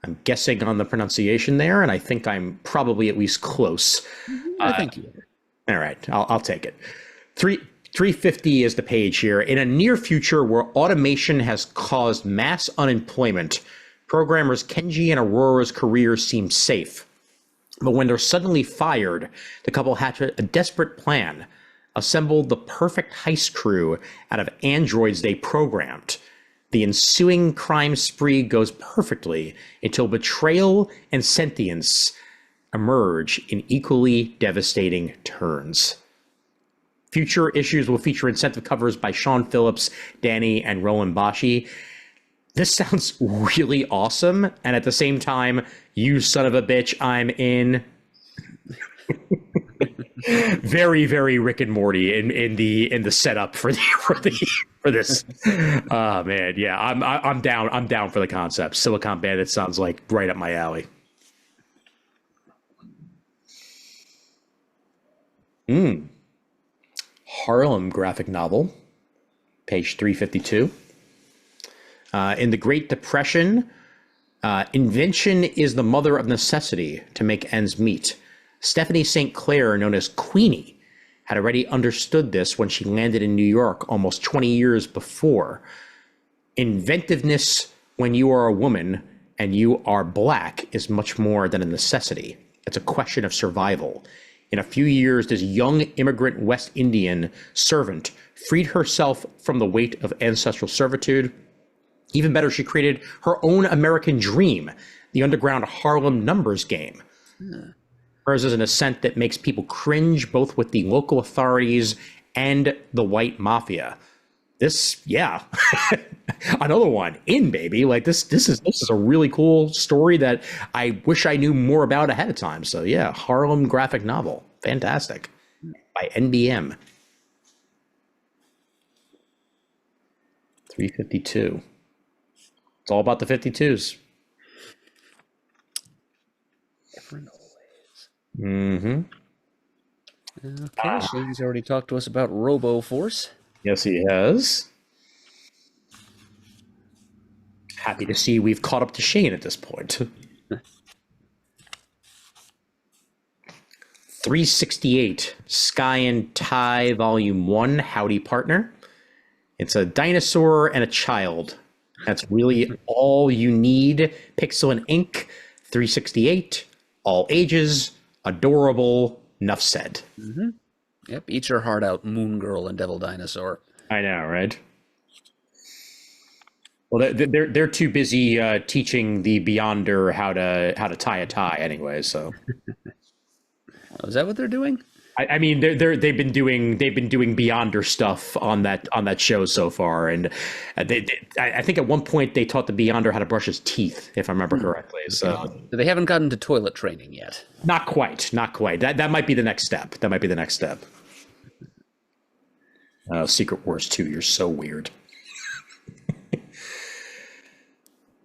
I'm guessing on the pronunciation there, and I think I'm probably at least close. I think you are. All right, I'll take it. 350 is the page here. In a near future where automation has caused mass unemployment, programmers Kenji and Aurora's careers seem safe. But when they're suddenly fired, the couple hatch a desperate plan, assembled the perfect heist crew out of androids they programmed. The ensuing crime spree goes perfectly until betrayal and sentience emerge in equally devastating turns. Future issues will feature incentive covers by Sean Phillips, Danny, and Roland Bashi. This sounds really awesome, and at the same time, you son of a bitch, I'm in. Very, very Rick and Morty in the setup for this. Oh man, yeah, I'm down for the concept. Silicon Bandit sounds like right up my alley. Harlem graphic novel, page 352. In the Great Depression, invention is the mother of necessity to make ends meet. Stephanie St. Clair, known as Queenie, had already understood this when she landed in New York almost 20 years before. Inventiveness when you are a woman and you are black is much more than a necessity. It's a question of survival. In a few years, this young immigrant West Indian servant freed herself from the weight of ancestral servitude. Even better, she created her own American dream, the underground Harlem numbers game. Hers is an ascent that makes people cringe both with the local authorities and the white mafia. This, yeah, another one in, baby. Like this is a really cool story that I wish I knew more about ahead of time. So yeah, Harlem graphic novel, fantastic, by NBM. 352. It's all about the 52s. Mm-hmm. Okay, Shane's already talked to us about RoboForce. Yes, he has. Happy to see we've caught up to Shane at this point. 368, Sky and Ty, Volume 1, Howdy Partner. It's a dinosaur and a child. That's really all you need. Pixel and ink, 368, all ages, adorable, enough said. Mm-hmm. Yep, eat your heart out, Moon Girl and Devil Dinosaur. I know, right? Well, they're too busy teaching the Beyonder how to tie a tie anyway. So, Oh, is that what they're doing? I mean, they've been doing Beyonder stuff on that show so far, and I think at one point they taught the Beyonder how to brush his teeth, if I remember correctly. So They haven't gotten to toilet training yet. not quite. That might be the next step. Secret Wars 2, you're so weird.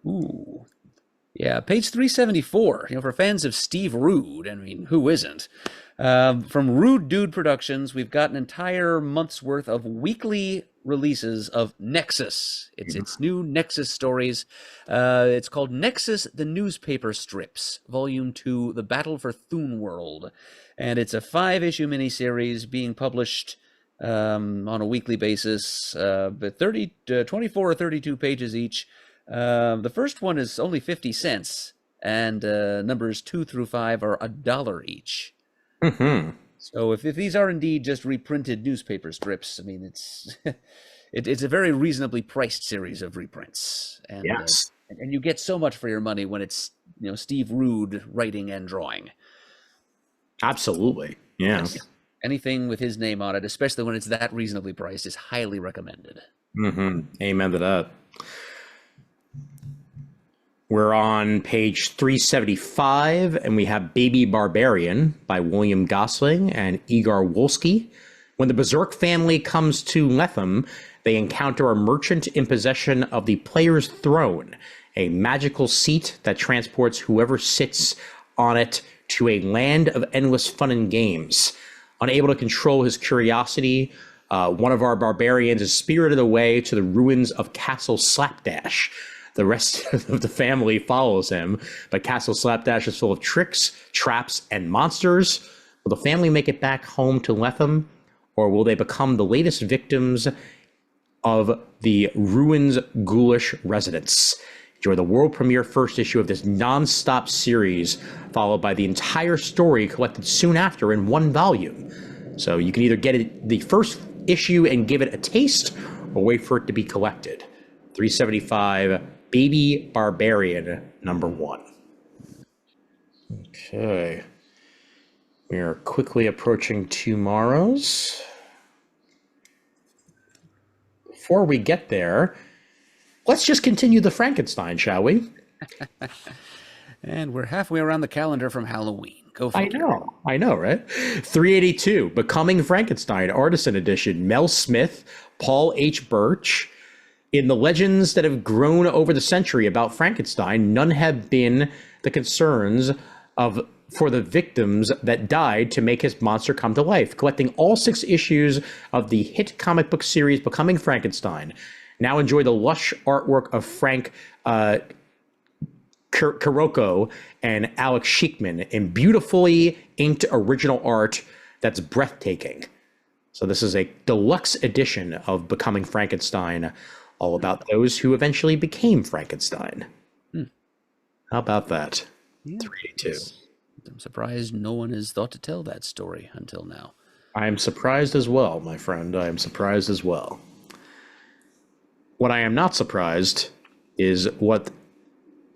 Ooh. Yeah, page 374. For fans of Steve Rude, I mean, who isn't? From Rude Dude Productions, we've got an entire month's worth of weekly releases of Nexus. It's new Nexus stories. It's called Nexus: The Newspaper Strips, Volume 2, The Battle for Thune World. And it's a 5-issue miniseries being published on a weekly basis, but 24 or 32 pages each. The first one is only 50 cents, and numbers 2 through 5 are $1 each. Mm-hmm. So if these are indeed just reprinted newspaper strips, I mean, it's a very reasonably priced series of reprints. And, Yes. And you get so much for your money when it's Steve Rude writing and drawing. Absolutely. Yeah. Yes. Anything with his name on it, especially when it's that reasonably priced, is highly recommended. Mm-hmm. Amen to that. We're on page 375, and we have Baby Barbarian by William Gosling and Igor Wolski. When the Berserk family comes to Lethem, they encounter a merchant in possession of the Player's Throne, a magical seat that transports whoever sits on it to a land of endless fun and games. Unable to control his curiosity, one of our barbarians is spirited away to the ruins of Castle Slapdash. The rest of the family follows him, but Castle Slapdash is full of tricks, traps, and monsters. Will the family make it back home to Lethem, or will they become the latest victims of the ruins' ghoulish residents? Enjoy the world premiere first issue of this non-stop series, followed by the entire story collected soon after in one volume. So you can either get it the first issue and give it a taste, or wait for it to be collected. $3.75, Baby Barbarian #1. Okay. We are quickly approaching tomorrow's. Before we get there, let's just continue the Frankenstein, shall we? And we're halfway around the calendar from Halloween. Go for it. I know, right? 382, Becoming Frankenstein, Artisan Edition, Mel Smith, Paul H. Birch. In the legends that have grown over the century about Frankenstein, none have been the concerns for the victims that died to make his monster come to life. Collecting all 6 issues of the hit comic book series Becoming Frankenstein. Now enjoy the lush artwork of Frank Kuroko and Alex Sheikman in beautifully inked original art that's breathtaking. So this is a deluxe edition of Becoming Frankenstein, all about those who eventually became Frankenstein. How about that? Yeah. 382. I'm surprised no one has thought to tell that story until now. I am surprised as well, my friend. I am surprised as well. What I am not surprised is what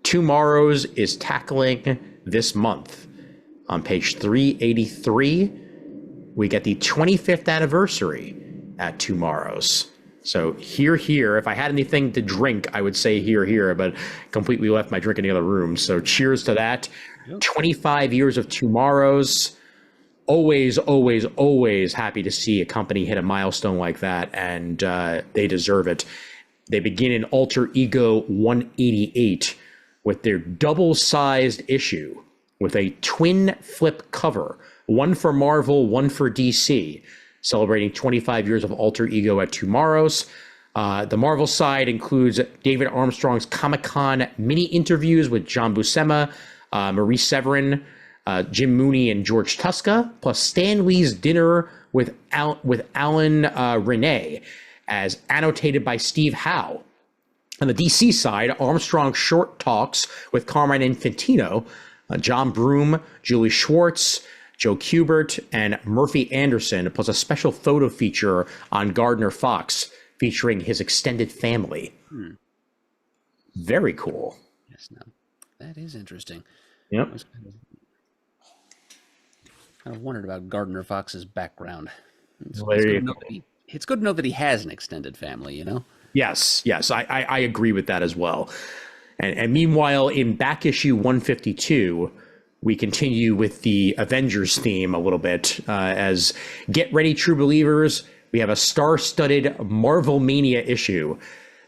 Tomorrow's is tackling this month. On page 383, we get the 25th anniversary at Tomorrow's. So here, if I had anything to drink, I would say here, but completely left my drink in the other room. So cheers to that. Yep. 25 years of Tomorrow's. Always, always, always happy to see a company hit a milestone like that, and they deserve it. They begin in Alter Ego 188 with their double-sized issue with a twin flip cover, one for Marvel, one for DC, celebrating 25 years of Alter Ego at Tomorrow's. The Marvel side includes David Armstrong's Comic-Con mini interviews with John Buscema, Marie Severin, Jim Mooney, and George Tuska, plus Stan Lee's dinner with Alan Renee, as annotated by Steve Howe. On the DC side, Armstrong short talks with Carmine Infantino, John Broome, Julie Schwartz, Joe Kubert, and Murphy Anderson, plus a special photo feature on Gardner Fox featuring his extended family. Very cool. Yes, no, that is interesting. Yep. Kind of wondered about Gardner Fox's background. It's good to know that he has an extended family, you know? Yes, I agree with that as well. And meanwhile, in back issue 152, we continue with the Avengers theme a little bit. As get ready, true believers, we have a star-studded Marvel Mania issue.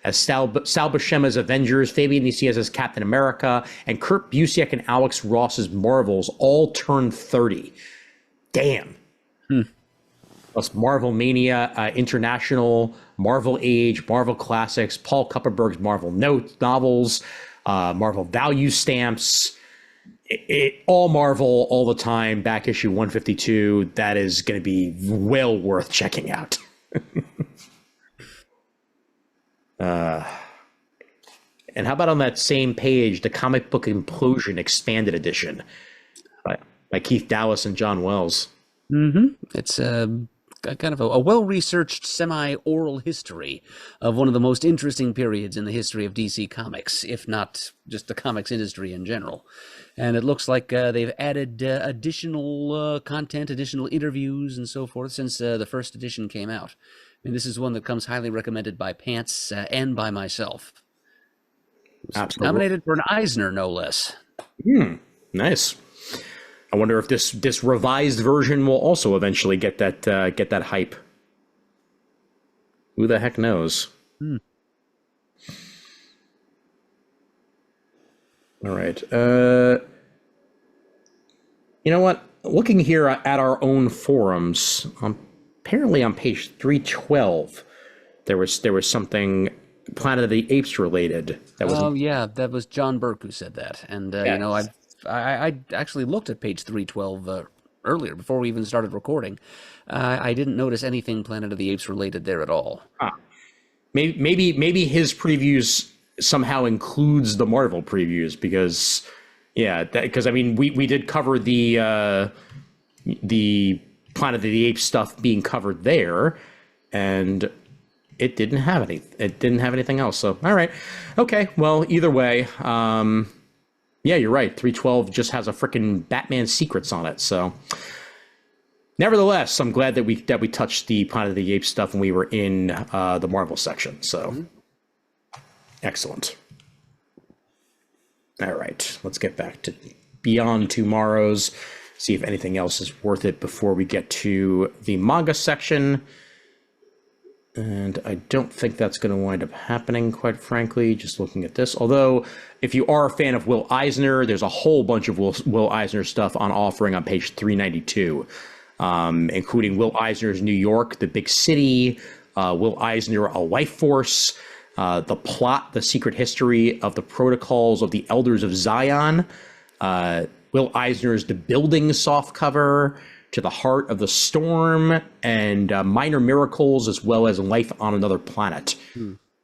As Sal Buscema's Avengers, Fabian Niciez's Captain America, and Kurt Busiek and Alex Ross's Marvels all turn 30. Damn. Plus Marvel Mania, International, Marvel Age, Marvel Classics, Paul Kupperberg's Marvel novels, Marvel Value Stamps, all Marvel all the time, back issue 152. That is going to be well worth checking out. And how about on that same page, the Comic Book Implosion Expanded Edition by Keith Dallas and John Wells. It's kind of a well-researched semi-oral history of one of the most interesting periods in the history of DC Comics, if not just the comics industry in general. And it looks like they've added additional content, additional interviews, and so forth since the first edition came out. I mean, this is one that comes highly recommended by Pants and by myself. Absolutely. Nominated for an Eisner, no less. Nice. I wonder if this revised version will also eventually get that hype. Who the heck knows? All right. You know what? looking here at our own forums, apparently on page 312, there was something Planet of the Apes related. That was yeah, that was John Burke who said that. And, you know, I actually looked at page 312 earlier before we even started recording. I didn't notice anything Planet of the Apes related there at all. maybe his previews somehow includes the Marvel previews because I mean we did cover the Planet of the Apes stuff being covered there, and it didn't have anything else. So all right, okay, well either way, yeah, you're right. 312 just has a freaking Batman Secrets on it. So nevertheless, I'm glad that we touched the Planet of the Apes stuff when we were in the Marvel section. So excellent. All right, let's get back to Beyond Tomorrow's. See if anything else is worth it before we get to the manga section. And I don't think that's going to wind up happening, quite frankly, just looking at this. Although, if you are a fan of Will Eisner, there's a whole bunch of Will Eisner stuff on offering on page 392, including Will Eisner's New York, the Big City, Will Eisner, A Life Force, The Plot, The Secret History of the Protocols of the Elders of Zion, Will Eisner's The Building softcover, To the Heart of the Storm, and Minor Miracles, as well as Life on Another Planet,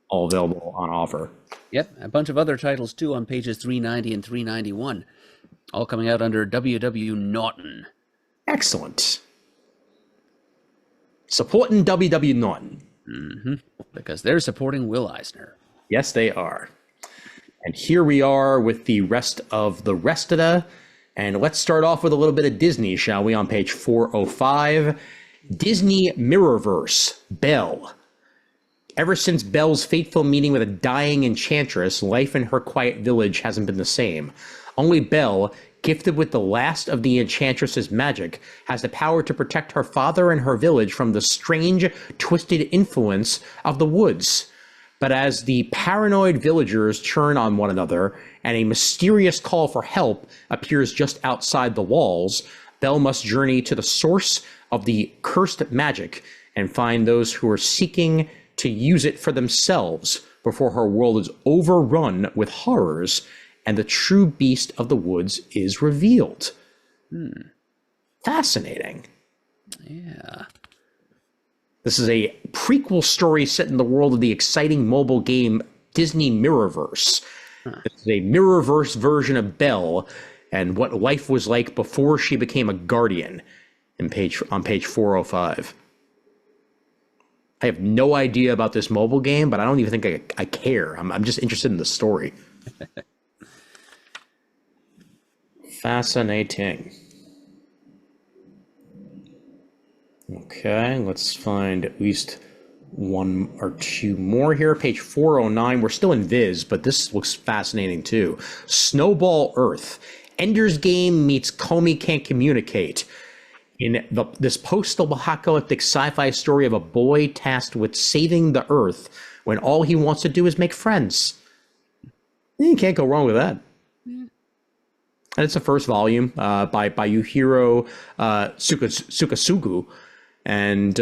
all available on offer. Yep, a bunch of other titles too on pages 390 and 391, all coming out under W.W. Norton. Excellent. Supporting W.W. Norton. Because they're supporting Will Eisner. Yes, they are. And here we are with the rest of the rest of the. And let's start off with a little bit of Disney, shall we, on page 405. Disney Mirrorverse, Belle. Ever since Belle's fateful meeting with a dying enchantress, life in her quiet village hasn't been the same. Only Belle, gifted with the last of the enchantress's magic, has the power to protect her father and her village from the strange, twisted influence of the woods. But as the paranoid villagers turn on one another and a mysterious call for help appears just outside the walls, Belle must journey to the source of the cursed magic and find those who are seeking to use it for themselves before her world is overrun with horrors and the true beast of the woods is revealed. Fascinating. Yeah. This is a prequel story set in the world of the exciting mobile game Disney Mirrorverse. It's a Mirrorverse version of Belle and what life was like before she became a guardian on page 405. I have no idea about this mobile game, but I don't even think I care. I'm just interested in the story. Fascinating. Okay, let's find at least one or two more here. Page 409. We're still in Viz, but this looks fascinating too. Snowball Earth. Ender's Game meets Comey Can't Communicate. In this post-apocalyptic sci-fi story of a boy tasked with saving the Earth when all he wants to do is make friends. You can't go wrong with that. And it's the first volume by Yuhiro Sukasugu. And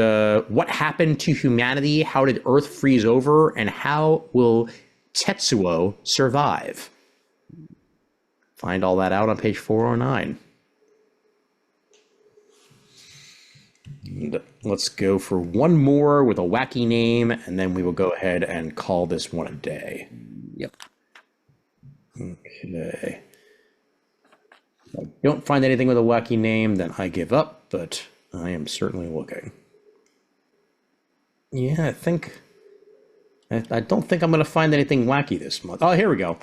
what happened to humanity? How did Earth freeze over? And how will Tetsuo survive? Find all that out on page 409. And let's go for one more with a wacky name, and then we will go ahead and call this one a day. Yep. Okay. If I don't find anything with a wacky name, then I give up, but I am certainly looking. Yeah, I don't think I'm going to find anything wacky this month. Oh, here we go.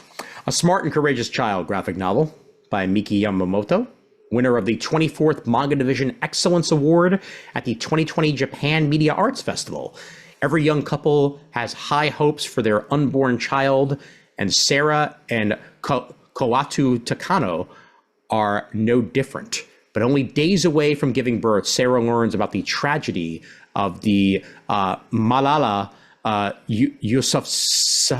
A Smart and Courageous Child graphic novel by Miki Yamamoto, winner of the 24th Manga Division Excellence Award at the 2020 Japan Media Arts Festival. Every young couple has high hopes for their unborn child, and Sarah and Kawatu Takano are no different. But only days away from giving birth, Sarah learns about the tragedy of the Malala Yousafzai's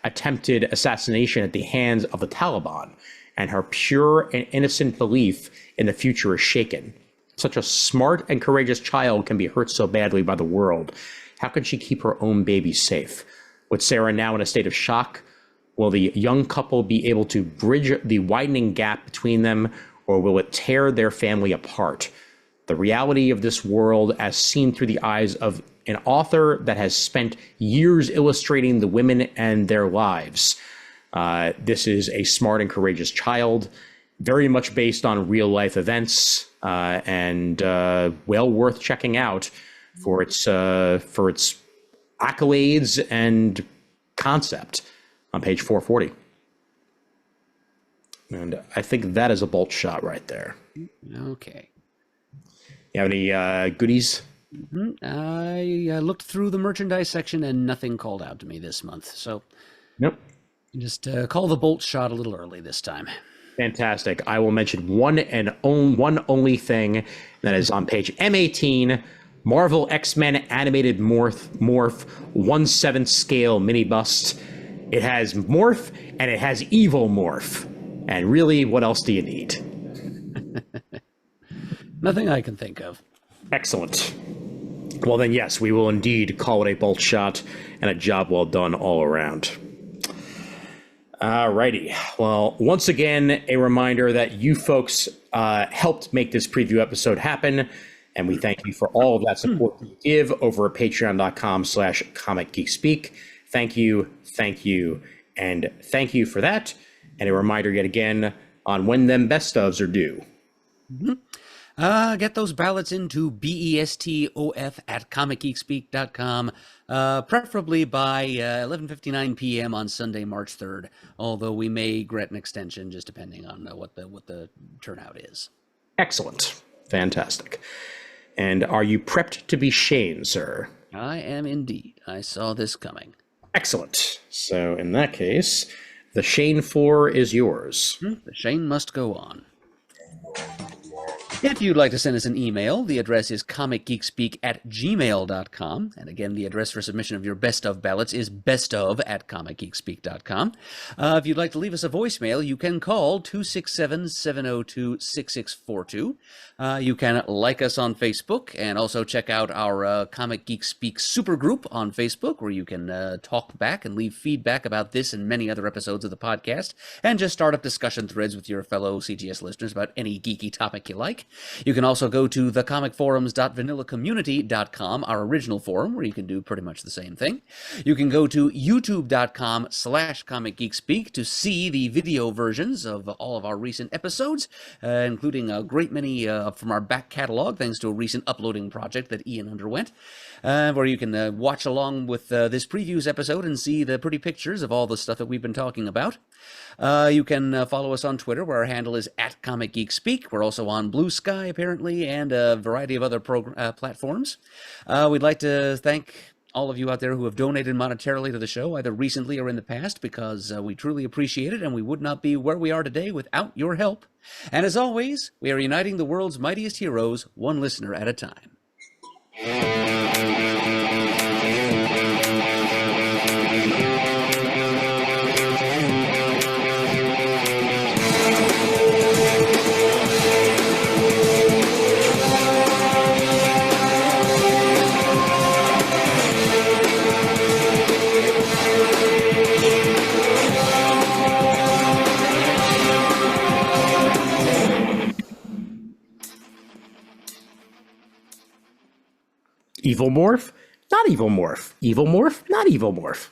attempted assassination at the hands of the Taliban, and her pure and innocent belief in the future is shaken. Such a smart and courageous child can be hurt so badly by the world. How can she keep her own baby safe? With Sarah now in a state of shock, will the young couple be able to bridge the widening gap between them, or will it tear their family apart? The reality of this world as seen through the eyes of an author that has spent years illustrating the women and their lives. This is a smart and courageous child, very much based on real life events, and well worth checking out for its accolades and concept on page 440. And I think that is a bolt shot right there. Okay. You have any goodies? I looked through the merchandise section and nothing called out to me this month. So Nope. just call the bolt shot a little early this time. Fantastic. I will mention one only thing that is on page M18, Marvel X-Men animated Morph 1/7 scale mini bust. It has Morph and it has Evil Morph. And really, what else do you need? Nothing I can think of. Excellent. Well then, yes, we will indeed call it a bolt shot and a job well done all around. Alrighty. Well, once again, a reminder that you folks helped make this preview episode happen, and we thank you for all of that support you give over at patreon.com/comicgeekspeak. Thank you, and thank you for that. And a reminder yet again on when them best ofs are due. Get those ballots into bestof@comicgeekspeak.com, preferably by 11:59 p.m. on Sunday, March 3rd, although we may grant an extension just depending on what the turnout is. Excellent. Fantastic. And are you prepped to be Shane, sir? I am indeed. I saw this coming. Excellent. So in that case, the Shane floor is yours. The Shane must go on. If you'd like to send us an email, the address is comicgeekspeak@gmail.com. And again, the address for submission of your best of ballots is bestof@comicgeekspeak.com. If you'd like to leave us a voicemail, you can call 267-702-6642. You can like us on Facebook and also check out our Comic Geek Speak supergroup on Facebook, where you can talk back and leave feedback about this and many other episodes of the podcast, and just start up discussion threads with your fellow CGS listeners about any geeky topic you like. You can also go to thecomicforums.vanillacommunity.com, our original forum, where you can do pretty much the same thing. You can go to youtube.com/comicgeekspeak to see the video versions of all of our recent episodes, including a great many from our back catalog, thanks to a recent uploading project that Ian underwent, where you can watch along with this previews episode and see the pretty pictures of all the stuff that we've been talking about. You can follow us on Twitter, where our handle is @ComicGeekSpeak. We're also on Blue Sky, apparently, and a variety of other platforms. We'd like to thank all of you out there who have donated monetarily to the show, either recently or in the past, because we truly appreciate it, and we would not be where we are today without your help. And as always, we are uniting the world's mightiest heroes, one listener at a time. Evil Morph? Not Evil Morph. Evil Morph? Not Evil Morph.